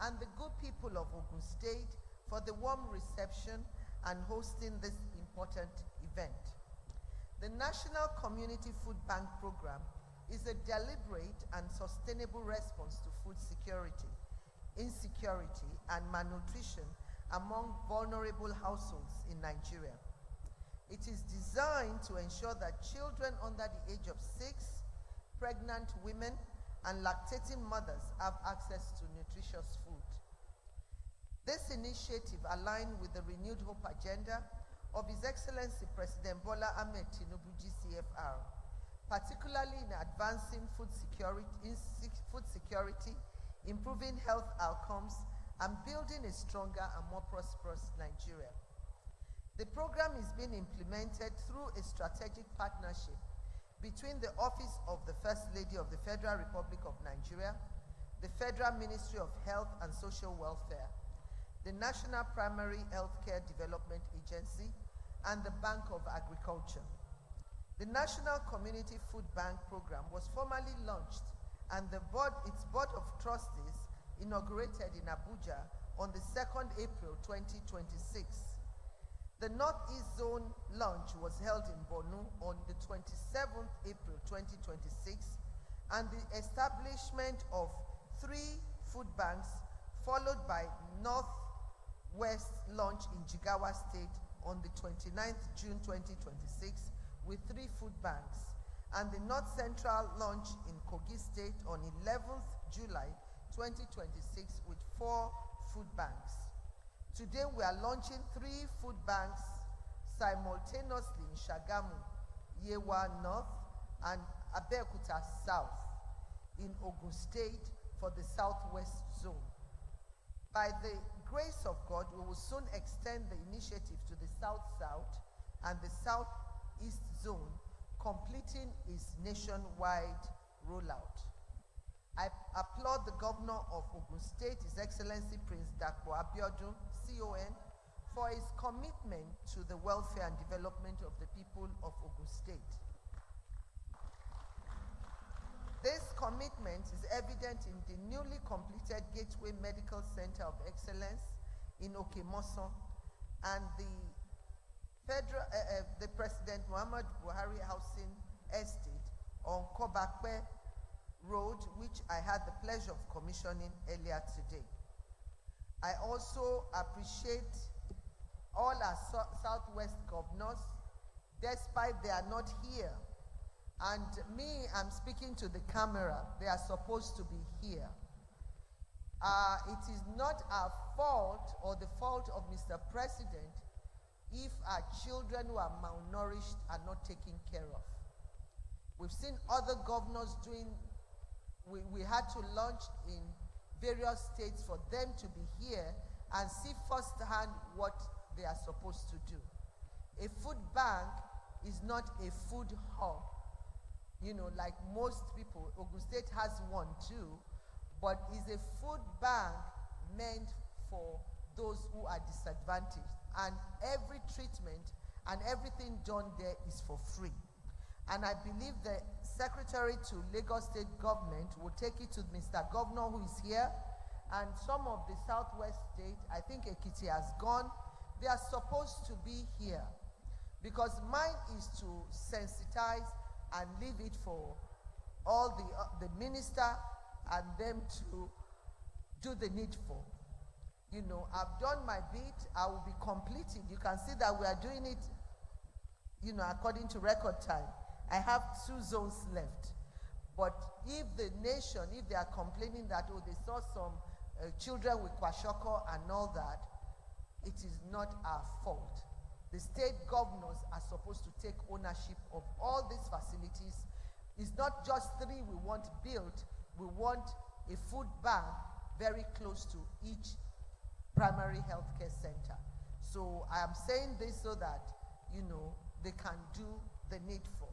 and the good people of Ogun State for the warm reception and hosting this important event. The National Community Food Bank Program is a deliberate and sustainable response to food security, insecurity, and malnutrition among vulnerable households in Nigeria. It is designed to ensure that children under the age of 6, pregnant women, and lactating mothers have access to nutritious food. This initiative aligns with the renewed hope agenda of His Excellency President Bola Ahmed Tinubu GCFR, particularly in advancing food security, improving health outcomes, and building a stronger and more prosperous Nigeria. The program is being implemented through a strategic partnership between the Office of the First Lady of the Federal Republic of Nigeria, the Federal Ministry of Health and Social Welfare, the National Primary Healthcare Development Agency, and the Bank of Agriculture. The National Community Food Bank Program was formally launched and its Board of Trustees inaugurated in Abuja on the 2nd April 2026. The Northeast Zone launch was held in Borno on the 27th April 2026, and the establishment of 3 food banks followed by Northwest launch in Jigawa State on the 29th June 2026 with 3 food banks, and the North Central launch in Kogi State on 11th July 2026 with 4 food banks. Today we are launching 3 food banks simultaneously in Shagamu, Yewa North, and Abeokuta South in Ogun State for the Southwest Zone. By the grace of God, we will soon extend the initiative to the South-South and the Southeast Zone, completing its nationwide rollout. I applaud the Governor of Ogun State, His Excellency Prince Dapo Abiodun, CON, for his commitment to the welfare and development of the people of Ogun State. This commitment is evident in the newly completed Gateway Medical Center of Excellence in Okemoson and the President Muhammad Buhari Housing Estate on Kobakwe Road, which I had the pleasure of commissioning earlier today. I also appreciate all our Southwest governors, despite they are not here. And me, I'm speaking to the camera. They are supposed to be here. It is not our fault or the fault of Mr. President if our children who are malnourished are not taken care of. We've seen other governors doing, we had to launch in various states for them to be here and see firsthand what they are supposed to do. A food bank is not a food hub. You know, like most people, Ogun State has one too, but is a food bank meant for those who are disadvantaged. And every treatment and everything done there is for free. And I believe the Secretary to Lagos State Government will take it to Mr. Governor who is here, and some of the Southwest State, I think Ekiti has gone, they are supposed to be here. Because mine is to sensitize and leave it for all the minister and them to do the needful. You know, I've done my bit, I will be completing. You can see that we are doing it, you know, according to record time. I have 2 zones left. But if the nation, if they are complaining that, oh, they saw some children with kwashoko and all that, it is not our fault. The state governors are supposed to take ownership of all these facilities. It's not just 3 we want built, we want a food bank very close to each primary healthcare center. So I am saying this so that, you know, they can do the needful.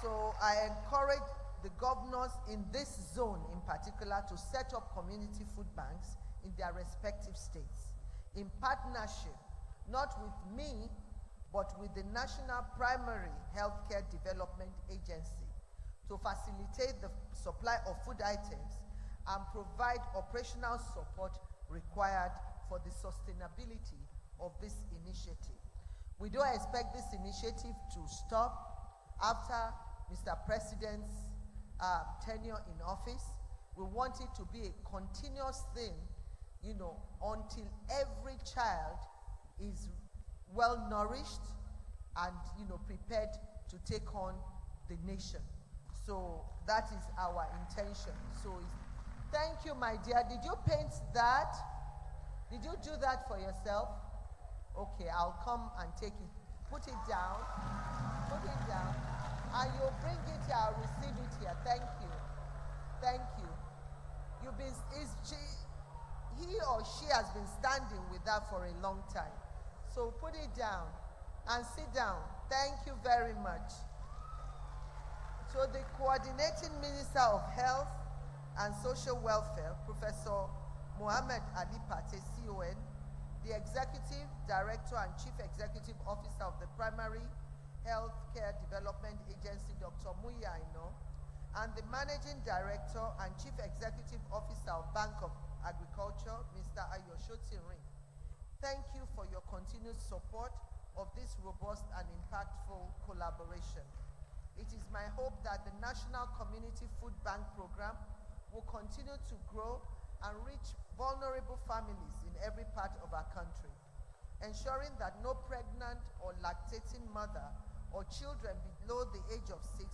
So I encourage the governors in this zone in particular to set up community food banks in their respective states in partnership, not with me, but with the National Primary Healthcare Development Agency to facilitate the supply of food items and provide operational support required for the sustainability of this initiative. We don't expect this initiative to stop after Mr. President's tenure in office. We want it to be a continuous thing, you know, until every child is well nourished and, you know, prepared to take on the nation. So that is our intention. So thank you, my dear. Did you paint that? Did you do that for yourself? Okay, I'll come and take it. Put it down. Put it down. And you'll bring it here. I'll receive it here. Thank you. Thank you. You've been, he or she has been standing with that for a long time. So put it down and sit down. Thank you very much. So the Coordinating Minister of Health and Social Welfare, Professor Mohammed Ali Pate, CON, the Executive Director and Chief Executive Officer of the Primary Healthcare Development Agency, Dr. Muya Aino, and the Managing Director and Chief Executive Officer of Bank of Agriculture, Mr. Ayoshoti Ring. Thank you for your continued support of this robust and impactful collaboration. It is my hope that the National Community Food Bank Program will continue to grow and reach vulnerable families in every part of our country, ensuring that no pregnant or lactating mother or children below the age of 6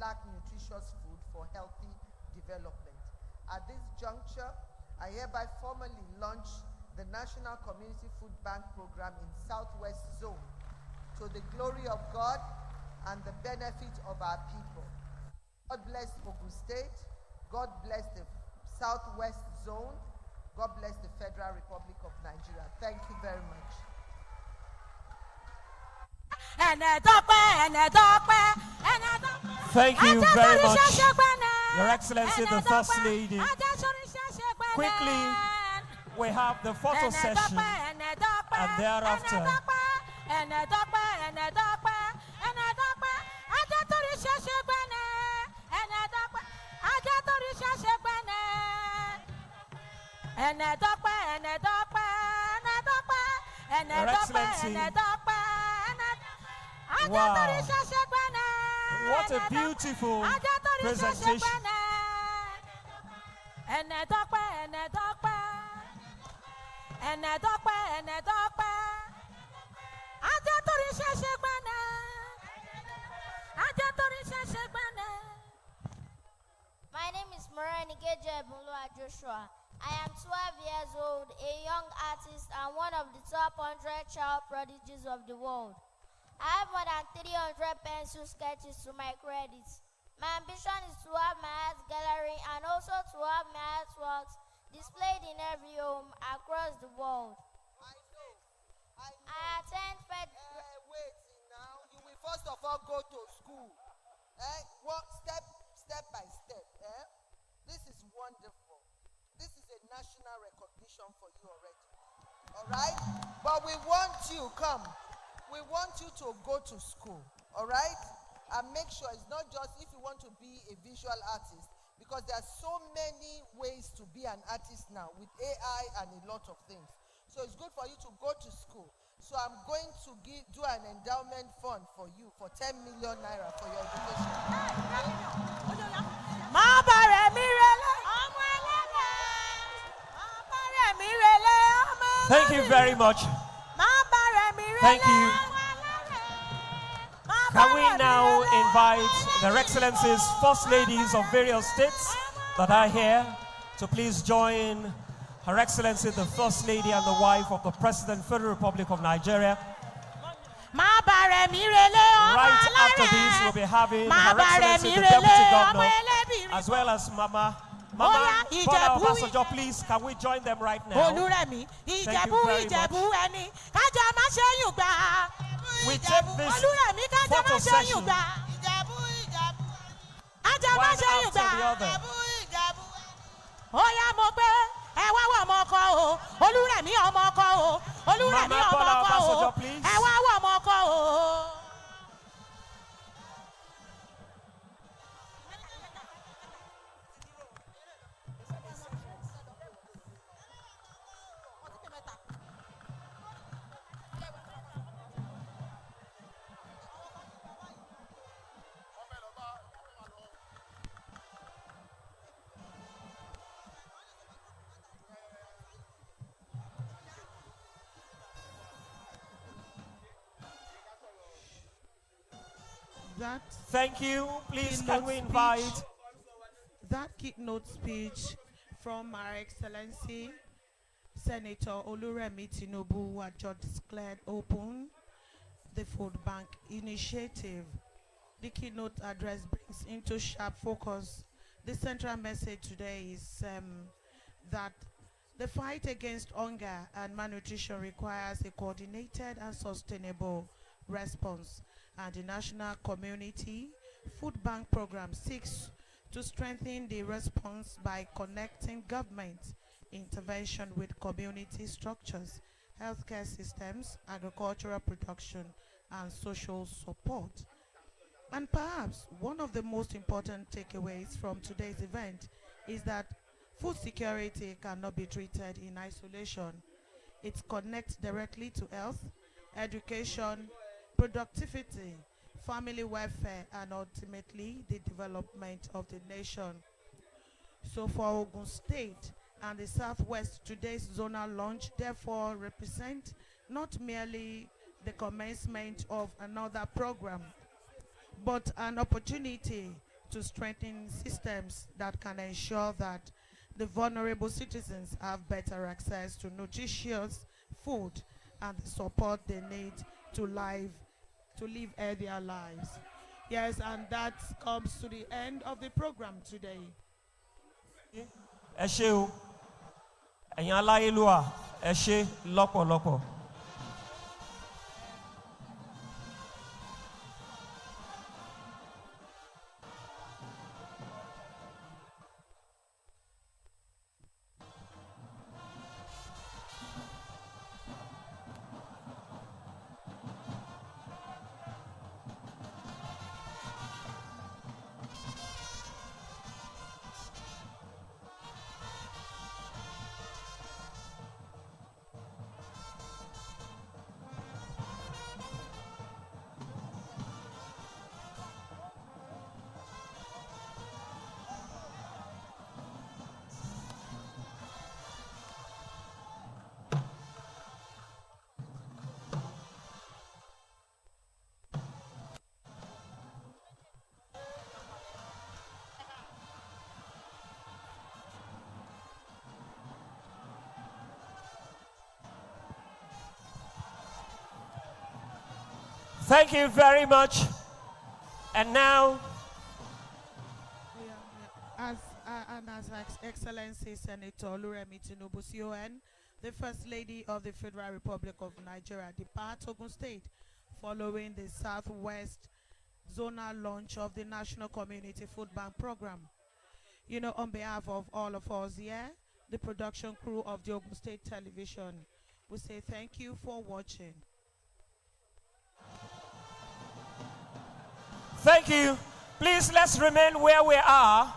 lack nutritious food for healthy development. At this juncture, I hereby formally launch the National Community Food Bank Program in Southwest Zone to the glory of God and the benefit of our people. God bless Ogun State. God bless the Southwest Zone. God bless the Federal Republic of Nigeria. Thank you very much. Thank you very much, Your Excellency, the First Lady. Quickly, we have the photo session, and thereafter, Your Excellency, wow, what a beautiful presentation. My name is Morenikeje Bunlua Joshua. I am 12 years old, a young artist and one of the top 100 child prodigies of the world. I have more than 300 pencil sketches to my credits. My ambition is to have my art gallery and also to have my artworks displayed in every home across the world. I attend Fed. Wait now. You will first of all go to school. Step by step. This is wonderful. This is a national recognition for you already. All right? But we want you, we want you to go to school. All right? And make sure it's not just if you want to be a visual artist, because there are so many ways to be an artist now with AI and a lot of things. So it's good for you to go to school. So I'm going to do an endowment fund for you for 10 million naira for your education. Thank you very much. Thank you. Can we now invite Their Excellencies, First Ladies of various states that are here to please join Her Excellency, the First Lady and the wife of the President, Federal Republic of Nigeria. Right after this, we'll be having Her Excellency, the Deputy Governor, as well as Mama Bola Obasanjo. Please, can we join them right now? Thank you very much. We take this photo session one after the other. Mama Bola Obasanjo, please. Thank you. Please, can we invite that keynote speech from Our Excellency Senator Oluremi Tinubu, who had just declared open the Food Bank Initiative. The keynote address brings into sharp focus the central message today is that the fight against hunger and malnutrition requires a coordinated and sustainable response, and the National Community Food Bank Program seeks to strengthen the response by connecting government intervention with community structures healthcare systems, agricultural production, and social support. And perhaps one of the most important takeaways from today's event is that food security cannot be treated in isolation. It connects directly to health, education, productivity, family welfare, and ultimately the development of the nation. So for Ogun State and the Southwest, today's zonal launch therefore represent not merely the commencement of another program, but an opportunity to strengthen systems that can ensure that the vulnerable citizens have better access to nutritious food and the support they need to live healthier lives. Yes, and that comes to the end of the program today. Ẹ ṣé o, ẹ̀yin aláyélúwà, ẹ ṣé lọ́pọ̀lọpọ̀. Thank you very much. And now, As Excellency Senator Oluremi Tinubu CON, the First Lady of the Federal Republic of Nigeria, departs Ogun State following the Southwest zonal launch of the National Community Food Bank Program. You know, on behalf of all of us here, the production crew of the Ogun State Television, we say thank you for watching. thank you. Please let's remain where we are.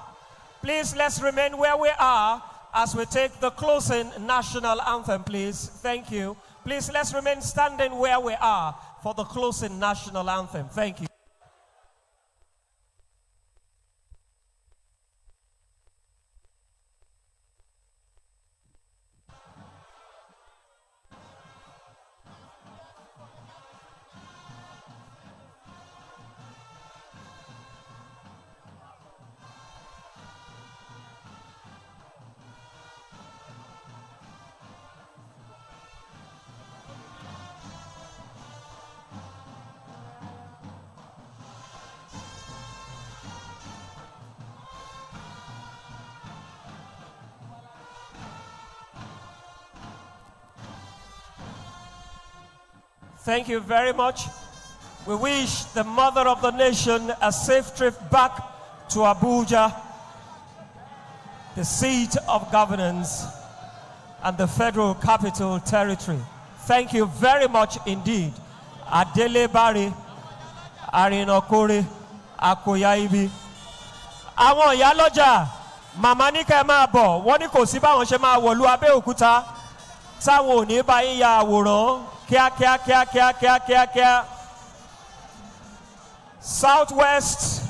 Please let's remain where we are as we take the closing national anthem, please. Thank you. Please let's remain standing where we are for the closing national anthem. Thank you. Thank you very much. We wish the mother of the nation a safe trip back to Abuja, the seat of governance and the Federal Capital Territory. Thank you very much indeed. Adele Bari, Arinokore, Akoyaibi. Àwọn ìyá lọ́jà, màmá ní kẹ́ máa bọ̀, wọ́n ní kò sí báwọn ṣe máa wọ̀lú Abẹ́òkúta, táwọn ò ní bá yín ya àwòrán. Kia. Southwest